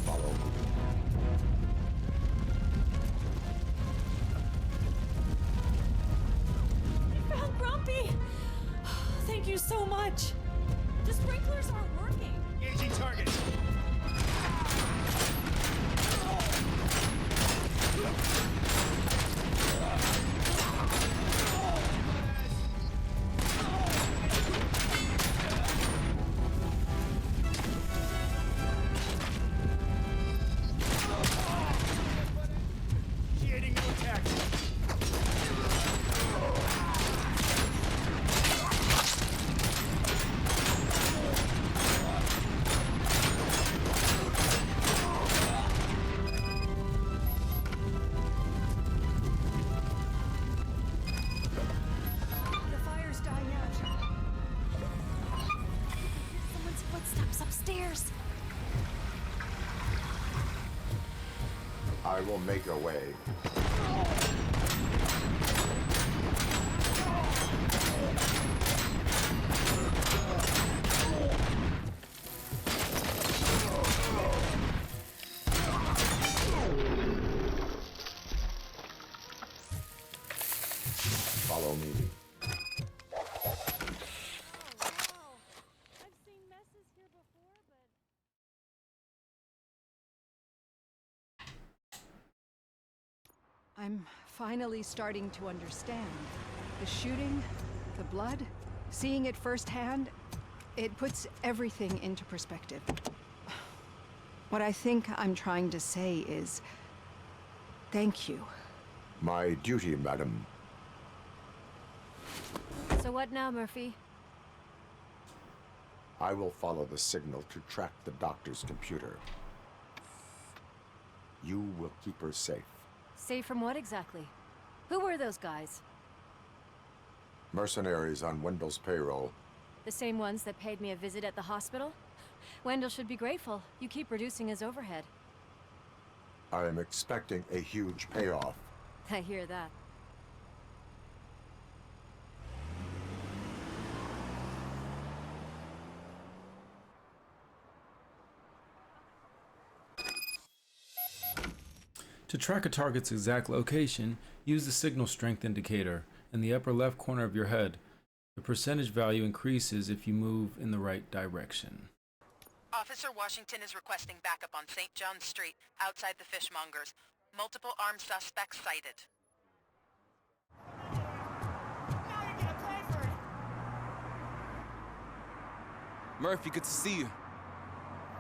Follow. I found Grumpy! Thank you so much. The sprinklers aren't working. Engaging target. Initiating new attack. The fire's dying out. Someone's footsteps upstairs. I will make a way. Follow me. I've seen messes here before, but... I'm finally starting to understand. The shooting, the blood, seeing it firsthand, it puts everything into perspective. What I think I'm trying to say is, thank you. My duty, madam. So what now, Murphy? I will follow the signal to track the doctor's computer. You will keep her safe. Safe from what exactly? Who were those guys? Mercenaries on Wendell's payroll. The same ones that paid me a visit at the hospital? Wendell should be grateful. You keep reducing his overhead. I am expecting a huge payoff. I hear that. To track a target's exact location, use the signal strength indicator in the upper left corner of your head. The percentage value increases if you move in the right direction. Officer Washington is requesting backup on St. John's Street, outside the fishmongers. Multiple armed suspects sighted. Murphy, good to see you.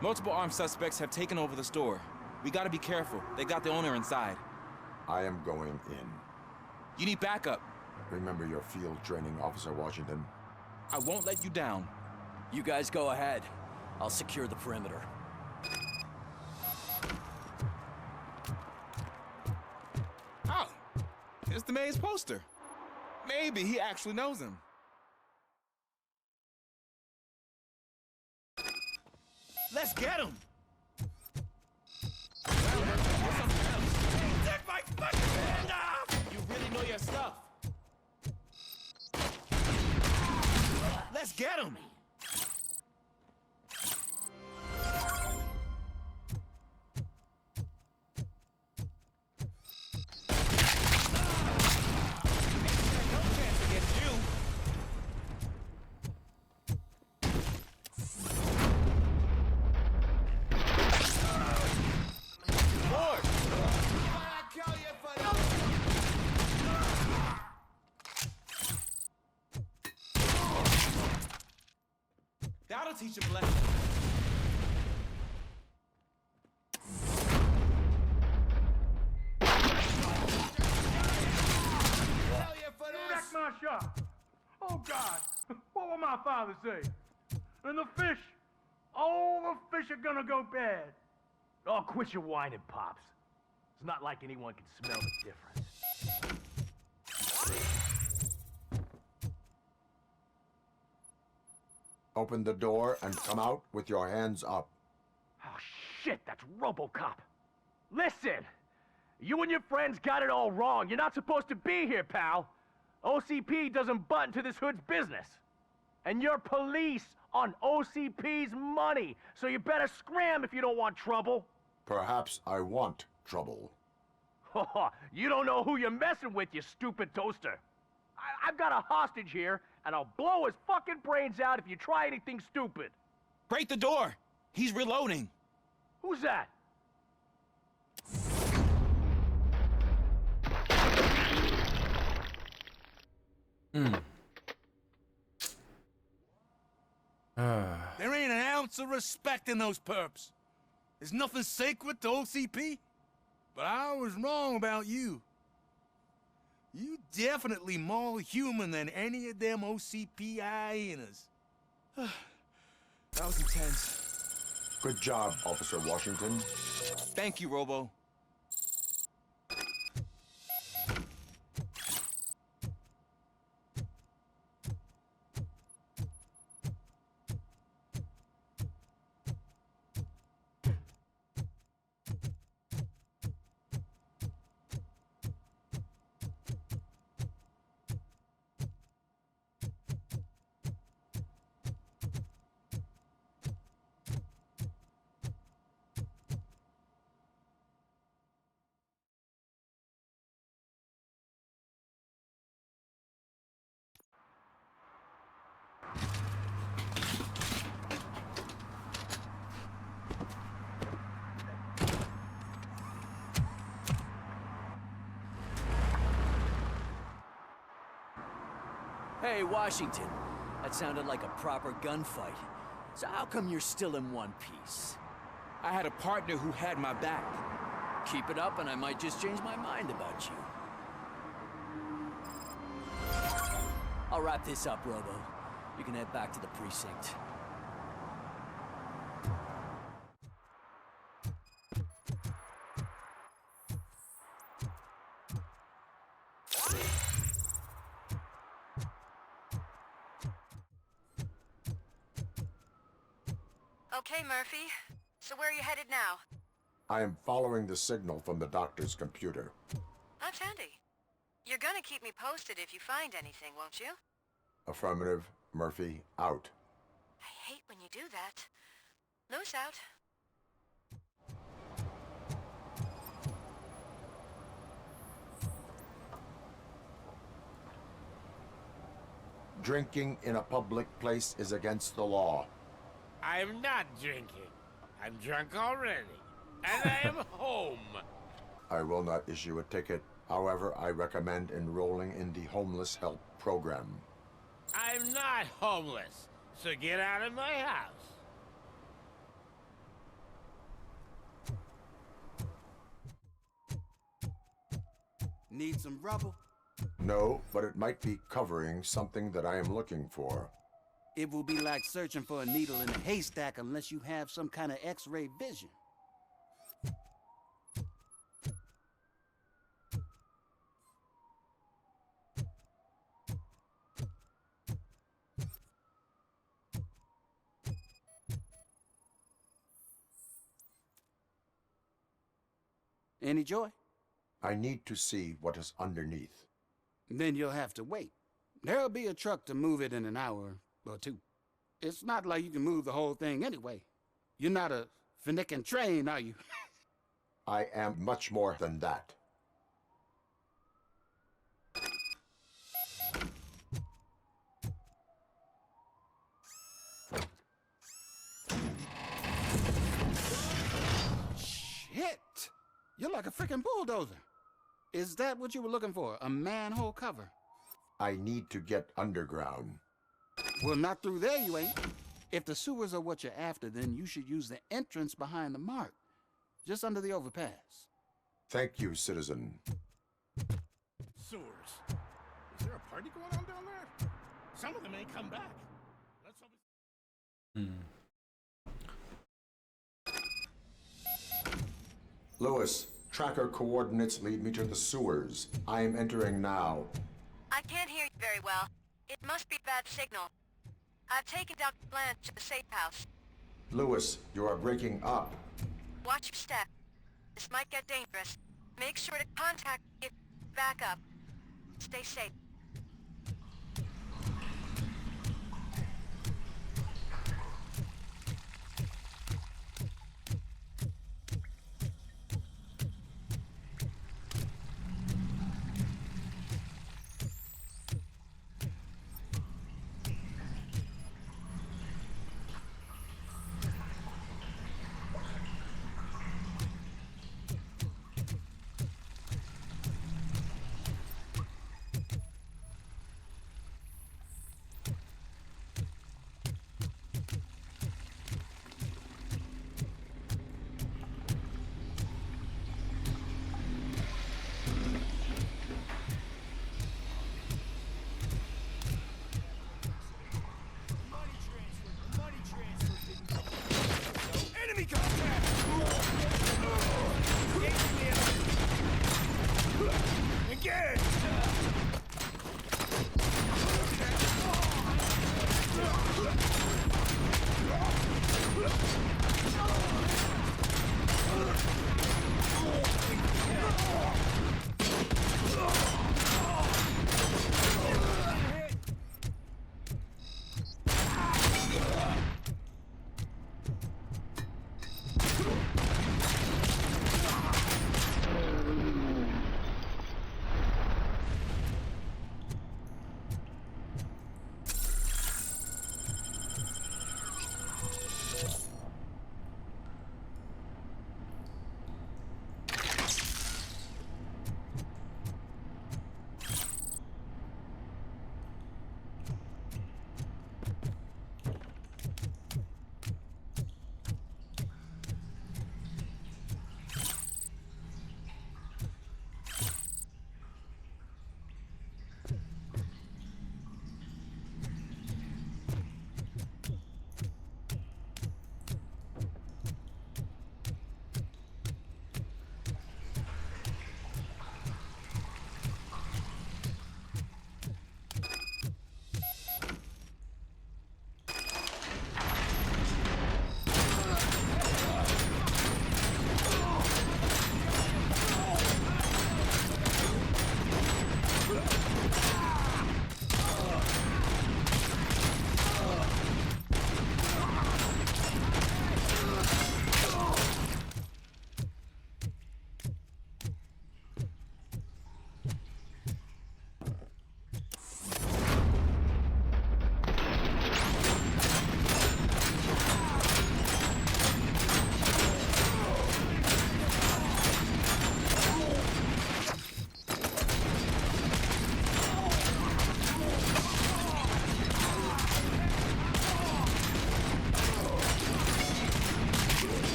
Multiple armed suspects have taken over the store. We gotta be careful. They got the owner inside. I am going in. You need backup. Remember your field training, Officer Washington. I won't let you down. You guys go ahead. I'll secure the perimeter. Oh, it's the mayor's poster. Maybe he actually knows him. Let's get him! Take my fucking hand off! You really know your stuff. Let's get him! That'll teach him a lesson. You wrecked my shop. Oh, God. What will my father say? And the fish. All the fish are gonna go bad. Oh, quit your whining, Pops. It's not like anyone can smell the difference. Open the door and come out with your hands up. Oh, shit, that's Robocop. Listen, you and your friends got it all wrong. You're not supposed to be here, pal. OCP doesn't butt into this hood's business. And you're police on OCP's money, so you better scram if you don't want trouble. Perhaps I want trouble. You don't know who you're messing with, you stupid toaster. I've got a hostage here, and I'll blow his fucking brains out if you try anything stupid. Break the door! He's reloading. Who's that? There ain't an ounce of respect in those perps. There's nothing sacred to OCP. But I was wrong about you. You definitely more human than any of them OCP hyenas. That was intense. Good job, Officer Washington. Thank you, Robo. Hey, Washington. That sounded like a proper gunfight. So how come you're still in one piece? I had a partner who had my back. Keep it up and I might just change my mind about you. I'll wrap this up, Robo. You can head back to the precinct. Okay, Murphy. So where are you headed now? I am following the signal from the doctor's computer. That's handy. You're gonna keep me posted if you find anything, won't you? Affirmative. Murphy, out. I hate when you do that. Loose out. Drinking in a public place is against the law. I'm not drinking. I'm drunk already. And I am home. I will not issue a ticket. However, I recommend enrolling in the homeless help program. I'm not homeless, so get out of my house. Need some rubber? No, but it might be covering something that I am looking for. It will be like searching for a needle in a haystack unless you have some kind of X-ray vision. Any joy? I need to see what is underneath. Then you'll have to wait. There'll be a truck to move it in an hour or two. It's not like you can move the whole thing anyway. You're not a finicking train, are you? I am much more than that. Shit! You're like a freaking bulldozer. Is that what you were looking for? A manhole cover? I need to get underground. Well, not through there, you ain't. If the sewers are what you're after, then you should use the entrance behind the mark, just under the overpass. Thank you, citizen. Sewers. Is there a party going on down there? Some of them ain't come back. Let's hope Lewis, tracker coordinates lead me to the sewers. I am entering now. I can't hear you very well. It must be bad signal. I've taken Dr. Blanche to the safe house. Lewis, you are breaking up. Watch your step. This might get dangerous. Make sure to contact me if back up. Stay safe.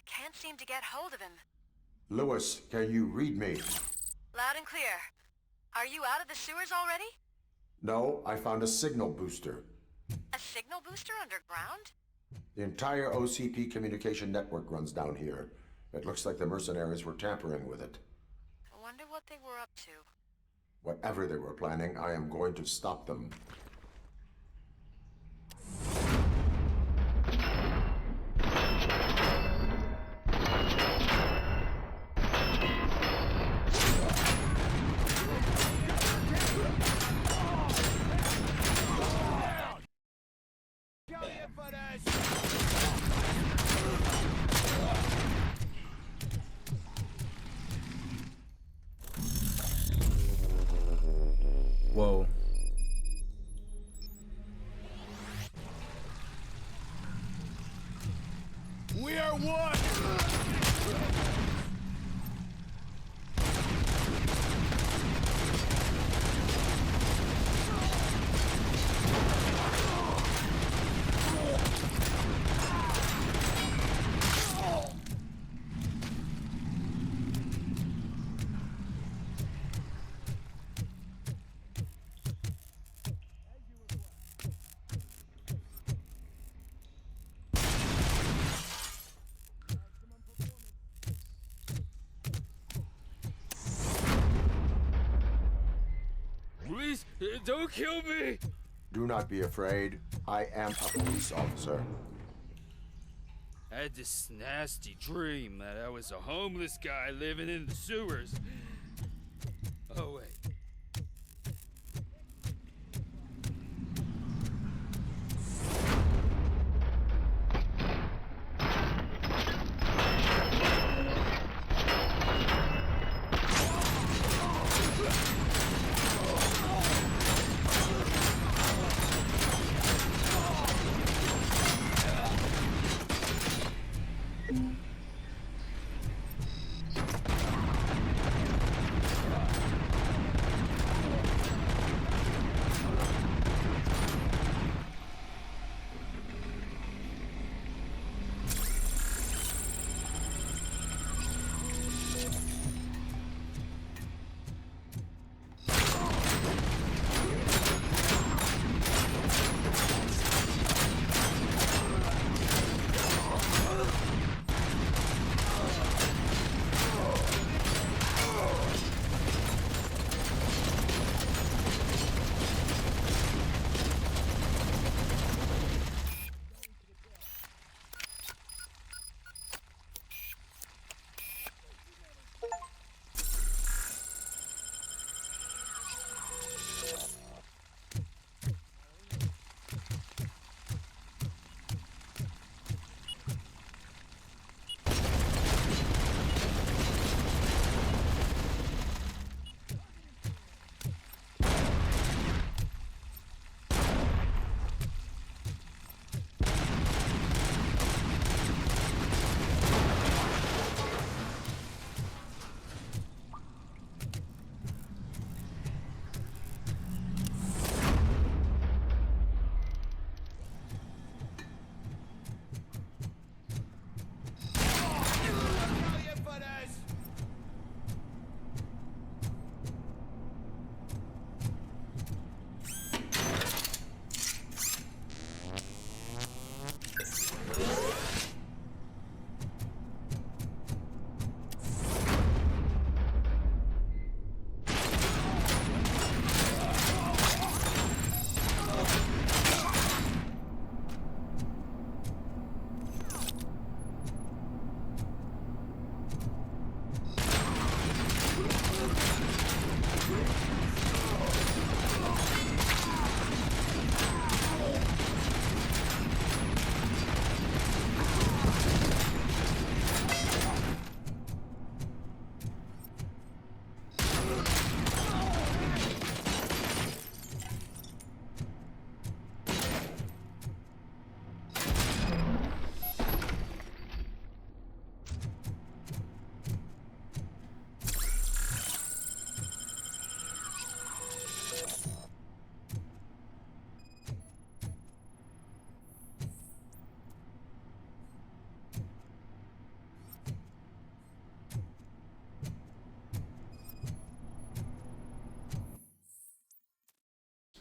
Can't seem to get hold of him. Lewis, can you read me? Loud and clear. Are you out of the sewers already? No, I found a signal booster. A signal booster underground? The entire OCP communication network runs down here. It looks like the mercenaries were tampering with it. I wonder what they were up to. Whatever they were planning, I am going to stop them. Whoa. We are one! Please, don't kill me! Do not be afraid. I am a police officer. I had this nasty dream that I was a homeless guy living in the sewers. Oh, wait.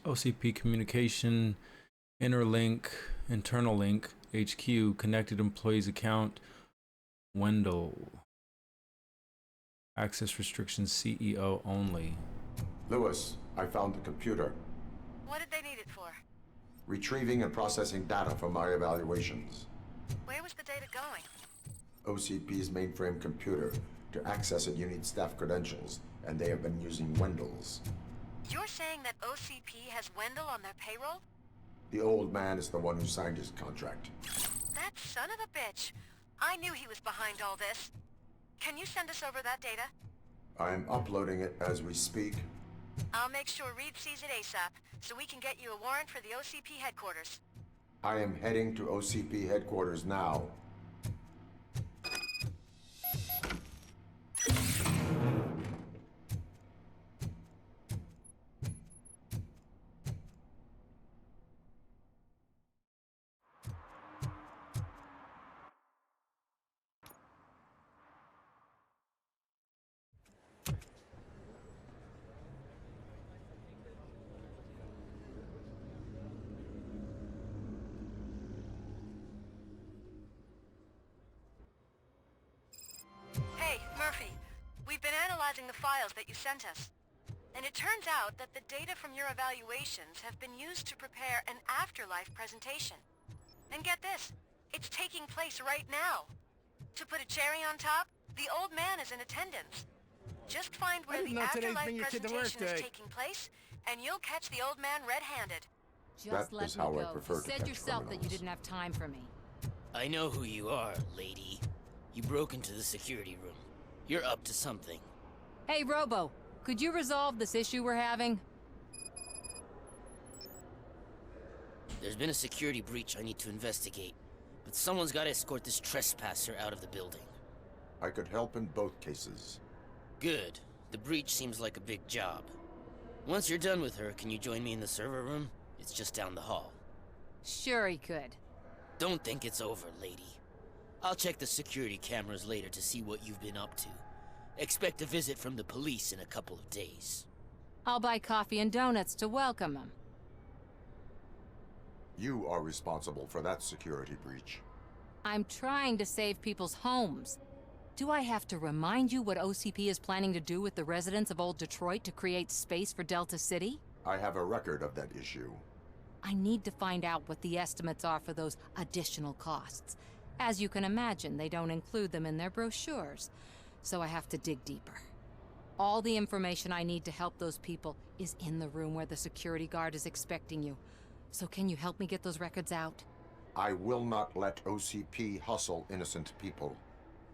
OCP communication, interlink, internal link, HQ, connected employees account, Wendell. Access restrictions, CEO only. Lewis, I found the computer. What did they need it for? Retrieving and processing data from my evaluations. Where was the data going? OCP's mainframe computer. To access it, you need staff credentials, and they have been using Wendell's. You're saying that OCP has Wendell on their payroll? The old man is the one who signed his contract. That son of a bitch. I knew he was behind all this. Can you send us over that data? I'm uploading it as we speak. I'll make sure Reed sees it ASAP, so we can get you a warrant for the OCP headquarters. I am heading to OCP headquarters now. Hey, Murphy. We've been analyzing the files that you sent us. And it turns out that the data from your evaluations have been used to prepare an afterlife presentation. And get this, it's taking place right now. To put a cherry on top, the old man is in attendance. Just find where the afterlife presentation is taking place, and you'll catch the old man red-handed. That is how I prefer to Said catch yourself that you criminals. didn't have time for me. I know who you are, lady. You broke into the security room. You're up to something. Hey, Robo, could you resolve this issue we're having? There's been a security breach I need to investigate, but someone's got to escort this trespasser out of the building. I could help in both cases. Good. The breach seems like a big job. Once you're done with her, can you join me in the server room? It's just down the hall. Sure he could. Don't think it's over, lady. I'll check the security cameras later to see what you've been up to. Expect a visit from the police in a couple of days. I'll buy coffee and donuts to welcome him. You are responsible for that security breach. I'm trying to save people's homes. Do I have to remind you what OCP is planning to do with the residents of Old Detroit to create space for Delta City? I have a record of that issue. I need to find out what the estimates are for those additional costs. As you can imagine, they don't include them in their brochures, so I have to dig deeper. All the information I need to help those people is in the room where the security guard is expecting you. So can you help me get those records out? I will not let OCP hustle innocent people.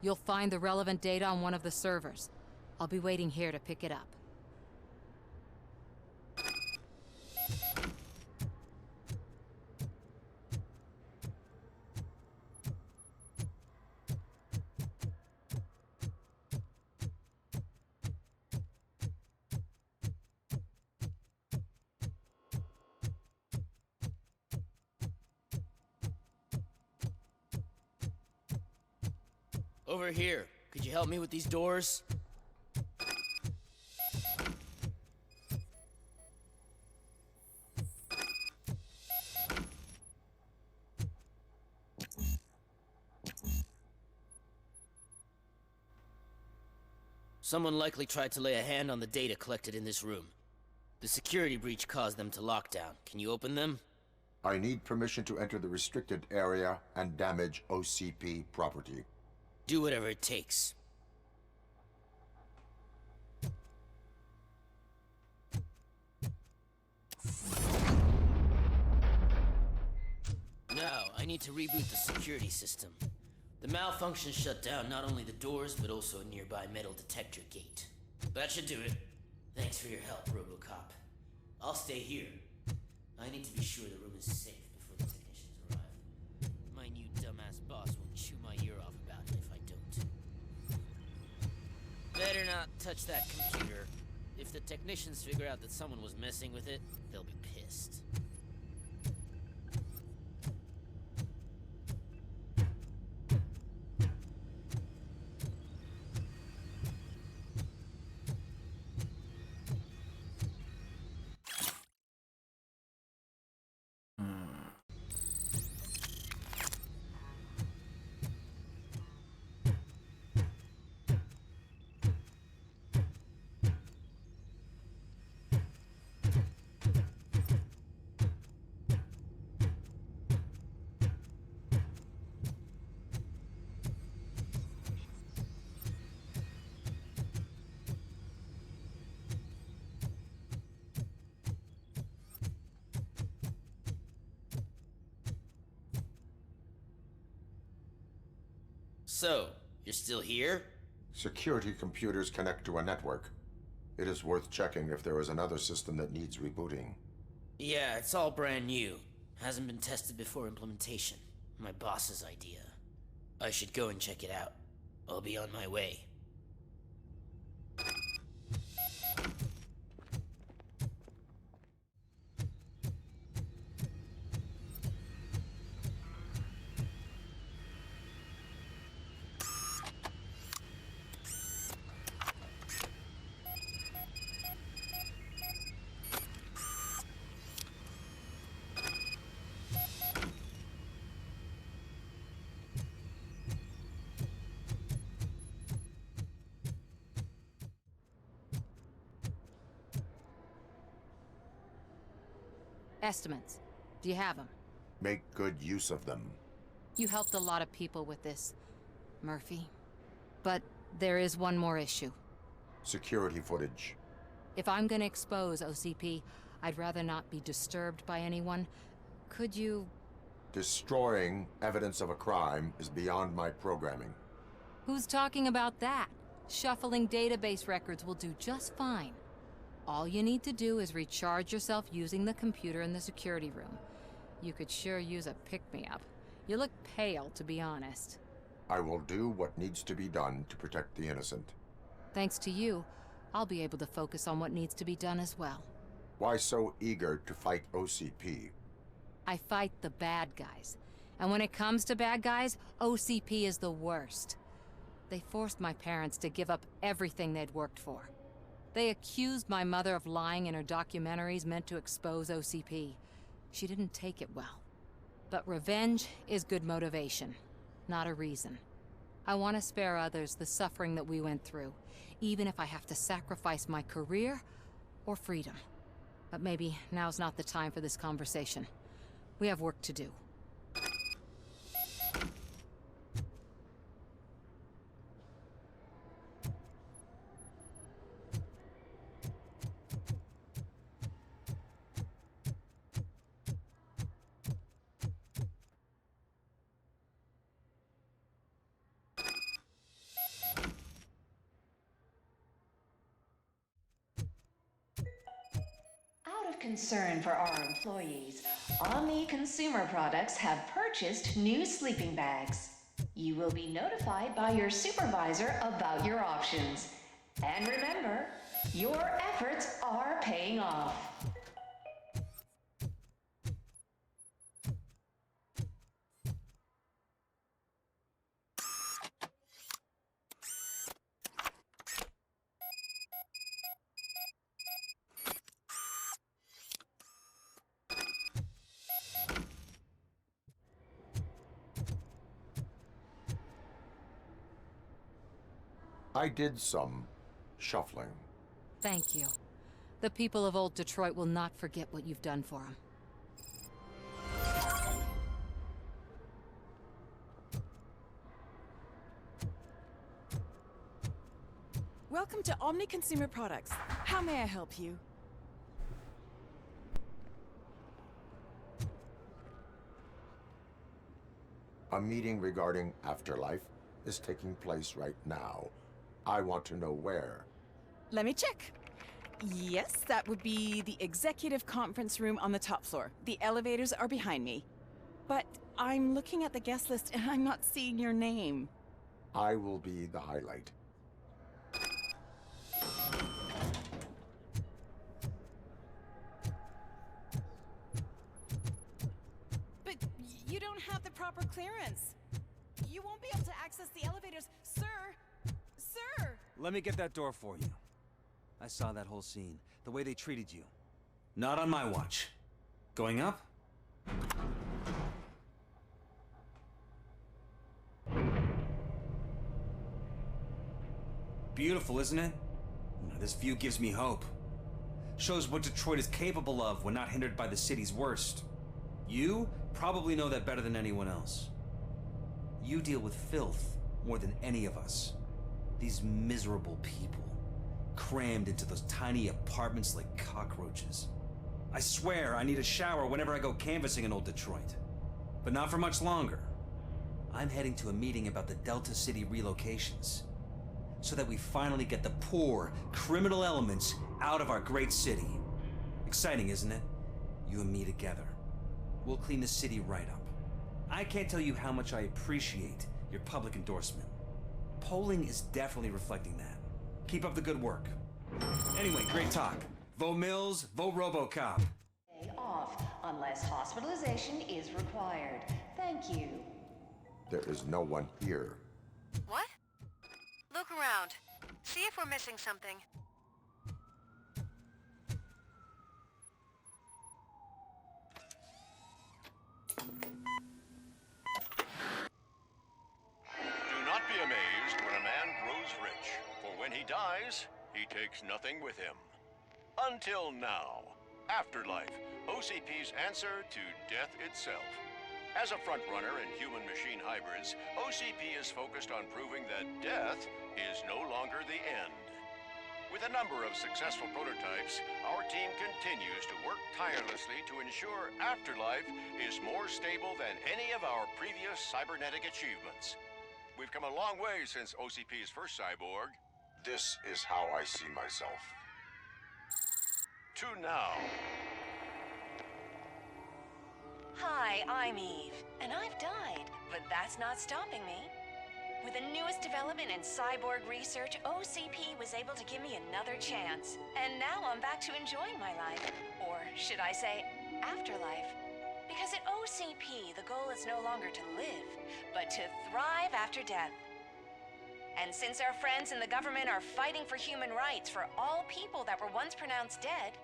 You'll find the relevant data on one of the servers. I'll be waiting here to pick it up. Over here. Could you help me with these doors? Someone likely tried to lay a hand on the data collected in this room. The security breach caused them to lock down. Can you open them? I need permission to enter the restricted area and damage OCP property. Do whatever it takes. Now, I need to reboot the security system. The malfunction shut down not only the doors, but also a nearby metal detector gate. That should do it. Thanks for your help, Robocop. I'll stay here. I need to be sure the room is safe before the technicians arrive. My new dumbass boss will chew my ear off about it if I don't. Better not touch that computer. If the technicians figure out that someone was messing with it, they'll be pissed. So, you're still here? Security computers connect to a network. It is worth checking if there is another system that needs rebooting. Yeah, it's all brand new. Hasn't been tested before implementation. My boss's idea. I should go and check it out. I'll be on my way. Estimates. Do you have them? Make good use of them. You helped a lot of people with this, Murphy. But there is one more issue. Security footage. If I'm gonna expose OCP, I'd rather not be disturbed by anyone. Could you... Destroying evidence of a crime is beyond my programming. Who's talking about that? Shuffling database records will do just fine. All you need to do is recharge yourself using the computer in the security room. You could sure use a pick-me-up. You look pale, to be honest. I will do what needs to be done to protect the innocent. Thanks to you, I'll be able to focus on what needs to be done as well. Why so eager to fight OCP? I fight the bad guys. And when it comes to bad guys, OCP is the worst. They forced my parents to give up everything they'd worked for. They accused my mother of lying in her documentaries meant to expose OCP. She didn't take it well. But revenge is good motivation, not a reason. I want to spare others the suffering that we went through, even if I have to sacrifice my career or freedom. But maybe now's not the time for this conversation. We have work to do. Out of concern for our employees, Omni Consumer Products have purchased new sleeping bags. You will be notified by your supervisor about your options. And remember, your efforts are paying off. I did some shuffling. Thank you. The people of old Detroit will not forget what you've done for them. Welcome to Omni Consumer Products. How may I help you? A meeting regarding Afterlife is taking place right now. I want to know where. Let me check. Yes, that would be the executive conference room on the top floor. The elevators are behind me. But I'm looking at the guest list and I'm not seeing your name. I will be the highlight. But you don't have the proper clearance. You won't be able to access the elevators, sir. Sir! Let me get that door for you. I saw that whole scene. The way they treated you. Not on my watch. Going up? Beautiful, isn't it? This view gives me hope. Shows what Detroit is capable of when not hindered by the city's worst. You probably know that better than anyone else. You deal with filth more than any of us. These miserable people, crammed into those tiny apartments like cockroaches. I swear I need a shower whenever I go canvassing in old Detroit. But not for much longer. I'm heading to a meeting about the Delta City relocations, so that we finally get the poor, criminal elements out of our great city. Exciting, isn't it? You and me together. We'll clean the city right up. I can't tell you how much I appreciate your public endorsement. Polling is definitely reflecting that. Keep up the good work. Anyway, great talk. Vote Mills, vote Robocop. Stay off unless hospitalization is required. Thank you. There is no one here. What? Look around. See if we're missing something. Do not be amazed when a man grows rich, for when he dies, he takes nothing with him. Until now. Afterlife, OCP's answer to death itself. As a frontrunner in human-machine hybrids, OCP is focused on proving that death is no longer the end. With a number of successful prototypes, our team continues to work tirelessly to ensure Afterlife is more stable than any of our previous cybernetic achievements. We've come a long way since OCP's first cyborg. This is how I see myself. To now. Hi, I'm Eve, and I've died, but that's not stopping me. With the newest development in cyborg research, OCP was able to give me another chance. And now I'm back to enjoying my life. Or should I say, afterlife. Because at OCP, the goal is no longer to live, but to thrive after death. And since our friends in the government are fighting for human rights for all people that were once pronounced dead,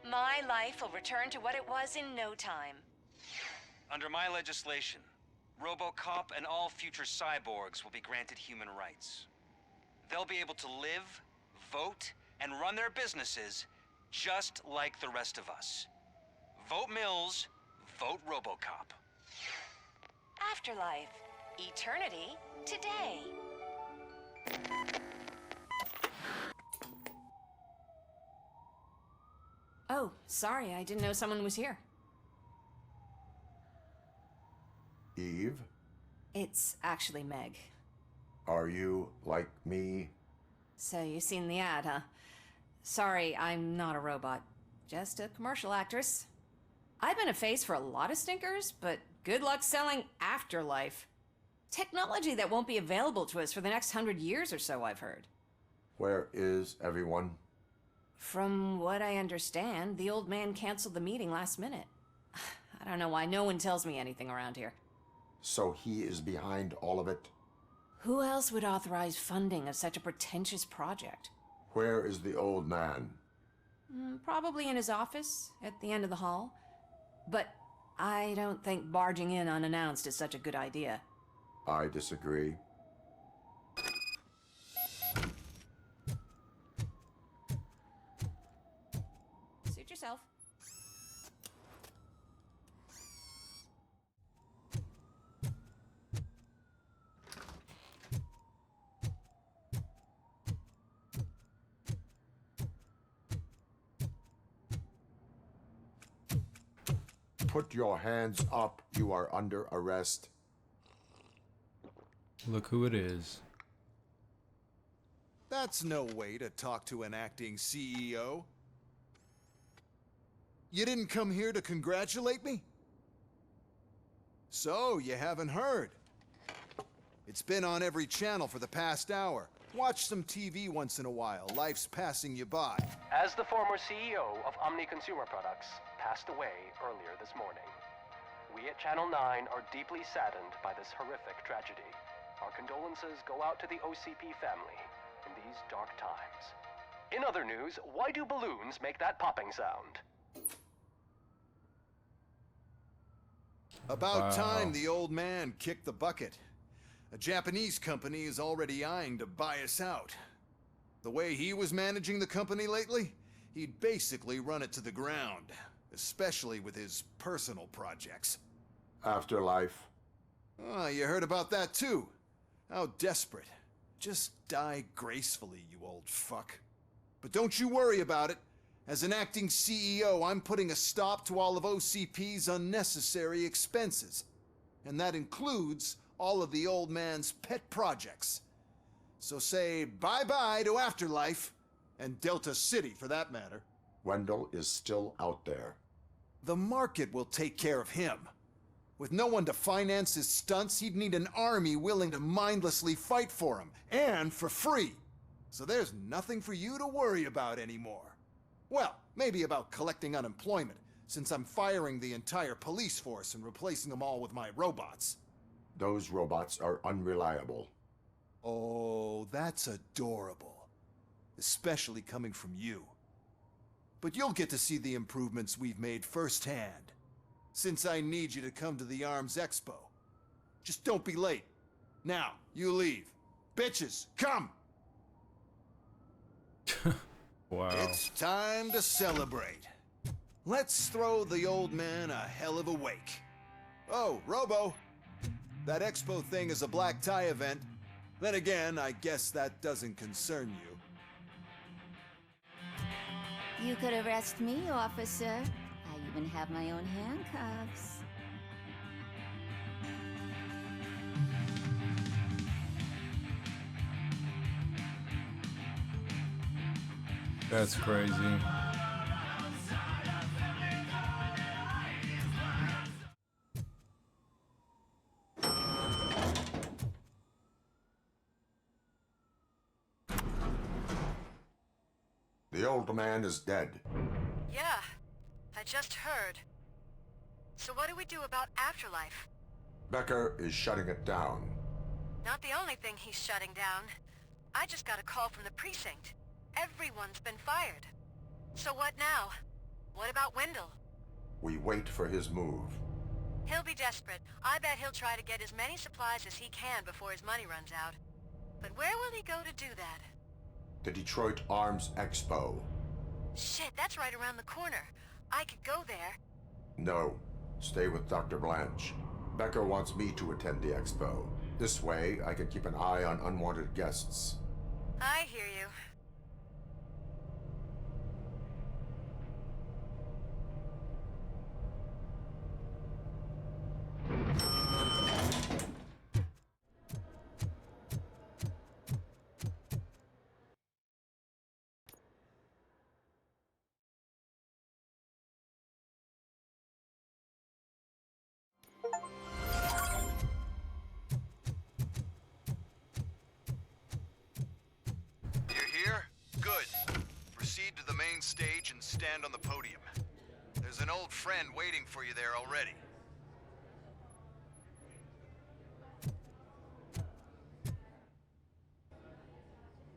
my life will return to what it was in no time. Under my legislation, Robocop and all future cyborgs will be granted human rights. They'll be able to live, vote, and run their businesses just like the rest of us. Vote Mills, vote Robocop. Afterlife. Eternity today. Oh, sorry, I didn't know someone was here. Eve, It's actually Meg. are you like me? So you seen the ad, huh? Sorry, I'm not a robot. Just a commercial actress. I've been a face for a lot of stinkers, but good luck selling Afterlife. Technology that won't be available to us for the next 100 years or so, I've heard. Where is everyone? From what I understand, the old man canceled the meeting last minute. I don't know why no one tells me anything around here. So he is behind all of it? Who else would authorize funding of such a pretentious project? Where is the old man? Probably in his office, at the end of the hall. But I don't think barging in unannounced is such a good idea. I disagree. Suit yourself. Put your hands up. You are under arrest. Look who it is. That's no way to talk to an acting CEO. You didn't come here to congratulate me? So, you haven't heard. It's been on every channel for the past hour. Watch some TV once in a while. Life's passing you by. As the former CEO of Omni Consumer Products passed away earlier this morning, we at Channel 9 are deeply saddened by this horrific tragedy. Our condolences go out to the OCP family in these dark times. In other news, why do balloons make that popping sound? About time the old man kicked the bucket. A Japanese company is already eyeing to buy us out. The way he was managing the company lately, he'd basically run it to the ground, especially with his personal projects. Afterlife. Oh, you heard about that too. How desperate. Just die gracefully, you old fuck. But don't you worry about it. As an acting CEO, I'm putting a stop to all of OCP's unnecessary expenses. And that includes all of the old man's pet projects. So say bye-bye to Afterlife, and Delta City for that matter. Wendell is still out there. The market will take care of him. With no one to finance his stunts, he'd need an army willing to mindlessly fight for him, and for free. So there's nothing for you to worry about anymore. Well, maybe about collecting unemployment, since I'm firing the entire police force and replacing them all with my robots. Those robots are unreliable. Oh, that's adorable. Especially coming from you. But you'll get to see the improvements we've made firsthand, since I need you to come to the Arms Expo. Just don't be late. Now, you leave. Bitches, come! Wow. It's time to celebrate. Let's throw the old man a hell of a wake. Oh, Robo. That expo thing is a black tie event. Then again, I guess that doesn't concern you. You could arrest me, officer. I even have my own handcuffs. That's crazy. The old man is dead. Yeah, I just heard. So what do we do about Afterlife? Becker is shutting it down. Not the only thing he's shutting down. I just got a call from the precinct. Everyone's been fired. So what now? What about Wendell? We wait for his move. He'll be desperate. I bet he'll try to get as many supplies as he can before his money runs out. But where will he go to do that? The Detroit Arms Expo. Shit, that's right around the corner. I could go there. No. Stay with Dr. Blanche. Becker wants me to attend the expo. This way, I can keep an eye on unwanted guests. I hear you. You're here? Good. Proceed to the main stage and stand on the podium. There's an old friend waiting for you there already.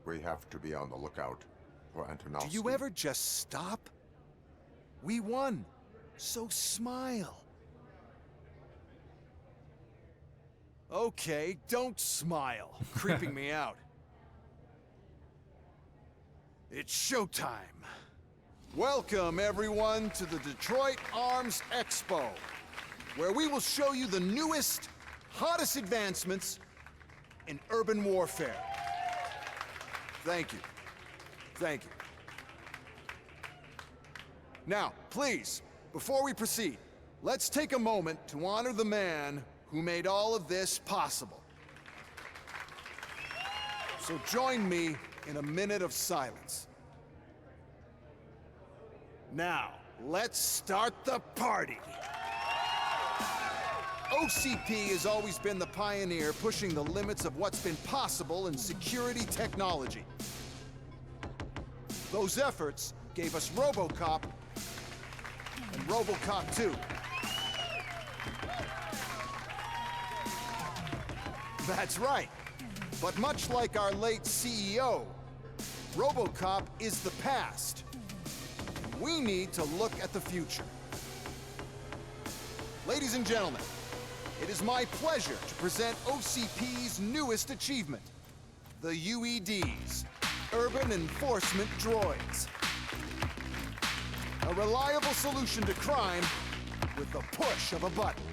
We have to be on the lookout for Antonovsky. Do you ever just stop? We won. So smile. Okay, don't smile. Creeping me out. It's showtime. Welcome, everyone, to the Detroit Arms Expo, where we will show you the newest, hottest advancements in urban warfare. Thank you. Thank you. Now, please, before we proceed, let's take a moment to honor the man who made all of this possible. So join me in a minute of silence. Now, let's start the party. OCP has always been the pioneer pushing the limits of what's been possible in security technology. Those efforts gave us Robocop and Robocop 2. That's right. But much like our late CEO, Robocop is the past. We need to look at the future. Ladies and gentlemen, it is my pleasure to present OCP's newest achievement, the UEDs, Urban Enforcement Droids. A reliable solution to crime with the push of a button.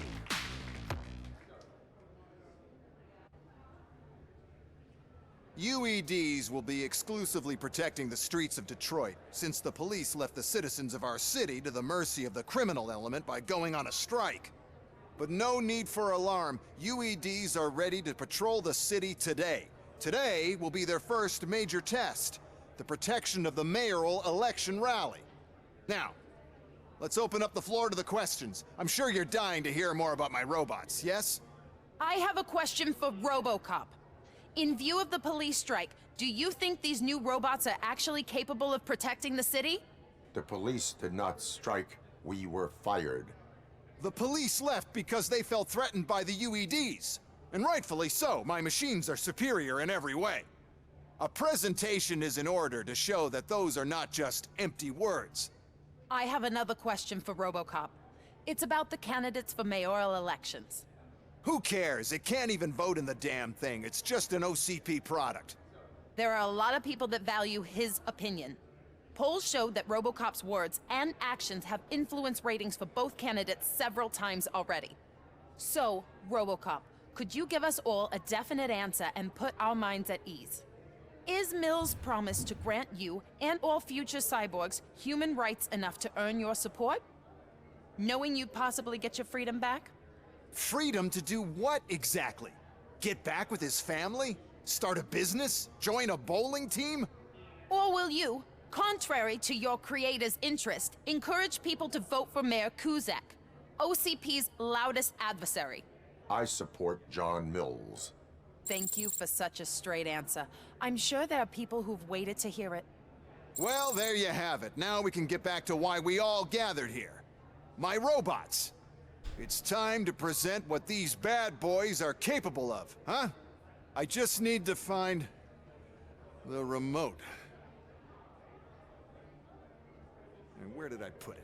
UEDs will be exclusively protecting the streets of Detroit, since the police left the citizens of our city to the mercy of the criminal element by going on a strike. But no need for alarm. UEDs are ready to patrol the city today. Today will be their first major test, the protection of the mayoral election rally. Now, let's open up the floor to the questions. I'm sure you're dying to hear more about my robots, yes? I have a question for Robocop. In view of the police strike, do you think these new robots are actually capable of protecting the city? The police did not strike. We were fired. The police left because they felt threatened by the UEDs. And rightfully so. My machines are superior in every way. A presentation is in order to show that those are not just empty words. I have another question for Robocop. It's about the candidates for mayoral elections. Who cares? It can't even vote in the damn thing. It's just an OCP product. There are a lot of people that value his opinion. Polls showed that Robocop's words and actions have influenced ratings for both candidates several times already. So, Robocop, could you give us all a definite answer and put our minds at ease? Is Mills' promise to grant you and all future cyborgs human rights enough to earn your support? Knowing you'd possibly get your freedom back? Freedom to do what exactly? Get back with his family? Start a business? Join a bowling team? Or will you, contrary to your creator's interest, encourage people to vote for Mayor Kuzak, OCP's loudest adversary? I support John Mills. Thank you for such a straight answer. I'm sure there are people who've waited to hear it. Well, there you have it. Now we can get back to why we all gathered here. My robots. It's time to present what these bad boys are capable of, huh? I just need to find the remote. And where did I put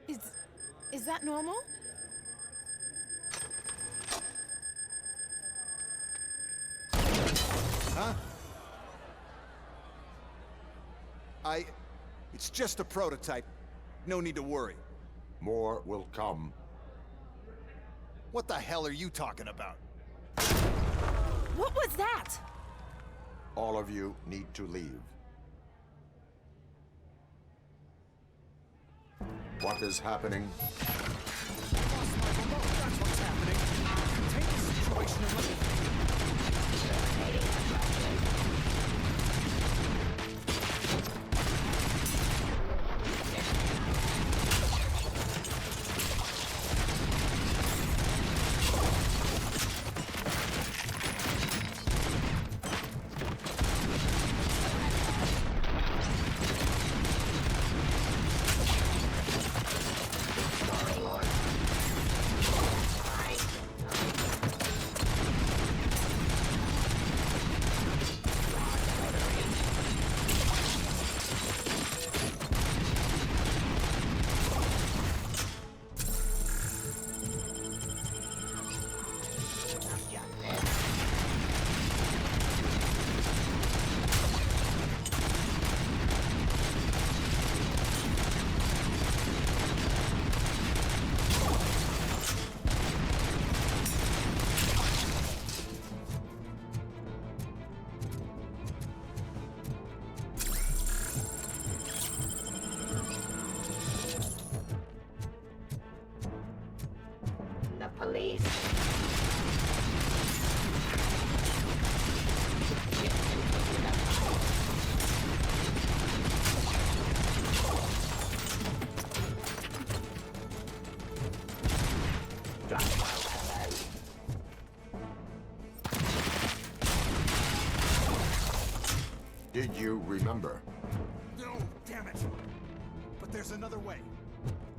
it? Is that normal? Huh? It's just a prototype. No need to worry. More will come. What the hell are you talking about? What was that? All of you need to leave. What is happening? That's what's happening. Take the situation and let me... Police. Did you remember? No, damn it! But there's another way.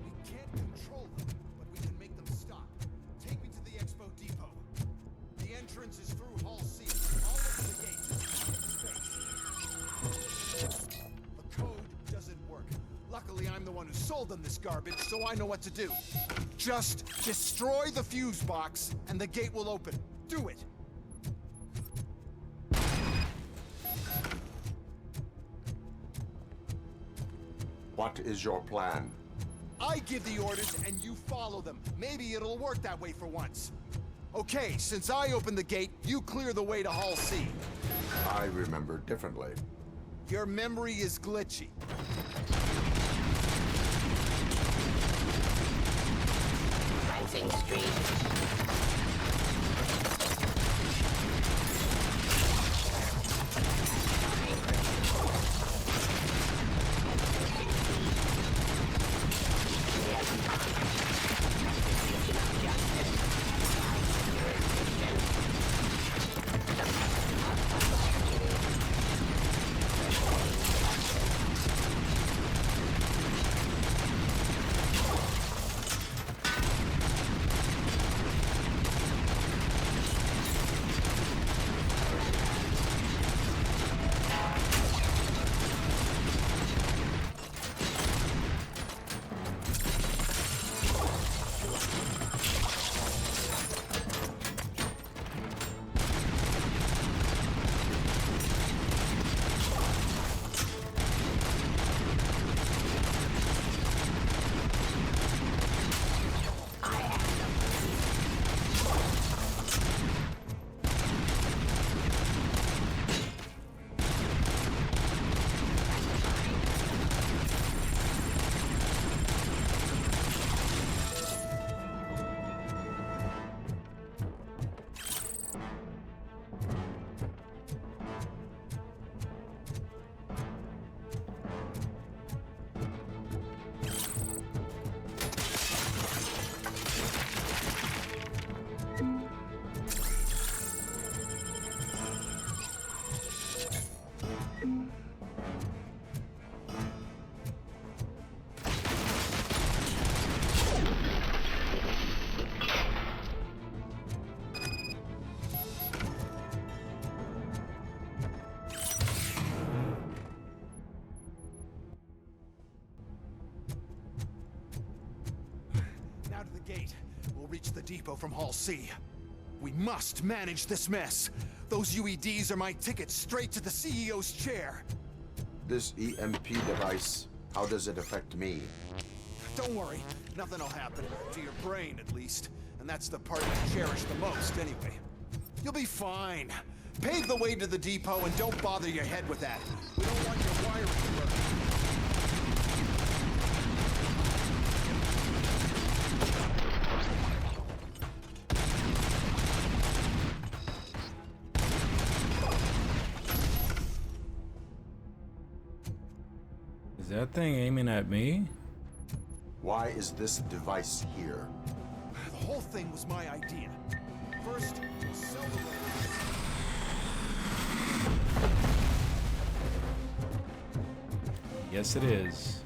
We can't control them, but we can make them stop. Take me to the Expo Depot. The entrance is through Hall C. All over the gate. Space. The code doesn't work. Luckily, I'm the one who sold them this garbage, so I know what to do. Just destroy the fuse box, and the gate will open. Do it! What is your plan? I give the orders and you follow them. Maybe it'll work that way for once. Okay, since I opened the gate, you clear the way to Hall C. I remember differently. Your memory is glitchy. Precinct Street. Now to the gate. We'll reach the depot from Hall C. We must manage this mess. Those UEDs are my ticket straight to the CEO's chair. This EMP device, how does it affect me? Don't worry, nothing will happen. To your brain, at least. And that's the part you cherish the most, anyway. You'll be fine. Pave the way to the depot and don't bother your head with that. We don't want your wiring to burn. Is that thing aiming at me? Why is this device here? The whole thing was my idea. First, sell the Yes, it is.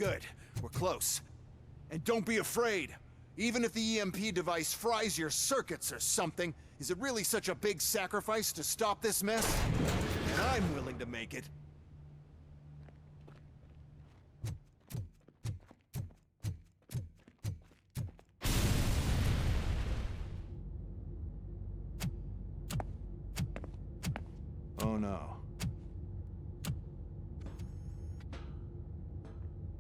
Good. We're close. And don't be afraid. Even if the EMP device fries your circuits or something, is it really such a big sacrifice to stop this mess? And I'm willing to make it. Oh no.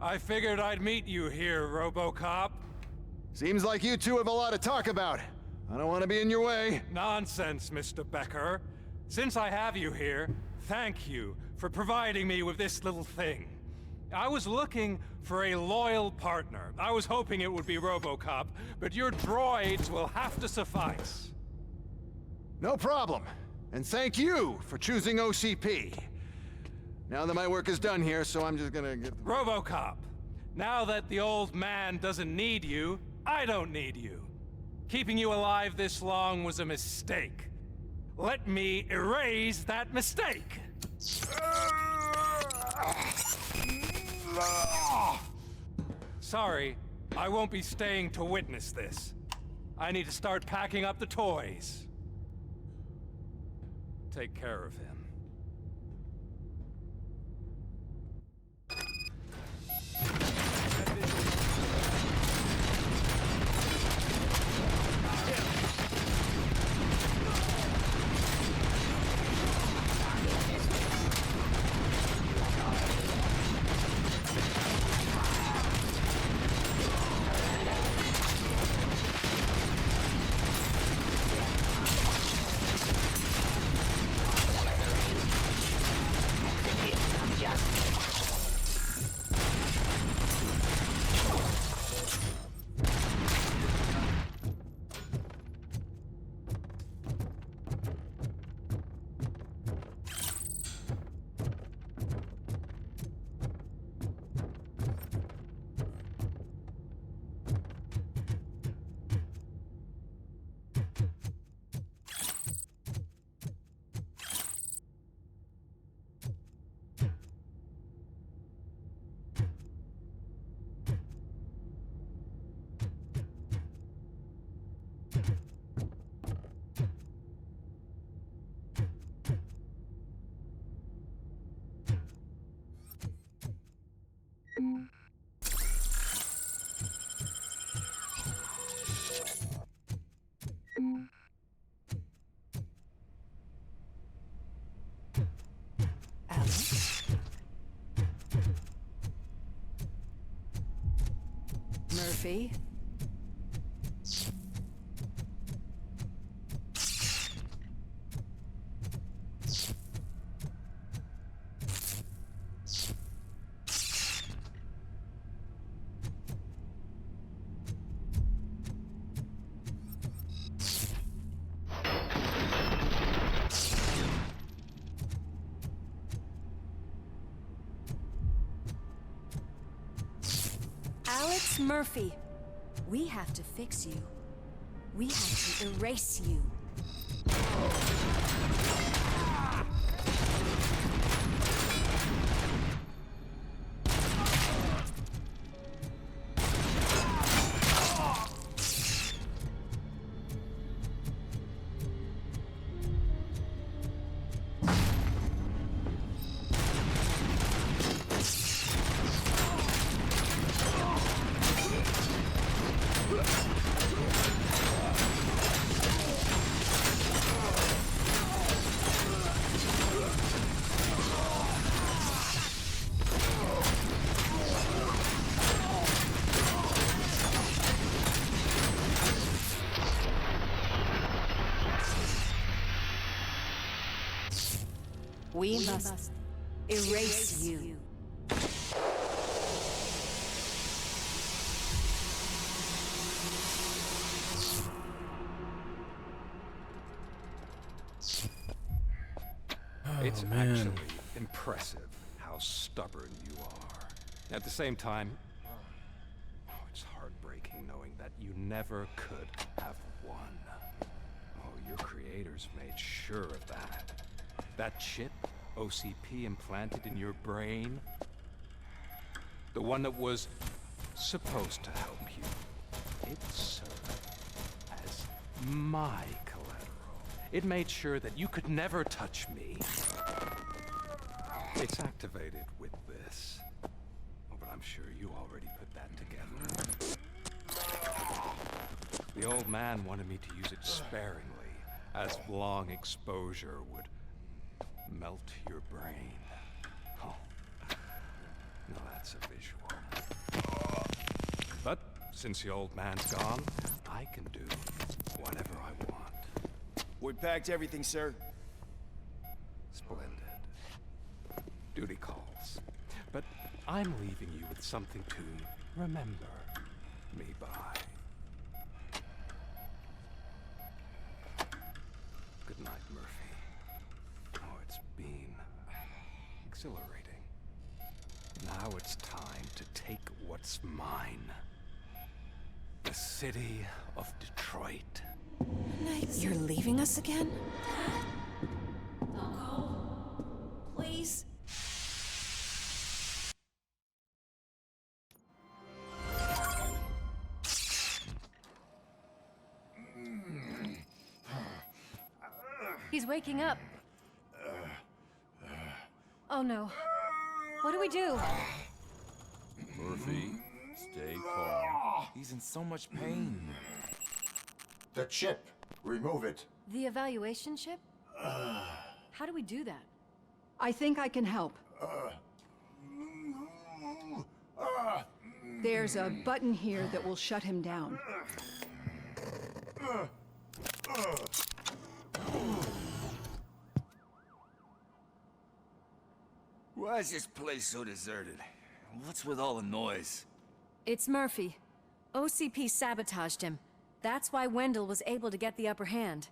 I figured I'd meet you here, Robocop. Seems like you two have a lot to talk about. I don't want to be in your way. Nonsense, Mr. Becker. Since I have you here, thank you for providing me with this little thing. I was looking for a loyal partner. I was hoping it would be Robocop, but your droids will have to suffice. No problem. And thank you for choosing OCP. Now that my work is done here, so I'm just gonna get... Robocop, now that the old man doesn't need you, I don't need you. Keeping you alive this long was a mistake. Let me erase that mistake! Sorry, I won't be staying to witness this. I need to start packing up the toys. Take care of him. Murphy? Alex Murphy, we have to fix you. We have to erase you. We must erase you. It's actually impressive how stubborn you are. At the same time, it's heartbreaking knowing that you never could have won. Oh, your creators made sure of that. That chip OCP implanted in your brain, The one that was supposed to help you. It served as my collateral. It made sure that you could never touch me. It's activated with this. But I'm sure you already put that together. The old man wanted me to use it sparingly, as long exposure would melt your brain. Oh, now that's a visual. But since the old man's gone, I can do whatever I want. We packed everything, sir. Splendid. Duty calls. But I'm leaving you with something to remember me by. Good night, Murphy. Oh, it's been exhilarating. Now it's time to take what's mine. The city of Detroit. You're leaving us again? Don't go. Please. He's waking up. Oh no. What do we do? Murphy, stay calm. He's in so much pain. The chip. Remove it. The evaluation chip? How do we do that? I think I can help. There's a button here that will shut him down. Why is this place so deserted? What's with all the noise? It's Murphy. OCP sabotaged him. That's why Wendell was able to get the upper hand.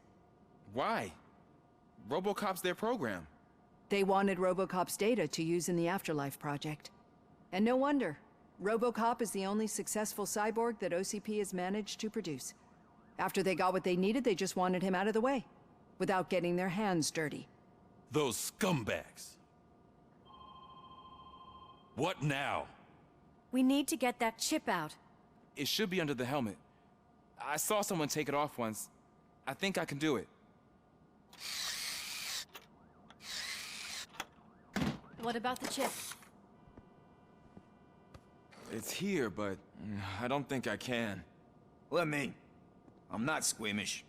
Why? Robocop's their program. They wanted Robocop's data to use in the Afterlife project. And no wonder. Robocop is the only successful cyborg that OCP has managed to produce. After they got what they needed, they just wanted him out of the way, without getting their hands dirty. Those scumbags. What now? We need to get that chip out. It should be under the helmet. I saw someone take it off once. I think I can do it. What about the chip? It's here, but I don't think I can. Let me. I'm not squeamish.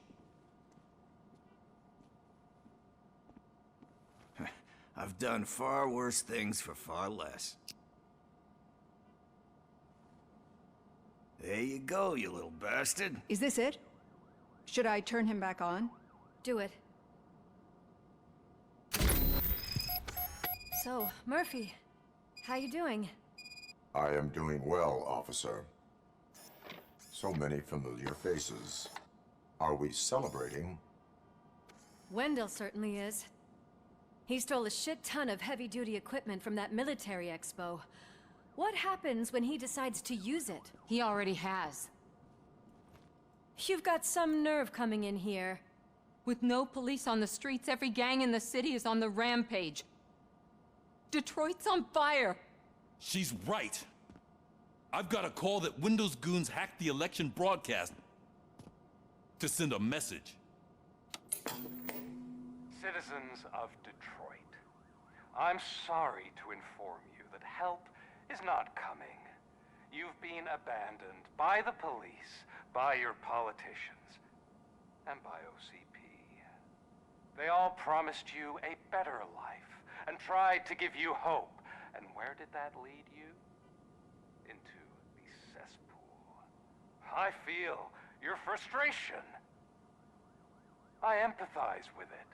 I've done far worse things for far less. There you go, you little bastard. Is this it? Should I turn him back on? Do it. So, Murphy, how you doing? I am doing well, officer. So many familiar faces. Are we celebrating? Wendell certainly is. He stole a shit ton of heavy-duty equipment from that military expo. What happens when he decides to use it? He already has. You've got some nerve coming in here. With no police on the streets, every gang in the city is on the rampage. Detroit's on fire. She's right. I've got a call that Windows goons hacked the election broadcast to send a message. Citizens of Detroit, I'm sorry to inform you that help is not coming. You've been abandoned by the police, by your politicians, and by OCP. They all promised you a better life and tried to give you hope. And where did that lead you? Into the cesspool. I feel your frustration. I empathize with it,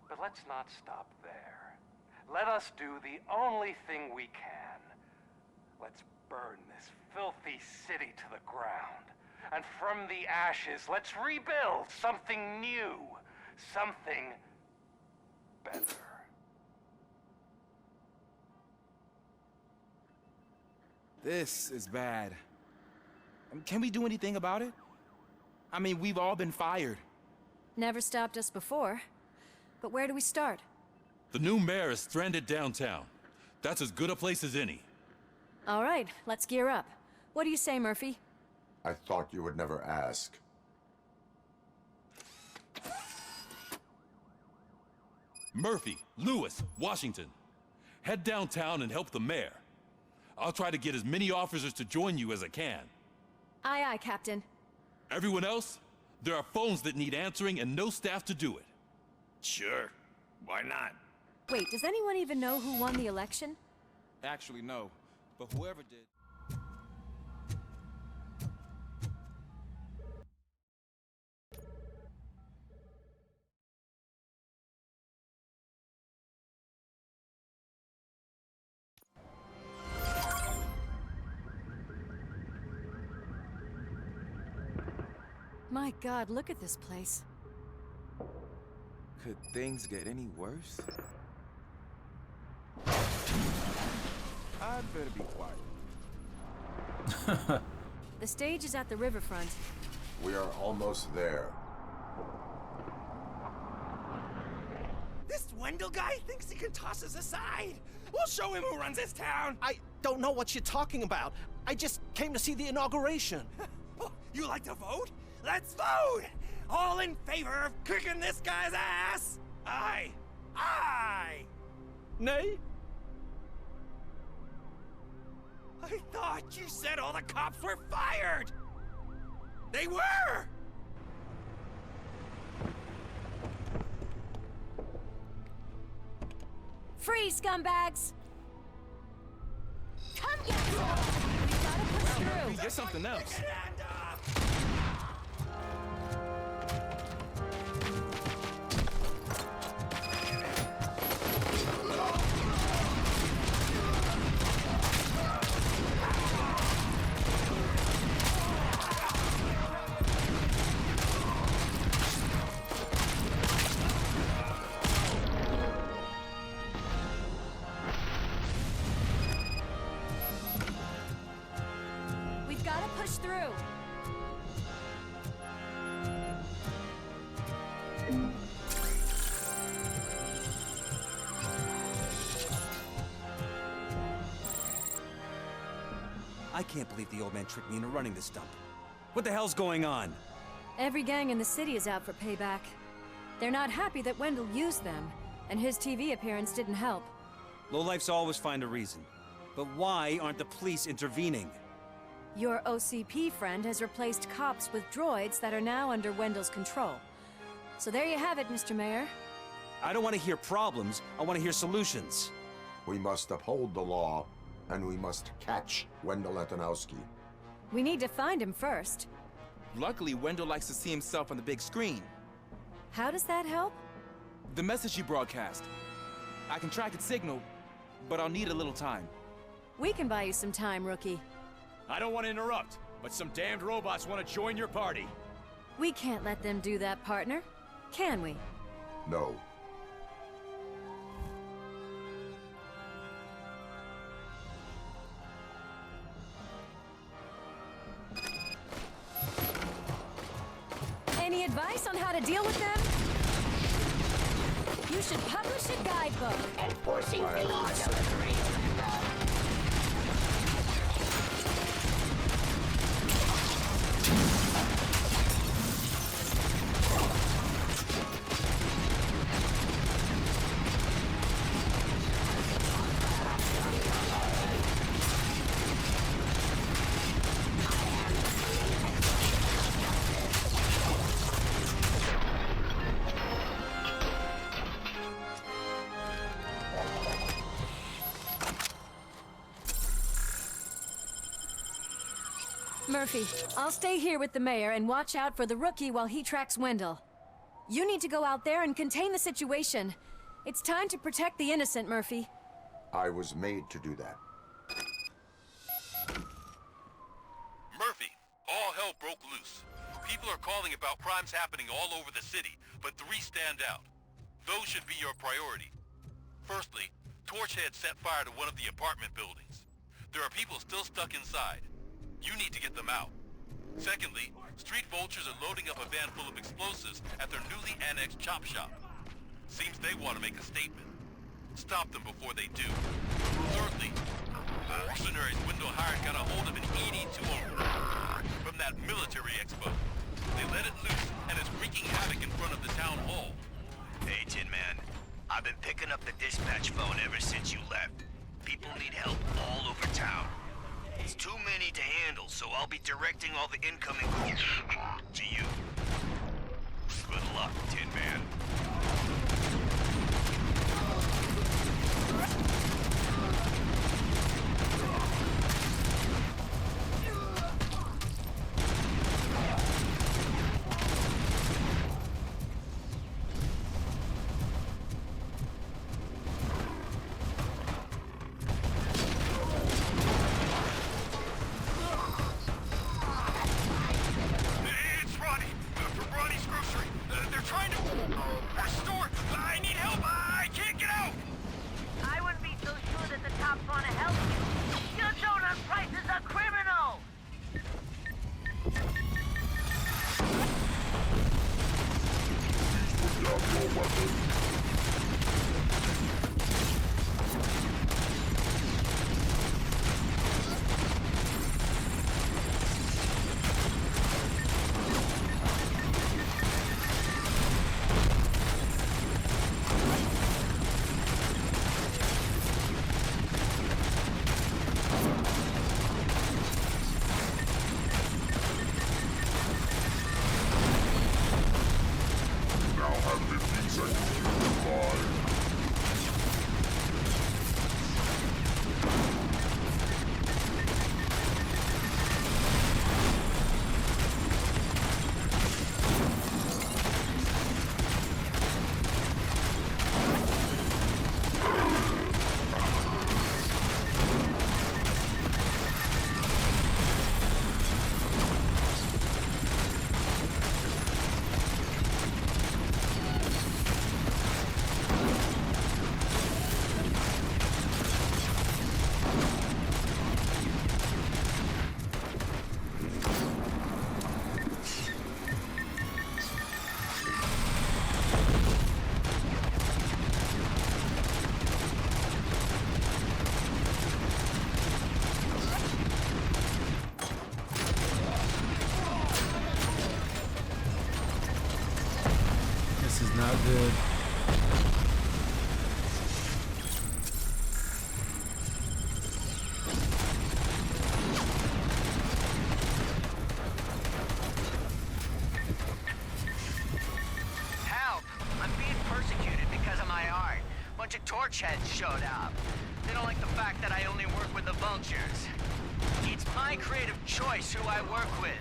but let's not stop there. Let us do the only thing we can. Let's burn this filthy city to the ground. And from the ashes, let's rebuild something new. Something better. This is bad. Can we do anything about it? I mean, we've all been fired. Never stopped us before. But where do we start? The new mayor is stranded downtown. That's as good a place as any. All right, let's gear up. What do you say, Murphy? I thought you would never ask. Murphy, Lewis, Washington. Head downtown and help the mayor. I'll try to get as many officers to join you as I can. Aye, aye, Captain. Everyone else? There are phones that need answering and no staff to do it. Sure. Why not? Wait, does anyone even know who won the election? Actually, no. But whoever did... My God, look at this place. Could things get any worse? I'd better be quiet. The stage is at the riverfront. We are almost there. This Wendell guy thinks he can toss us aside. We'll show him who runs this town. I don't know what you're talking about. I just came to see the inauguration. You like to vote? Let's vote! All in favor of kicking this guy's ass? Aye. Aye! Nay? I thought you said all the cops were fired! They were! Free, scumbags! Come get some! We gotta push through! Get something else. We've gotta push through! I can't believe the old man tricked me into running this dump. What the hell's going on? Every gang in the city is out for payback. They're not happy that Wendell used them, and his TV appearance didn't help. Lowlifes always find a reason. But why aren't the police intervening? Your OCP friend has replaced cops with droids that are now under Wendell's control. So there you have it, Mr. Mayor. I don't want to hear problems, I want to hear solutions. We must uphold the law, and we must catch Wendell Antonowski. We need to find him first. Luckily, Wendell likes to see himself on the big screen. How does that help? The message you broadcast. I can track its signal, but I'll need a little time. We can buy you some time, rookie. I don't want to interrupt, but some damned robots want to join your party. We can't let them do that, partner. Can we? No. Any advice on how to deal with them? You should publish a guidebook. Enforcing the laws of the great. Murphy, I'll stay here with the mayor and watch out for the rookie while he tracks Wendell. You need to go out there and contain the situation. It's time to protect the innocent, Murphy. I was made to do that. Murphy, all hell broke loose. People are calling about crimes happening all over the city, but 3 stand out. Those should be your priority. Firstly, Torchhead set fire to one of the apartment buildings. There are people still stuck inside. You need to get them out. Secondly, street vultures are loading up a van full of explosives at their newly annexed chop shop. Seems they want to make a statement. Stop them before they do. Thirdly, Mercenaries Wendell hired got a hold of an ED-2 from that military expo. They let it loose, and it's wreaking havoc in front of the town hall. Hey, Tin Man. I've been picking up the dispatch phone ever since you left. People need help all over town. It's too many to handle, so I'll be directing all the incoming calls to you. Good luck, Tin Man. Not good. Help! I'm being persecuted because of my art. Bunch of torch heads showed up. They don't like the fact that I only work with the vultures. It's my creative choice who I work with.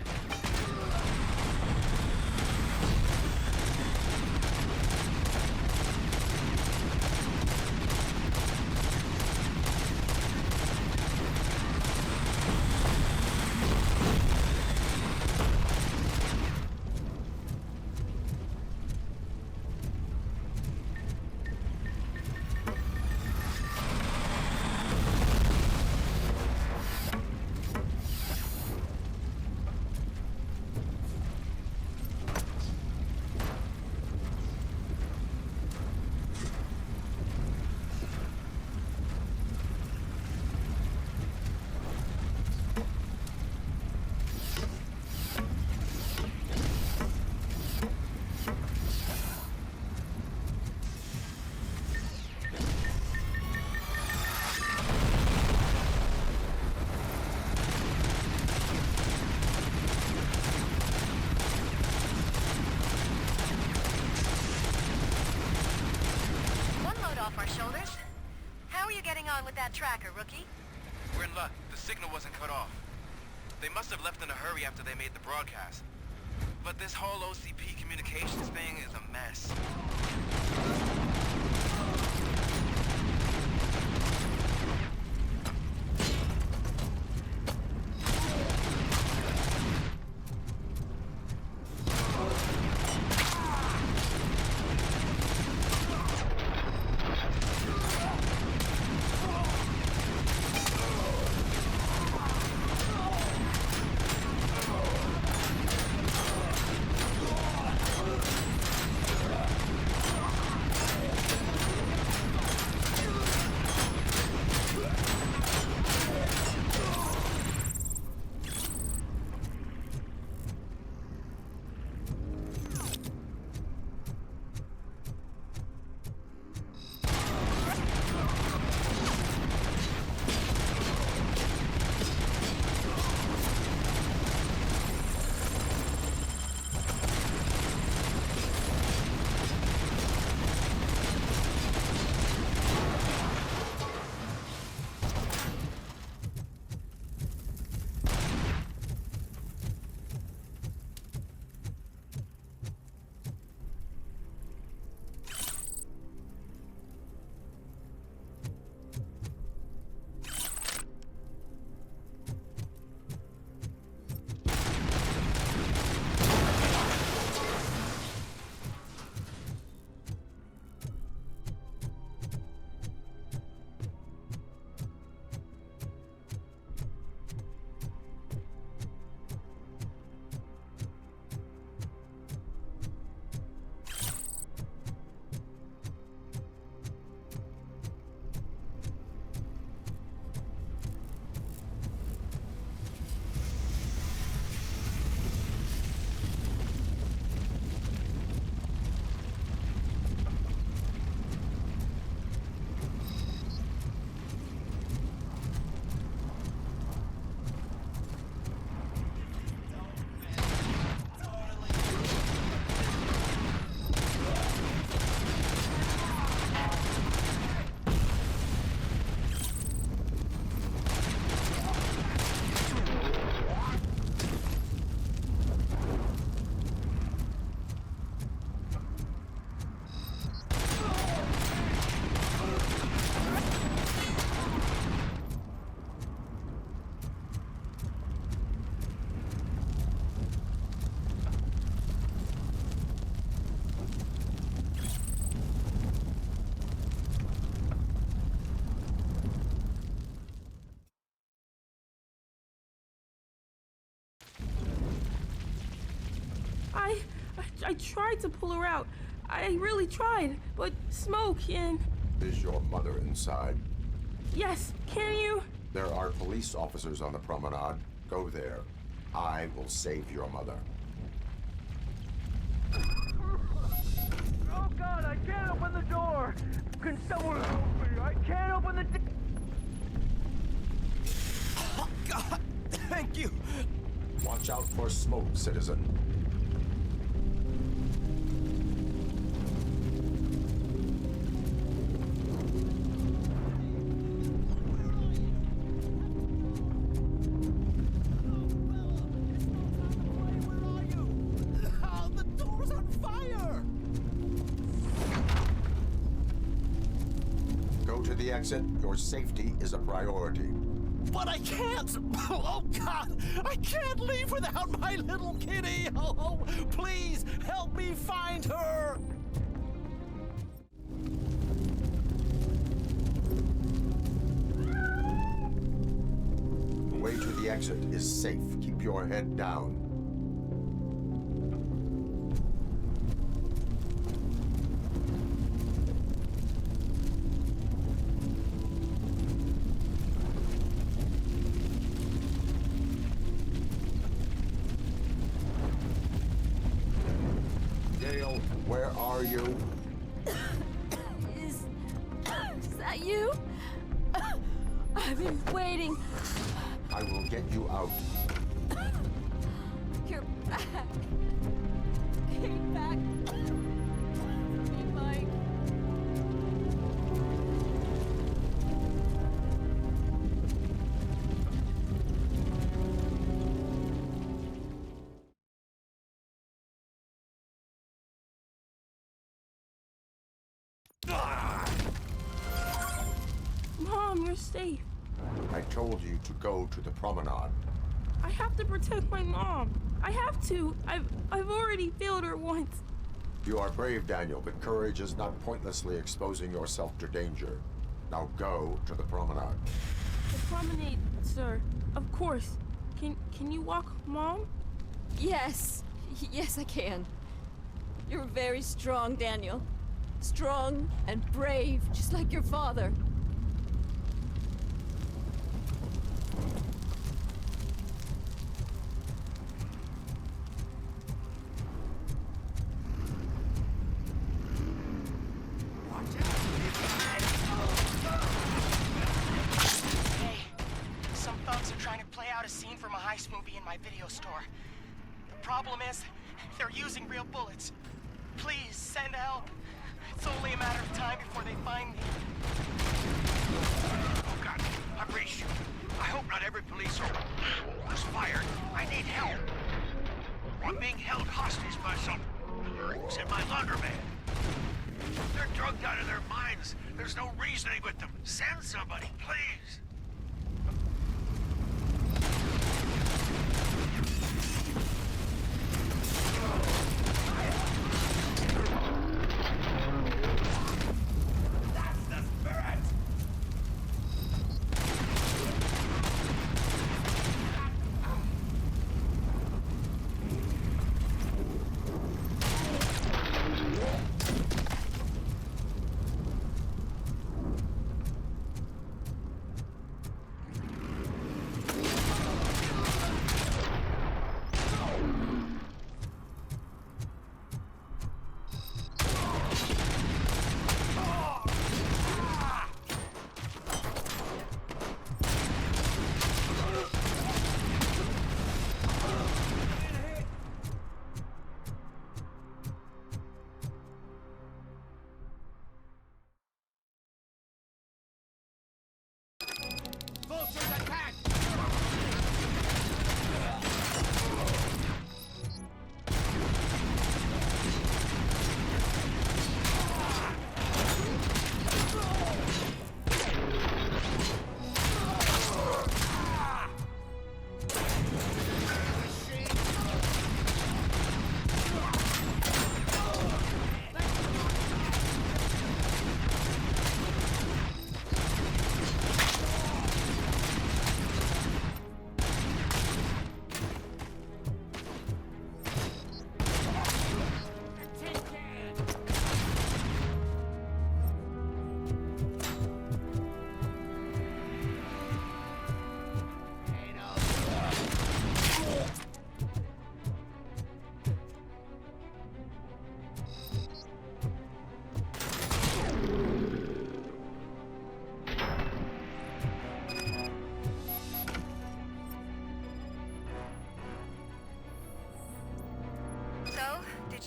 With that tracker, rookie? We're in luck. The signal wasn't cut off. They must have left in a hurry after they made the broadcast. But this whole OCP communications thing is a mess. I tried to pull her out. I really tried, but smoke and... Is your mother inside? Yes, can you? There are police officers on the promenade. Go there. I will save your mother. Oh God, I can't open the door! Can someone help me? I can't open the... Oh God, thank you! Watch out for smoke, citizen. Exit. Your safety is a priority. But I can't! Oh, God! I can't leave without my little kitty! Oh, please, help me find her! The way to the exit is safe. Keep your head down. Where are you? Is that you? I've been waiting. I will get you out. You're back. Came back. Me, Mike. Mom, you're safe. I told you to go to the promenade. I have to protect my mom. I have to. I've already failed her once. You are brave, Daniel, but courage is not pointlessly exposing yourself to danger. Now go to the promenade. The promenade, sir. Of course. Can you walk, Mom? Yes. Yes, I can. You're very strong, Daniel. Strong and brave, just like your father. Video store. The problem is, they're using real bullets. Please, send help. It's only a matter of time before they find me. Oh God, I'm reached. I hope not every police was fired. I need help. I'm being held hostage by some... said my laundromat. They're drugged out of their minds. There's no reasoning with them. Send somebody, please.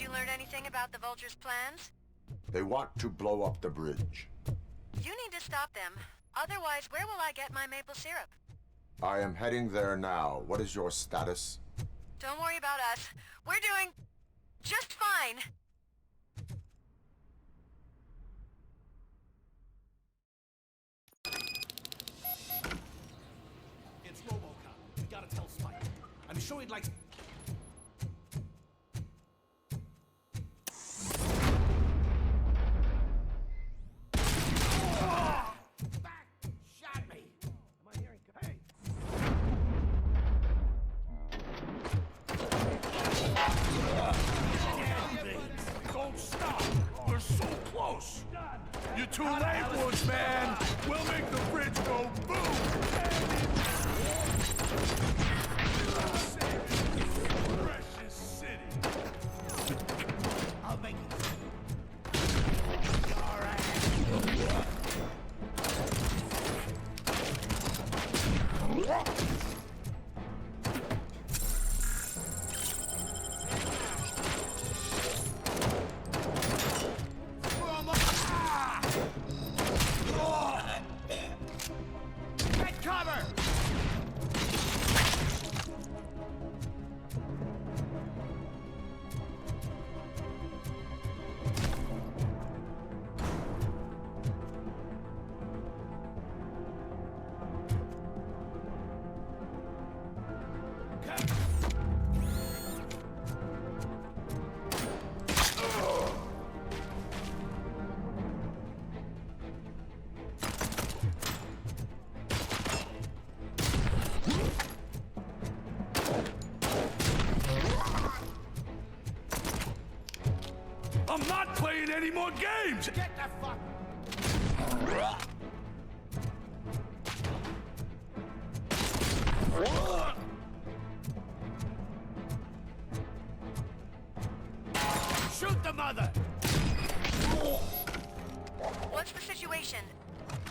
you learn anything about the Vulture's plans? They want to blow up the bridge. You need to stop them. Otherwise, where will I get my maple syrup? I am heading there now. What is your status? Don't worry about us. We're doing just fine. It's Robocop. We gotta tell Spike. I'm sure he'd like... Shot me! Am I hearing... Hey! Don't stop! We're so close! You're too late, Woodsman! We'll make the bridge go boom! Precious city! I'll make it. All right. Get cover! I'm not playing any more games! Get the fuck... Shoot the mother! What's the situation?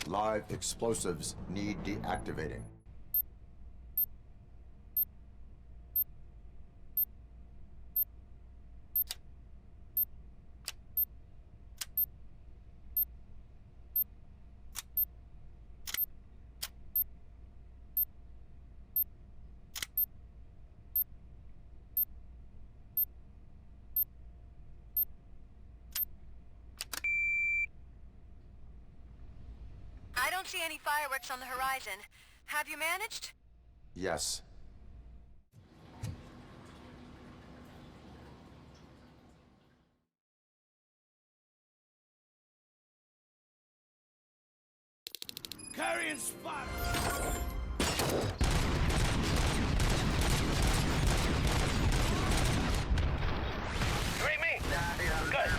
Live explosives need deactivating. I don't see any fireworks on the horizon. Have you managed? Yes. Carrying spot! You ain't me? Good.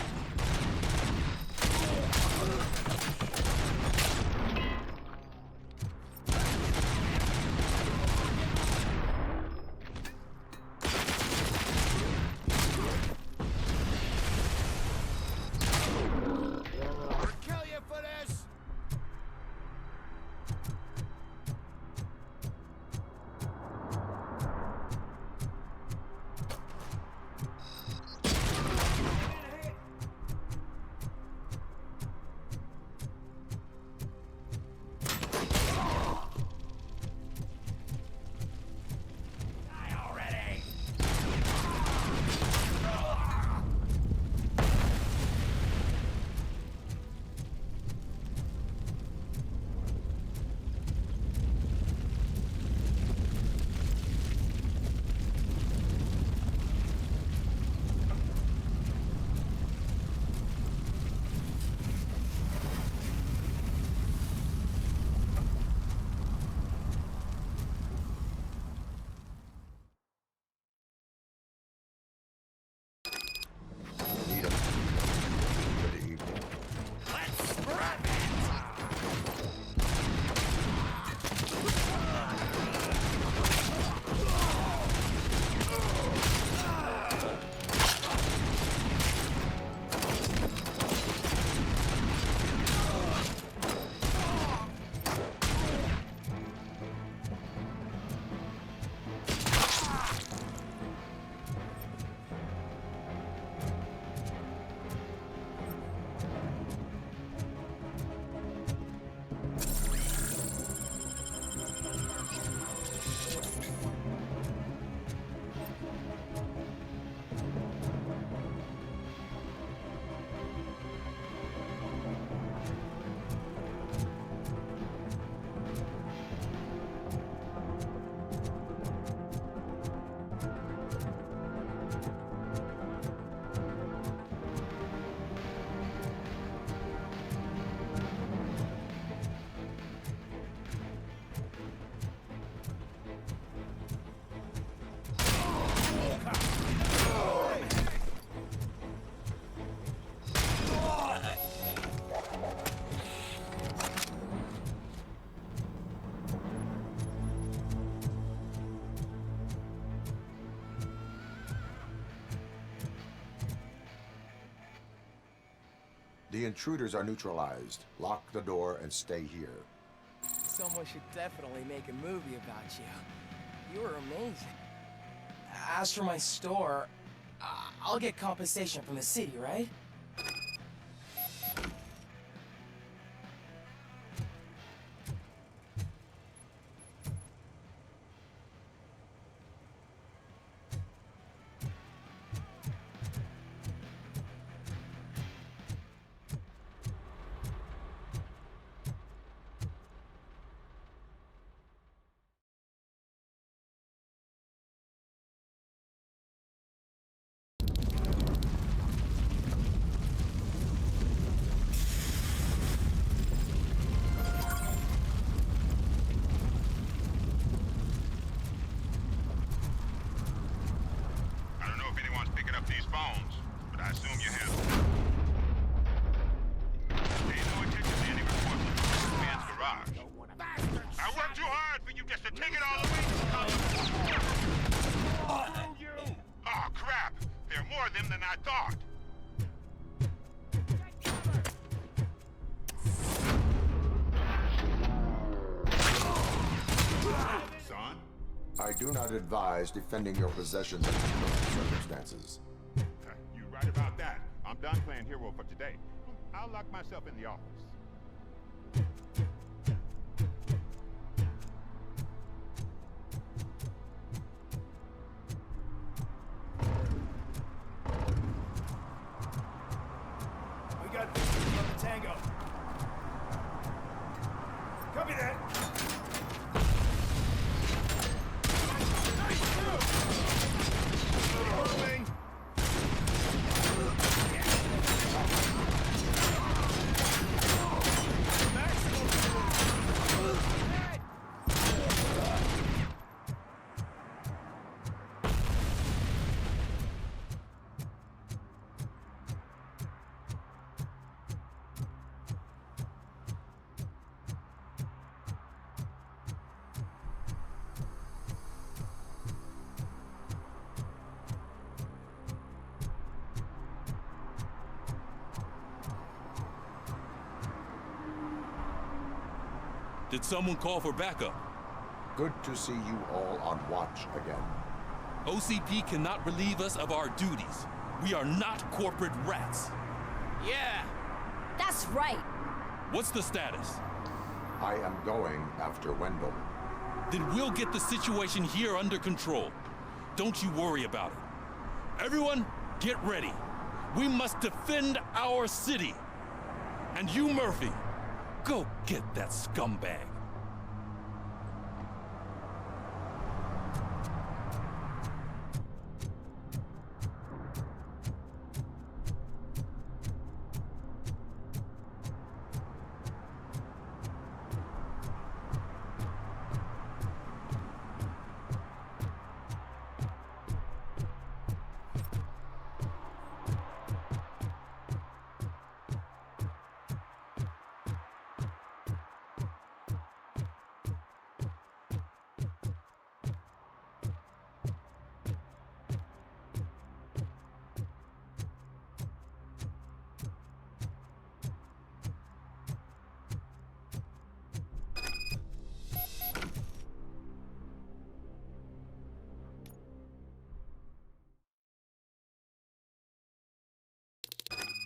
Kill you for this! The intruders are neutralized. Lock the door and stay here. Someone should definitely make a movie about you. You were amazing. As for my store, I'll get compensation from the city, right? These phones, but I assume you have them. Pay no attention to any reports from the man's garage. I worked too hard for you just to take it all away. Oh, crap! There are more of them than I thought. Son? I do not advise defending your possessions in current circumstances. You right about that. I'm done playing hero for today. I'll lock myself in the office. We got victory on the Tango. Copy that. Moving. Did someone call for backup? Good to see you all on watch again. OCP cannot relieve us of our duties. We are not corporate rats. Yeah! That's right! What's the status? I am going after Wendell. Then we'll get the situation here under control. Don't you worry about it. Everyone, get ready. We must defend our city. And you, Murphy, go get that scumbag.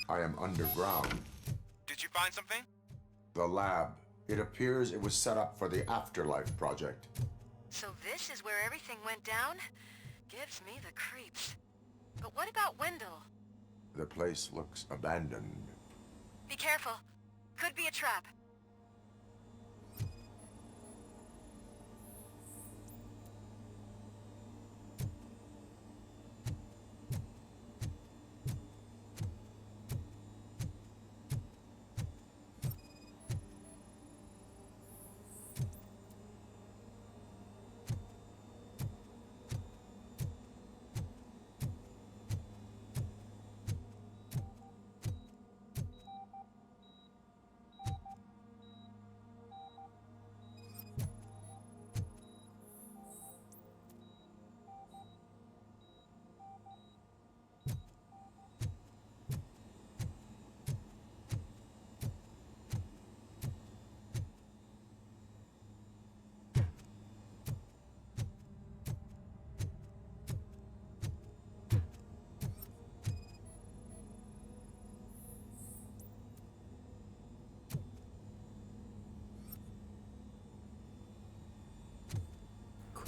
I am underground. Did you find something? The lab. It appears it was set up for the Afterlife project. So this is where everything went down? Gives me the creeps. But what about Wendell? The place looks abandoned. Be careful. Could be a trap.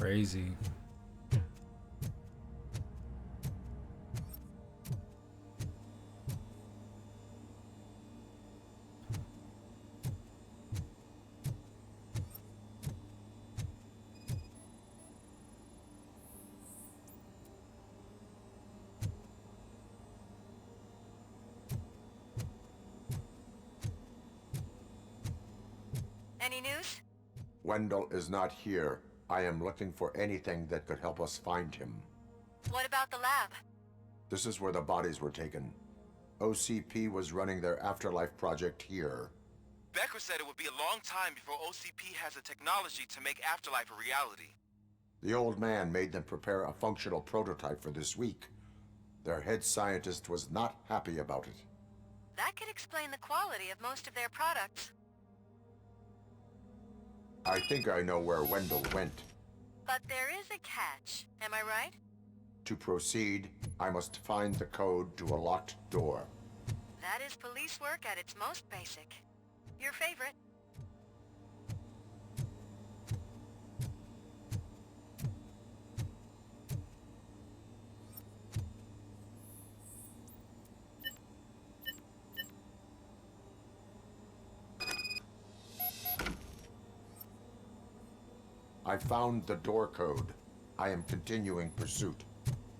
Crazy. Any news? Wendell is not here. I am looking for anything that could help us find him. What about the lab? This is where the bodies were taken. OCP was running their afterlife project here. Becker said it would be a long time before OCP has the technology to make Afterlife a reality. The old man made them prepare a functional prototype for this week. Their head scientist was not happy about it. That could explain the quality of most of their products. I think I know where Wendell went. But there is a catch, am I right? To proceed, I must find the code to a locked door. That is police work at its most basic. Your favorite. I found the door code. I am continuing pursuit.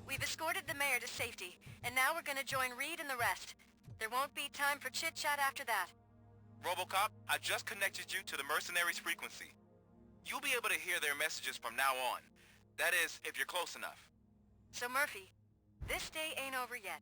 We've escorted the mayor to safety, and now we're gonna join Reed and the rest. There won't be time for chit-chat after that. Robocop, I just connected you to the mercenaries' frequency. You'll be able to hear their messages from now on. That is, if you're close enough. So Murphy, this day ain't over yet.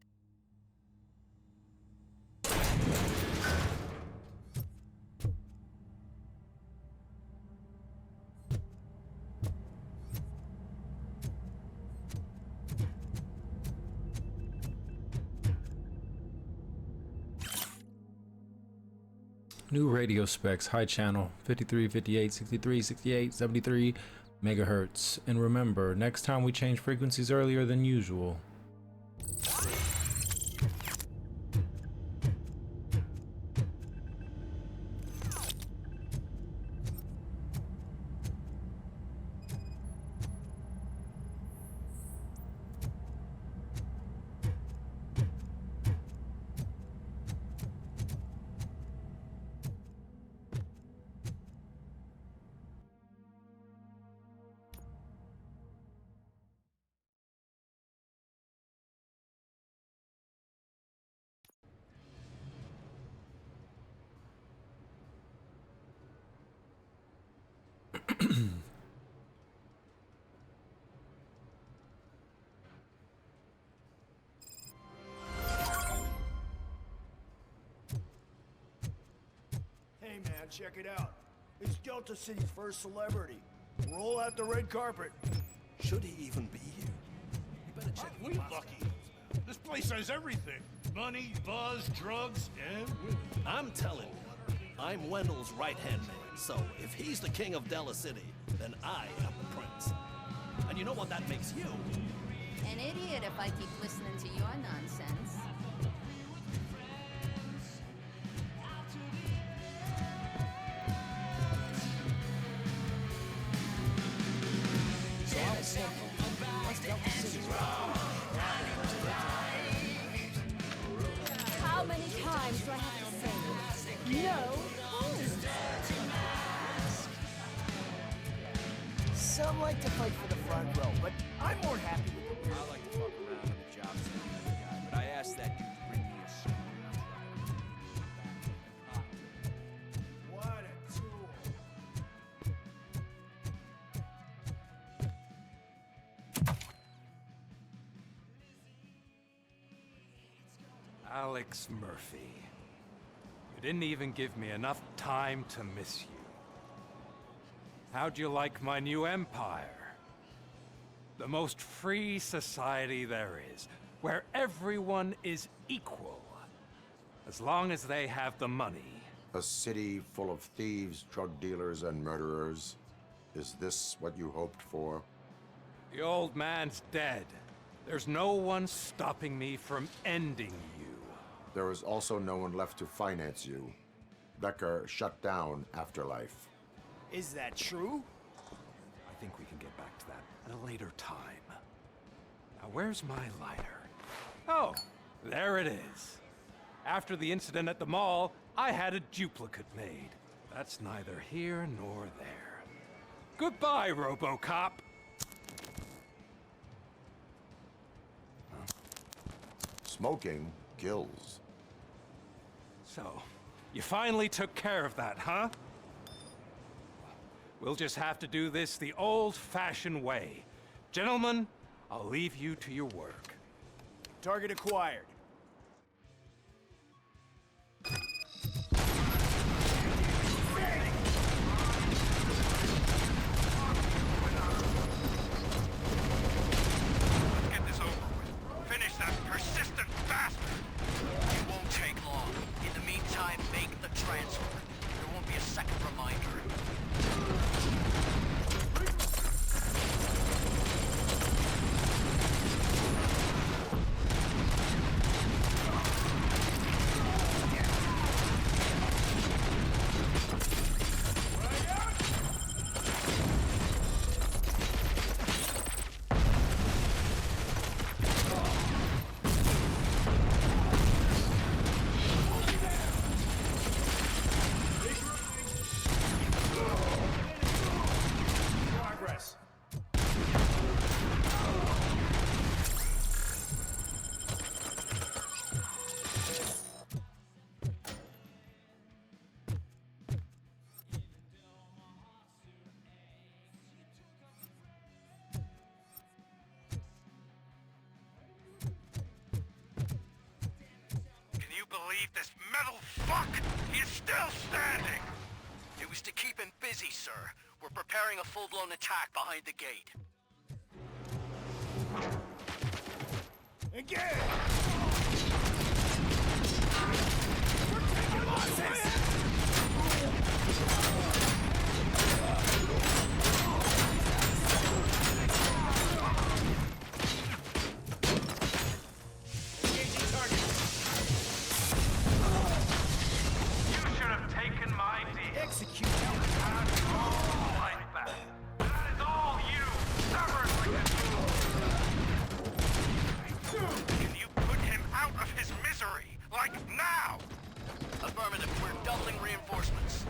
New radio specs, high channel, 53, 58, 63, 68, 73 megahertz. And remember, next time we change frequencies earlier than usual. Hey man, check it out. It's Delta City's first celebrity. Roll out the red carpet. Should he even be here? You better check. We're lucky. This place has everything. Money, buzz, drugs, and women. I'm telling you, I'm Wendell's right-hand man, so if he's the king of Della City, then I am the prince. And you know what that makes you? An idiot if I keep listening to your nonsense. So I was thinking, what's Delta City? How many times do I have to say no? Some like to fight for the front row, but I'm more happy with the I like to fuck around on the job site, guy, but I asked that dude to bring me a suit. What a tool. Alex Murphy. You didn't even give me enough time to miss you. How'd you like my new empire? The most free society there is, where everyone is equal, as long as they have the money. A city full of thieves, drug dealers, and murderers. Is this what you hoped for? The old man's dead. There's no one stopping me from ending you. There is also no one left to finance you. Becker shut down Afterlife. Is that true? I think we can get back to that at a later time. Now, where's my lighter? Oh, there it is. After the incident at the mall, I had a duplicate made. That's neither here nor there. Goodbye, Robocop. Smoking kills. So, you finally took care of that, huh? We'll just have to do this the old-fashioned way. Gentlemen, I'll leave you to your work. Target acquired. Get this over with. Finish that persistent bastard! It won't take long. In the meantime, make the transfer. There won't be a second reminder. Progress. Can you believe this metal fuck? He is still standing! It was to keep him busy, sir. We're preparing a full-blown attack behind the gate. Engage! You should have taken my deal. Execute. Like that. That is all you, stubbornly Can you put him out of his misery? Like now! Affirmative. We're doubling reinforcements.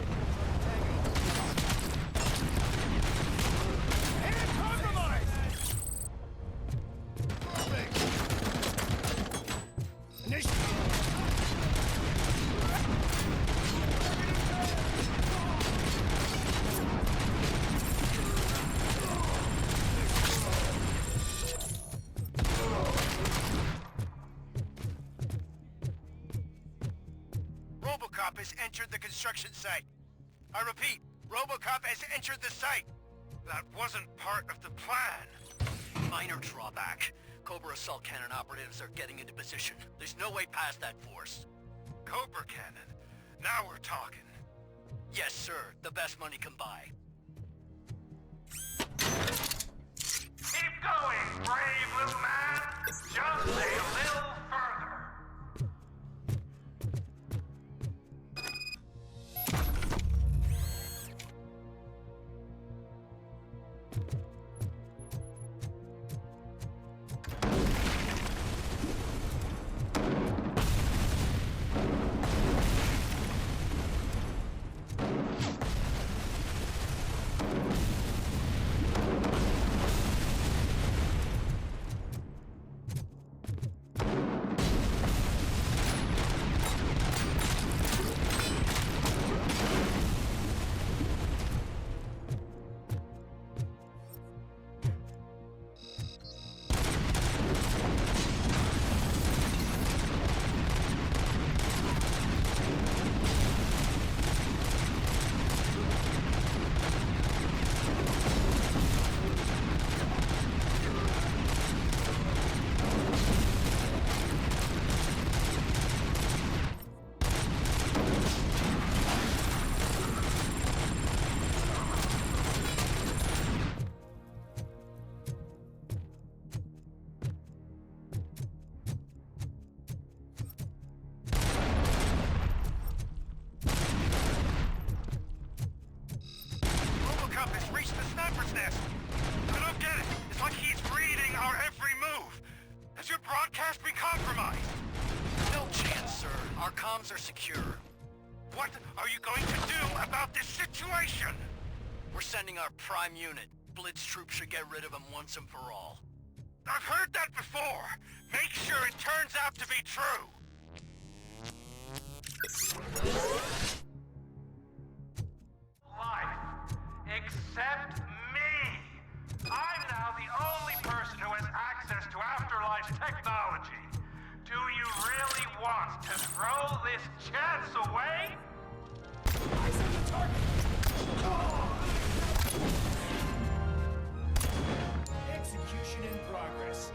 Robocop has entered the construction site. I repeat, Robocop has entered the site. That wasn't part of the plan. Minor drawback. Cobra assault cannon operatives are getting into position. There's no way past that force. Cobra cannon. Now we're talking. Yes, sir. The best money can buy. Keep going, brave little man. Just a little further. broadcast be compromised? No chance, sir. Our comms are secure. What are you going to do about this situation? We're sending our prime unit. Blitz troops should get rid of him once and for all. I've heard that before. Make sure it turns out to be true. Life. Except me. I'm now the only person who has access to afterlife technology. Do you really want to throw this chance away? I see the target! Execution in progress.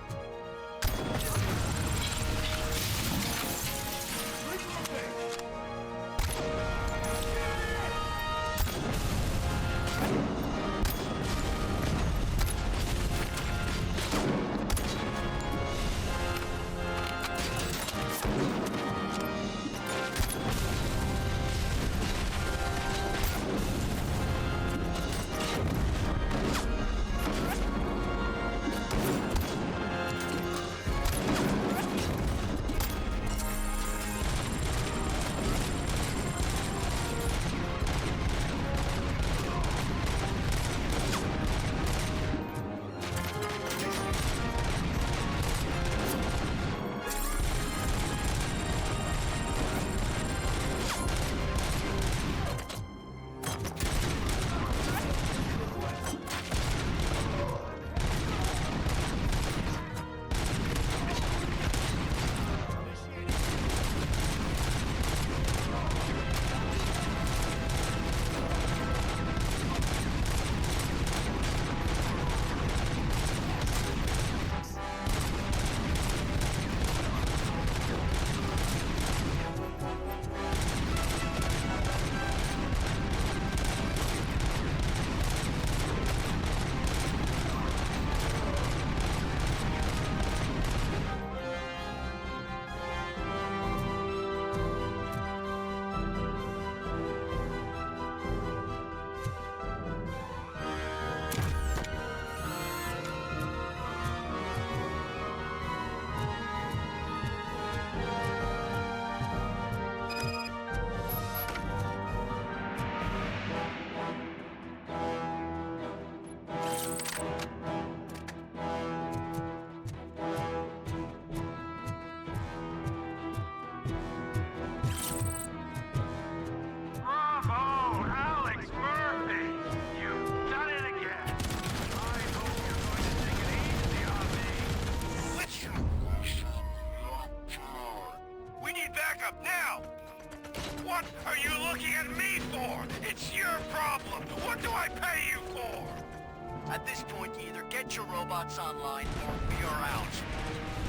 At this point, you either get your robots online or we are out.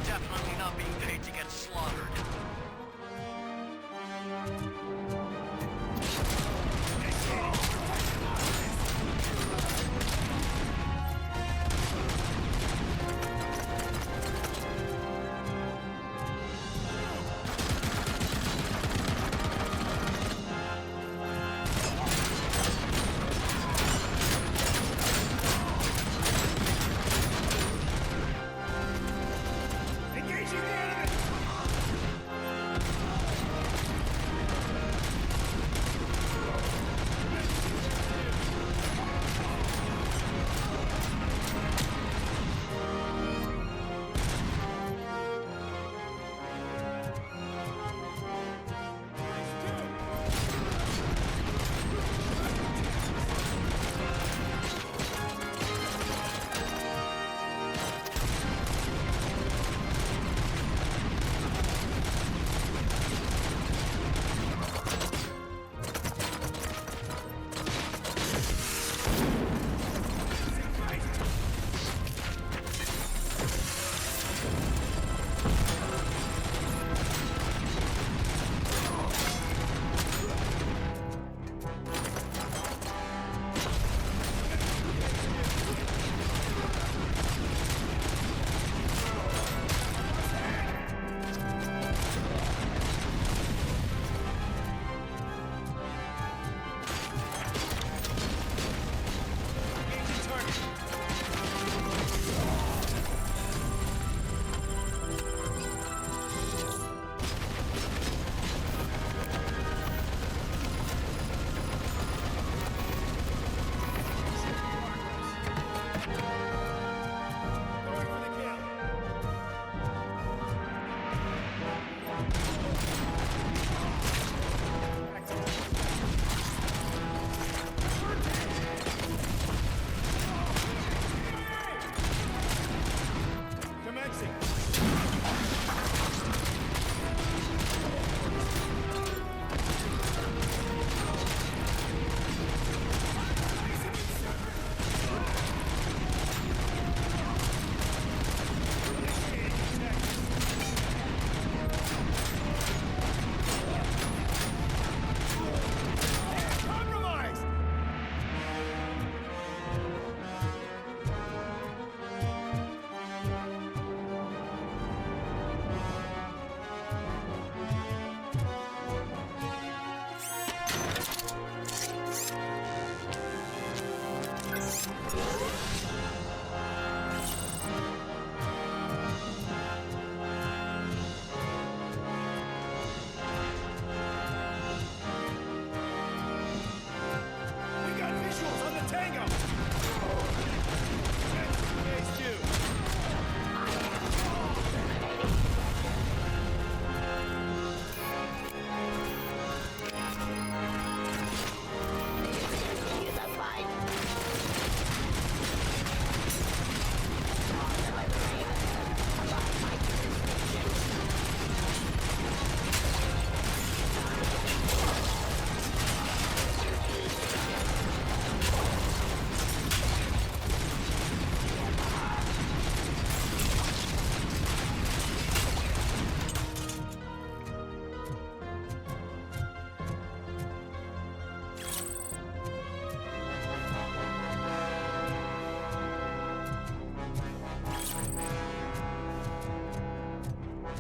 Definitely not being paid to get slaughtered.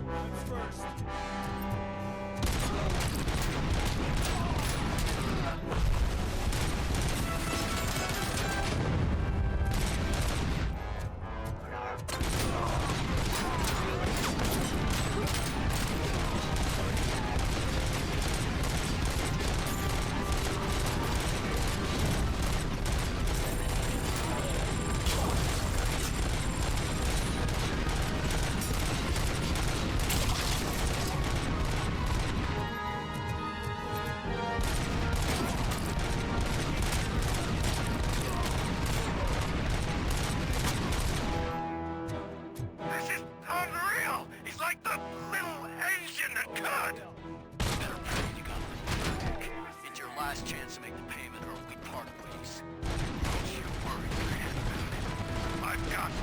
First. This is unreal! He's like the little Asian that could! Better pray you got the dick. It's your last chance to make the payment or we part ways. Don't you worry your head about it. I've got this.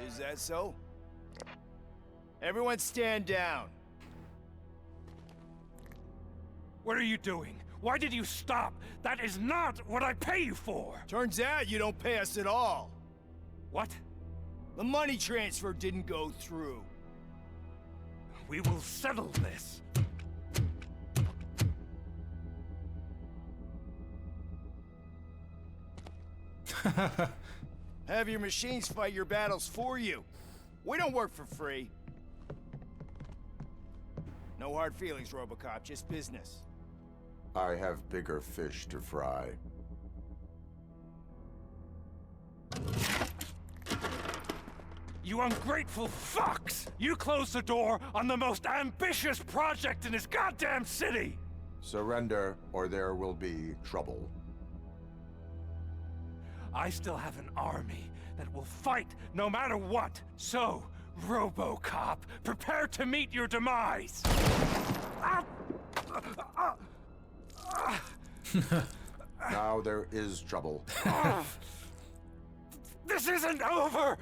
Is that so? Everyone stand down. What are you doing? Why did you stop? That is not what I pay you for! Turns out you don't pay us at all. What? The money transfer didn't go through. We will settle this. Have your machines fight your battles for you. We don't work for free. No hard feelings, Robocop, just business. I have bigger fish to fry. You ungrateful fucks! You closed the door on the most ambitious project in this goddamn city! Surrender, or there will be trouble. I still have an army that will fight no matter what. So, Robocop, prepare to meet your demise! Now there is trouble. This isn't over!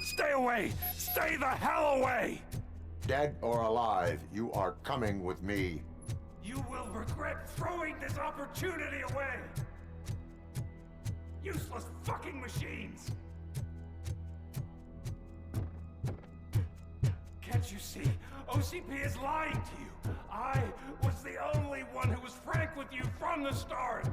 Stay away! Stay the hell away! Dead or alive, you are coming with me. You will regret throwing this opportunity away! Useless fucking machines! Can't you see? OCP is lying to you! I was the only one who was frank with you from the start!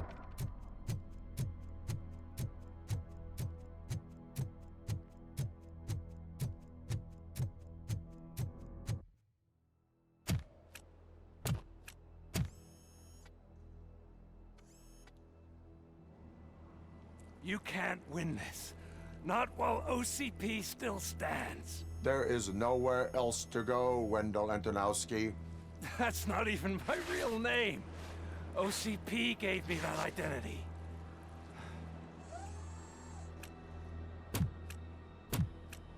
You can't win this. Not while OCP still stands. There is nowhere else to go, Wendell Antonowski. That's not even my real name. OCP gave me that identity.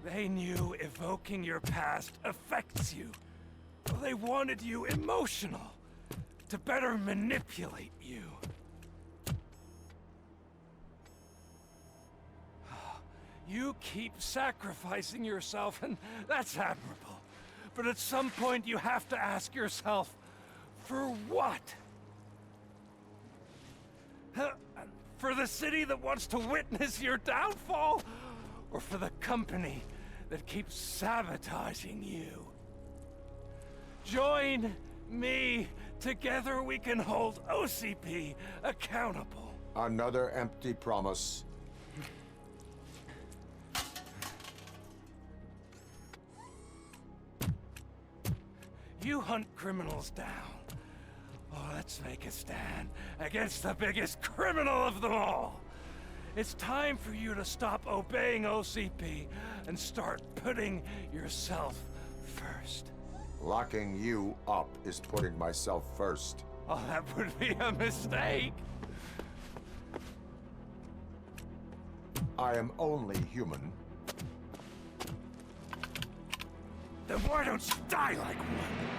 They knew evoking your past affects you. They wanted you emotional, to better manipulate you. You keep sacrificing yourself, and that's admirable. But at some point you have to ask yourself, for what? For the city that wants to witness your downfall? Or for the company that keeps sabotaging you? Join me. Together we can hold OCP accountable. Another empty promise. You hunt criminals down. Oh, let's make a stand against the biggest criminal of them all. It's time for you to stop obeying OCP and start putting yourself first. Locking you up is putting myself first. Oh, that would be a mistake. I am only human. Then why don't you die like one?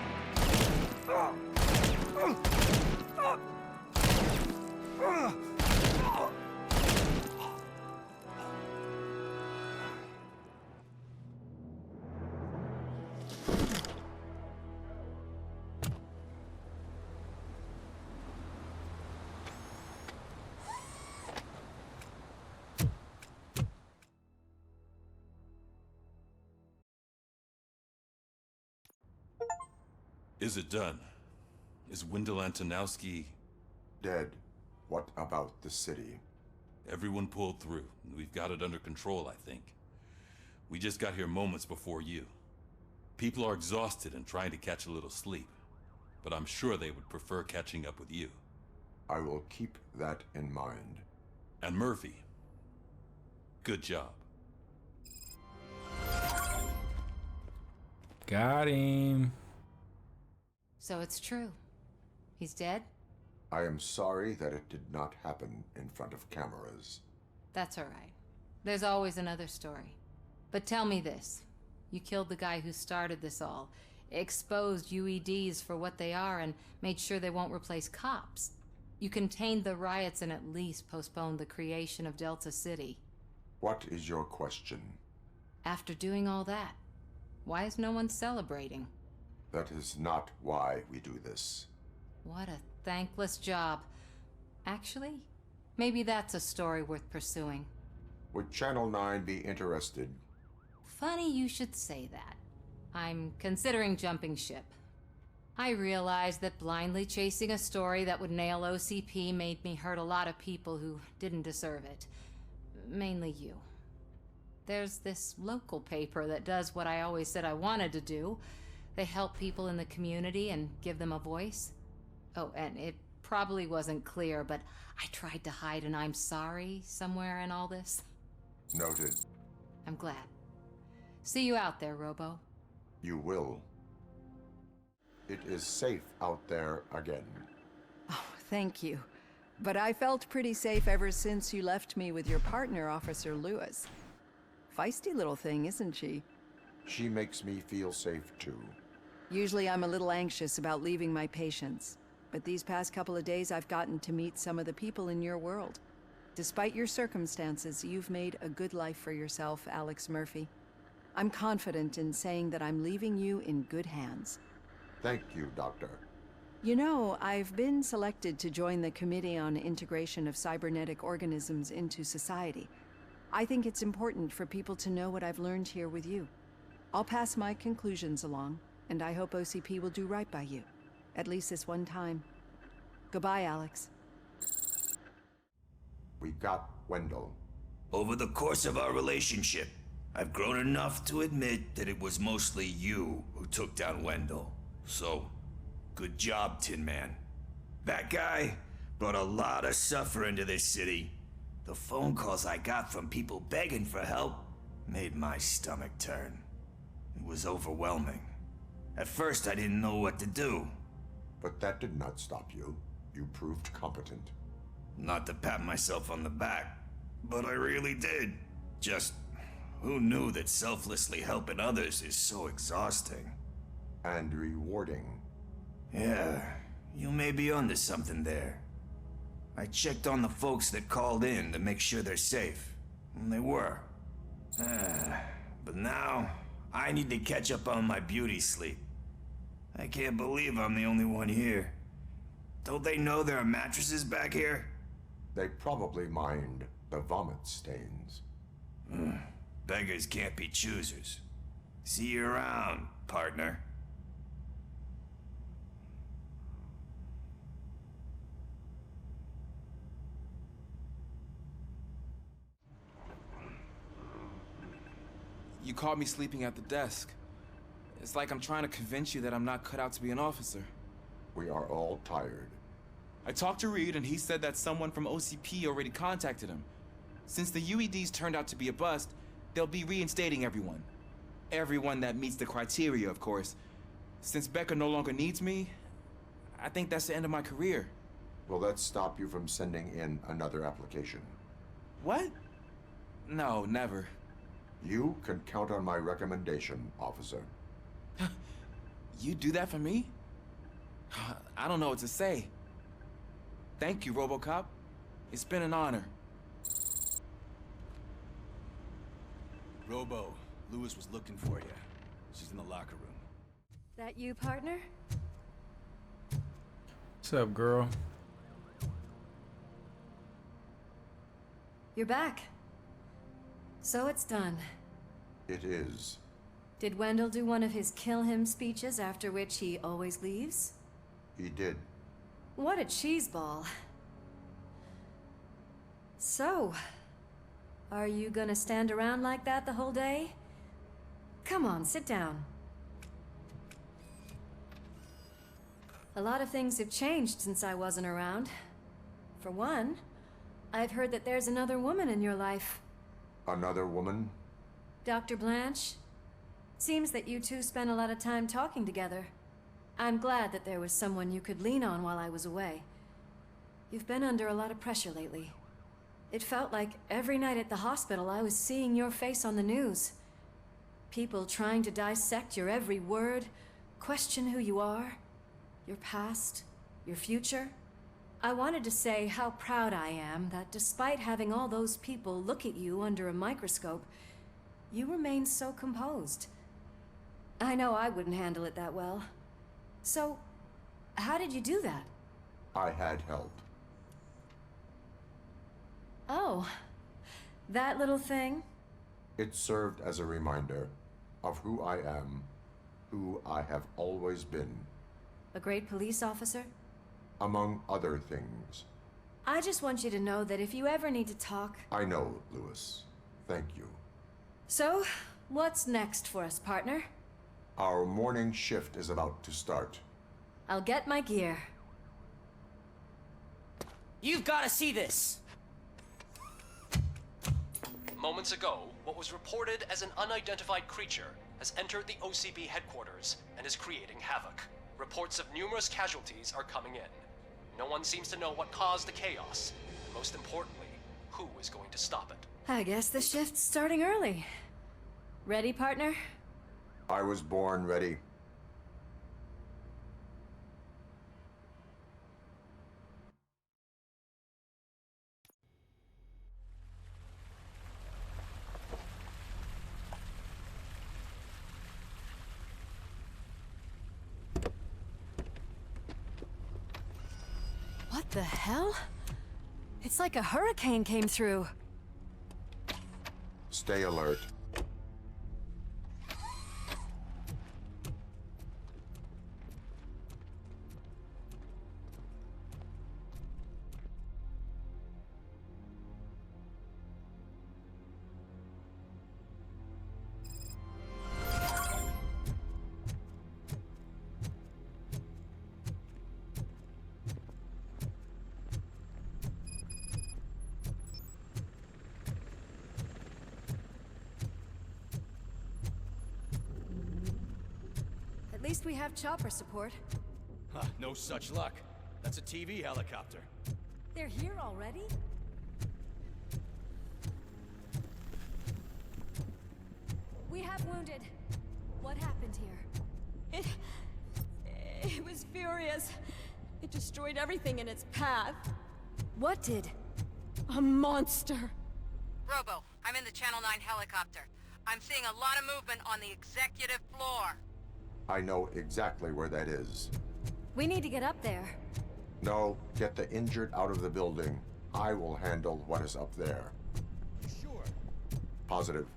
Is it done? Is Wendell Antonowski... dead? What about the city? Everyone pulled through. We've got it under control, I think. We just got here moments before you. People are exhausted and trying to catch a little sleep. But I'm sure they would prefer catching up with you. I will keep that in mind. And Murphy, good job. Got him. So it's true. He's dead? I am sorry that it did not happen in front of cameras. That's all right. There's always another story. But tell me this. You killed the guy who started this all, exposed UEDs for what they are, and made sure they won't replace cops. You contained the riots and at least postponed the creation of Delta City. What is your question? After doing all that, Why is no one celebrating? That is not why we do this. What a thankless job. Actually, maybe that's a story worth pursuing. Would Channel 9 be interested? Funny you should say that. I'm considering jumping ship. I realize that blindly chasing a story that would nail OCP made me hurt a lot of people who didn't deserve it. Mainly you. There's this local paper that does what I always said I wanted to do. They help people in the community and give them a voice. Oh, and it probably wasn't clear, but I tried to hide an I'm sorry somewhere in all this. Noted. I'm glad. See you out there, Robo. You will. It is safe out there again. Oh, thank you. But I felt pretty safe ever since you left me with your partner, Officer Lewis. Feisty little thing, isn't she? She makes me feel safe too. Usually I'm a little anxious about leaving my patients, but these past couple of days I've gotten to meet some of the people in your world. Despite your circumstances, you've made a good life for yourself, Alex Murphy. I'm confident in saying that I'm leaving you in good hands. Thank you, Doctor. You know, I've been selected to join the Committee on Integration of Cybernetic Organisms into Society. I think it's important for people to know what I've learned here with you. I'll pass my conclusions along, and I hope OCP will do right by you. At least this one time. Goodbye, Alex. We got Wendell. Over the course of our relationship, I've grown enough to admit that it was mostly you who took down Wendell. So, good job, Tin Man. That guy brought a lot of suffering to this city. The phone calls I got from people begging for help made my stomach turn. It was overwhelming. At first, I didn't know what to do. But that did not stop you. You proved competent. Not to pat myself on the back, but I really did. Just, who knew that selflessly helping others is so exhausting? And rewarding. Yeah, you may be onto something there. I checked on the folks that called in to make sure they're safe, and they were. But now, I need to catch up on my beauty sleep. I can't believe I'm the only one here. Don't they know there are mattresses back here? They probably mind the vomit stains. Beggars can't be choosers. See you around, partner. You caught me sleeping at the desk. It's like I'm trying to convince you that I'm not cut out to be an officer. We are all tired. I talked to Reed and he said that someone from OCP already contacted him. Since the UEDs turned out to be a bust, they'll be reinstating everyone. Everyone that meets the criteria, of course. Since Becca no longer needs me, I think that's the end of my career. Will that stop you from sending in another application? What? No, never. You can count on my recommendation, officer. You do that for me? I don't know what to say. Thank you, Robocop. It's been an honor. Robo, Lewis was looking for you. She's in the locker room. That you, partner? What's up, girl? You're back. So it's done. It is. Did Wendell do one of his kill him speeches after which he always leaves? He did. What a cheeseball. So, are you gonna stand around like that the whole day? Come on, sit down. A lot of things have changed since I wasn't around. For one, I've heard that there's another woman in your life. Another woman? Dr. Blanche? Seems that you two spent a lot of time talking together. I'm glad that there was someone you could lean on while I was away. You've been under a lot of pressure lately. It felt like every night at the hospital I was seeing your face on the news. People trying to dissect your every word, question who you are, your past, your future. I wanted to say how proud I am that despite having all those people look at you under a microscope, you remain so composed. I know I wouldn't handle it that well. So, how did you do that? I had help. Oh, that little thing? It served as a reminder of who I am, who I have always been. A great police officer? Among other things. I just want you to know that if you ever need to talk... I know, Lewis. Thank you. So, what's next for us, partner? Our morning shift is about to start. I'll get my gear. You've got to see this! Moments ago, what was reported as an unidentified creature has entered the OCB headquarters and is creating havoc. Reports of numerous casualties are coming in. No one seems to know what caused the chaos, and most importantly, who is going to stop it. I guess the shift's starting early. Ready, partner? I was born ready. What the hell? It's like a hurricane came through. Stay alert. At least we have chopper support. Huh, no such luck. That's a TV helicopter. They're here already? We have wounded. What happened here? It was furious. It destroyed everything in its path. What did? A monster. Robo, I'm in the Channel 9 helicopter. I'm seeing a lot of movement on the executive floor. I know exactly where that is. We need to get up there. No, get the injured out of the building. I will handle what is up there. Sure. Positive.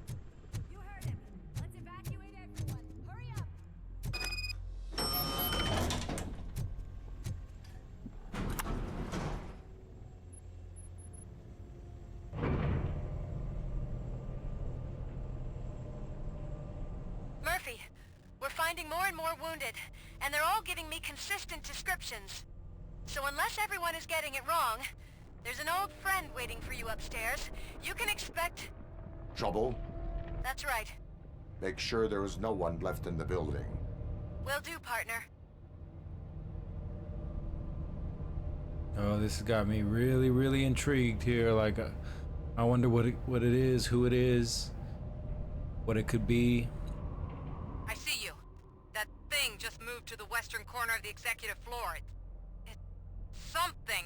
You heard him. Let's evacuate everyone. Hurry up! Murphy, we're finding more and more wounded, and they're all giving me consistent descriptions. So unless everyone is getting it wrong, there's an old friend waiting for you upstairs. You can expect... Trouble? That's right. Make sure there is no one left in the building. Will do, partner. Oh, this has got me really, really intrigued here. Like, I wonder what it is, who it is, what it could be. I see you. That thing just moved to the western corner of the executive floor. It's something.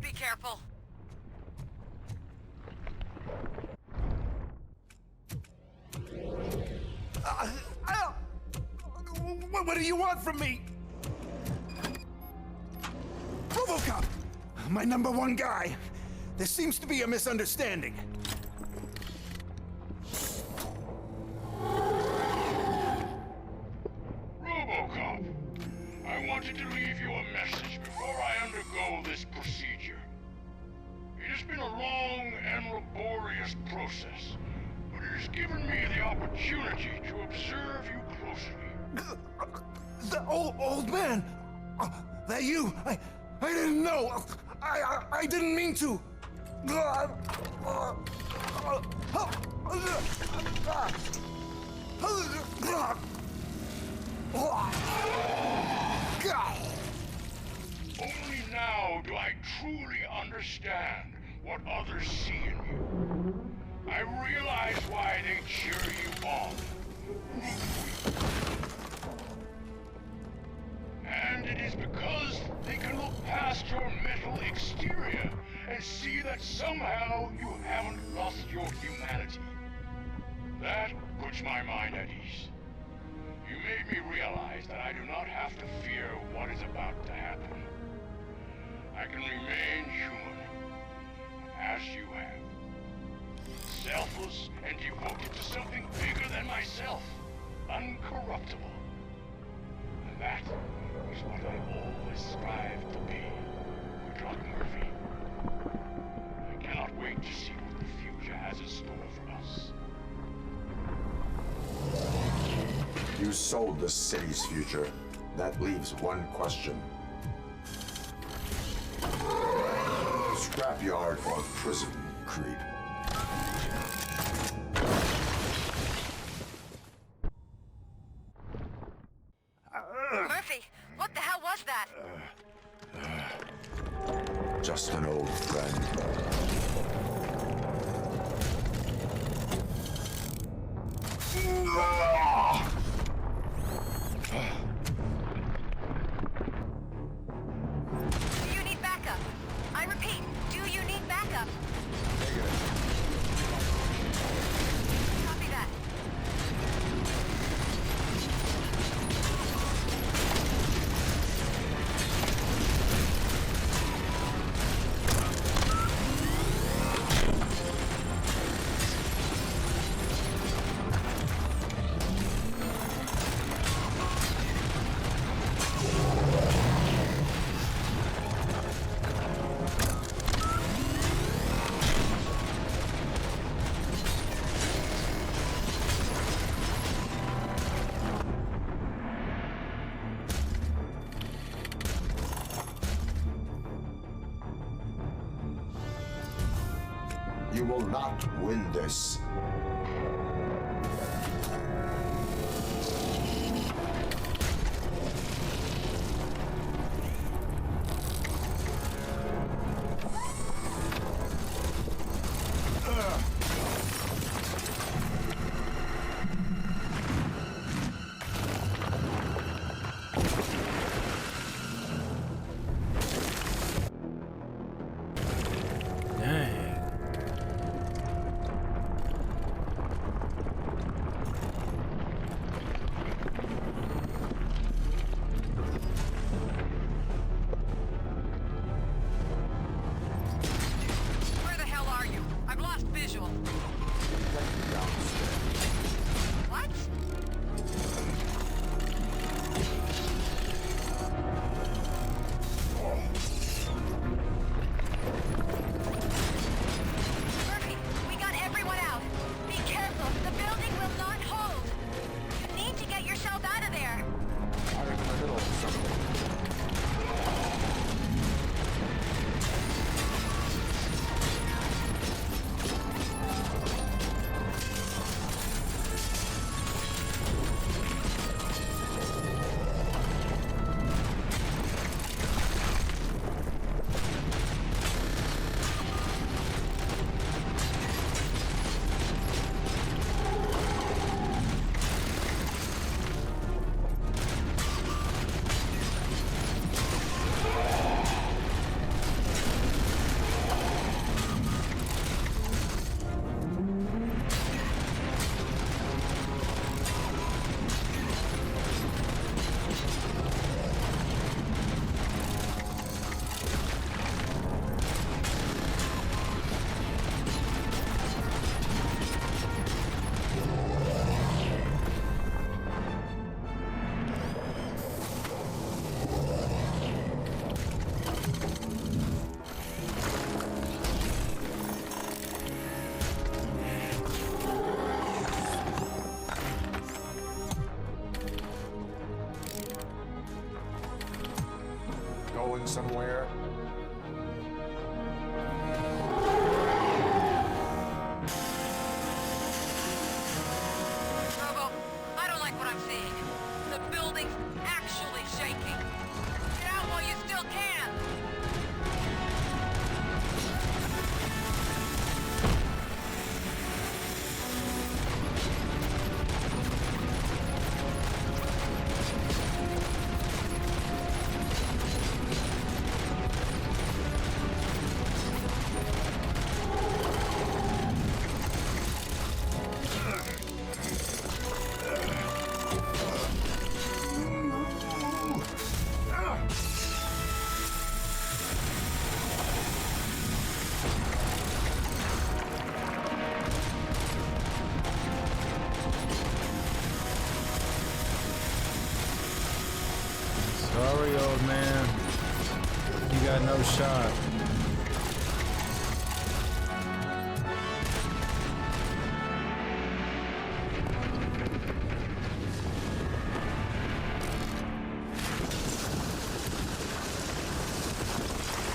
Be careful. What do you want from me? Robocop! My #1 guy. There seems to be a misunderstanding. Robocop, I wanted to leave you a message before I undergo this procedure. It has been a long and laborious process, but it has given me the opportunity to observe you closely. The old man! That you? I didn't know! I didn't mean to! Only now do I what others see in you. I realize why they cheer you on. And it is because they can look past your metal exterior and see that somehow you haven't lost your humanity. That puts my mind at ease. You made me realize that I do not have to fear what is about to happen. I can remain human, as you have. Selfless and devoted to something bigger than myself. Uncorruptible. And that is what I always strive to be, Woodrock Murphy. I cannot wait to see what the future has in store for us. You sold the city's future. That leaves one question. Scrapyard or prison, Creed? Murphy, what the hell was that? Just an old friend. Do you need backup? I repeat, do you need backup? Copy that. You will not win this. Where the hell are you? I've lost visual. What? Murphy, we got everyone out. Be careful. The building will not hold. You need to get yourself out of there. I'm in the middle of something. Going somewhere? Robo, I don't like what I'm seeing. The building's actually shaking. Get out while you still can. man. You got no shot.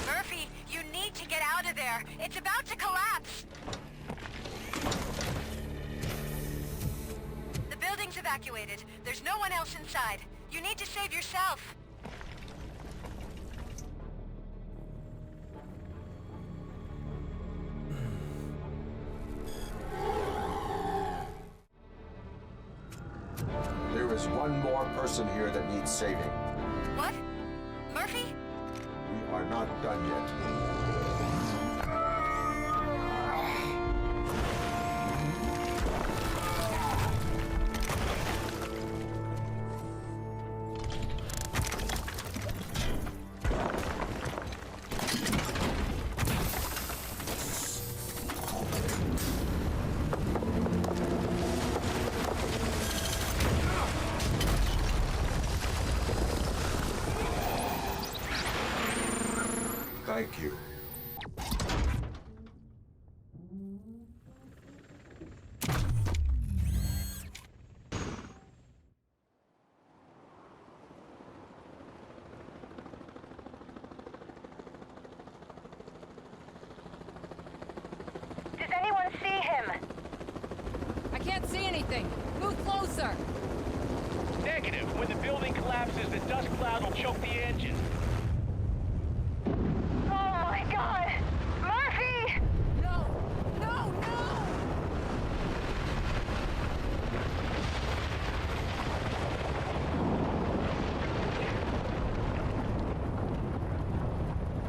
Murphy, you need to get out of there. It's about to collapse. The building's evacuated. There's no one else inside. You need to save yourself. There is one more person here that needs saving. What? Murphy? We are not done yet. Thank you. Does anyone see him? I can't see anything. Move closer. Negative. When the building collapses, the dust cloud will choke the engine. Oh my god! Murphy! No! No! No!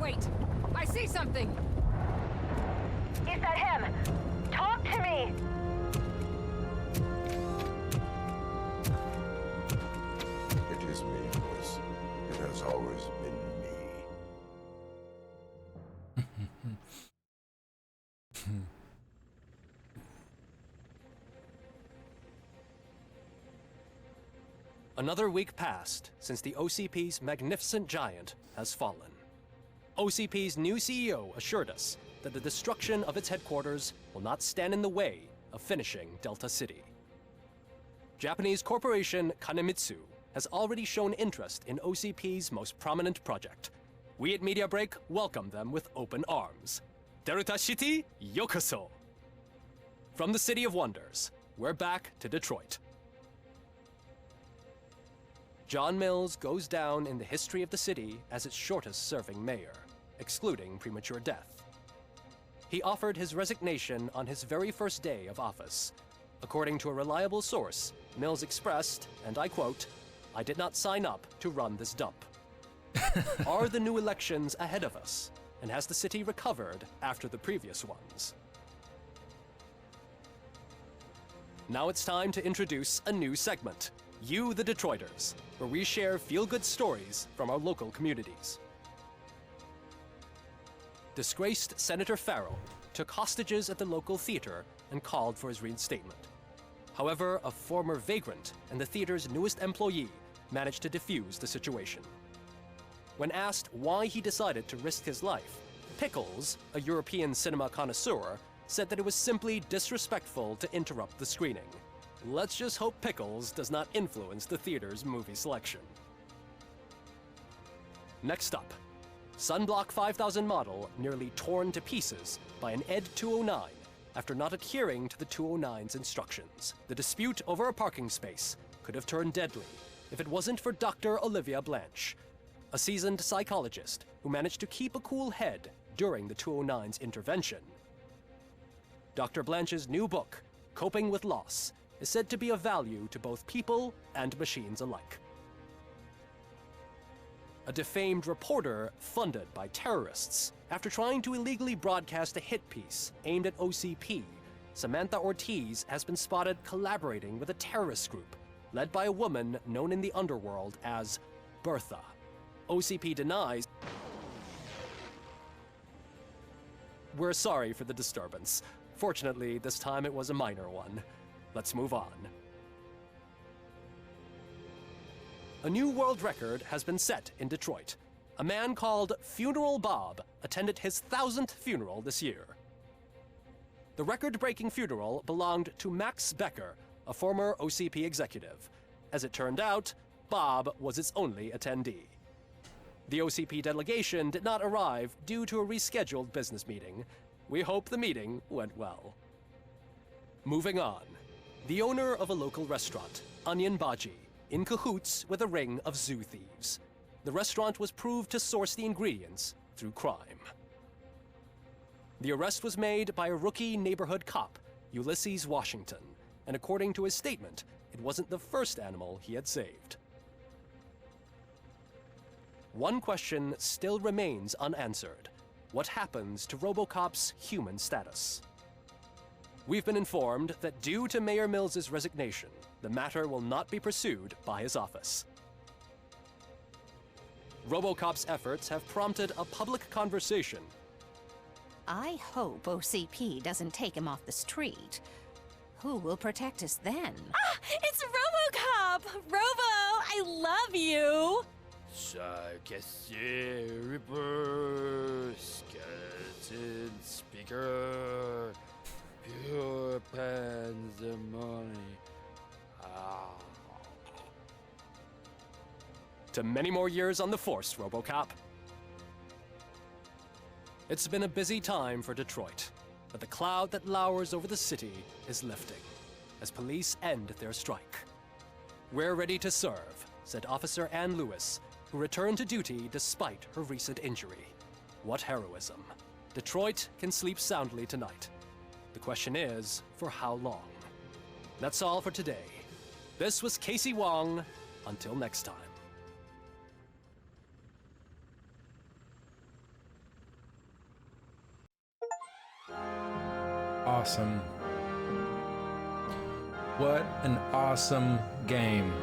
Wait! I see something! Is that him? Talk to me! It is me, Liz. It has always been me. Another week passed since the OCP's magnificent giant has fallen. OCP's new CEO assured us that the destruction of its headquarters will not stand in the way of finishing Delta City. Japanese corporation Kanemitsu has already shown interest in OCP's most prominent project. We at Media Break welcome them with open arms. Delta City, yokoso! From the City of Wonders, we're back to Detroit. John Mills goes down in the history of the city as its shortest-serving mayor, excluding premature death. He offered his resignation on his very first day of office. According to a reliable source, Mills expressed, and I quote, "I did not sign up to run this dump." Are the new elections ahead of us? And has the city recovered after the previous ones? Now it's time to introduce a new segment, You the Detroiters, where we share feel-good stories from our local communities. Disgraced Senator Farrell took hostages at the local theater and called for his reinstatement. However, a former vagrant and the theater's newest employee managed to defuse the situation. When asked why he decided to risk his life, Pickles, a European cinema connoisseur, said that it was simply disrespectful to interrupt the screening. Let's just hope Pickles does not influence the theater's movie selection. Next up, Sunblock 5000 model nearly torn to pieces by an ED 209 after not adhering to the 209's instructions. The dispute over a parking space could have turned deadly if it wasn't for Dr. Olivia Blanche, a seasoned psychologist who managed to keep a cool head during the 209's intervention. Dr. Blanche's new book, Coping with Loss, is said to be of value to both people and machines alike. A defamed reporter funded by terrorists after trying to illegally broadcast a hit piece aimed at OCP, Samantha Ortiz has been spotted collaborating with a terrorist group led by a woman known in the underworld as Bertha. OCP denies. We're sorry for the disturbance. Fortunately, this time it was a minor one. Let's move on. A new world record has been set in Detroit. A man called Funeral Bob attended his 1000th funeral this year. The record-breaking funeral belonged to Max Becker, a former OCP executive. As it turned out, Bob was its only attendee. The OCP delegation did not arrive due to a rescheduled business meeting. We hope the meeting went well. Moving on. The owner of a local restaurant, Onion Baji, in cahoots with a ring of zoo thieves. The restaurant was proved to source the ingredients through crime. The arrest was made by a rookie neighborhood cop, Ulysses Washington, and according to his statement, it wasn't the first animal he had saved. One question still remains unanswered. What happens to Robocop's human status? We've been informed that due to Mayor Mills's resignation, the matter will not be pursued by his office. Robocop's efforts have prompted a public conversation. I hope OCP doesn't take him off the street. Who will protect us then? Ah! It's Robocop! Robo, I love you! Reaper, skeleton speaker, pure pandemonium. To many more years on the force, Robocop. It's been a busy time for Detroit, but the cloud that lowers over the city is lifting as police end their strike. We're ready to serve, said Officer Ann Lewis, who returned to duty despite her recent injury. What heroism. Detroit can sleep soundly tonight. The question is, for how long? That's all for today. This was Casey Wong. Until next time. Awesome. What an awesome game.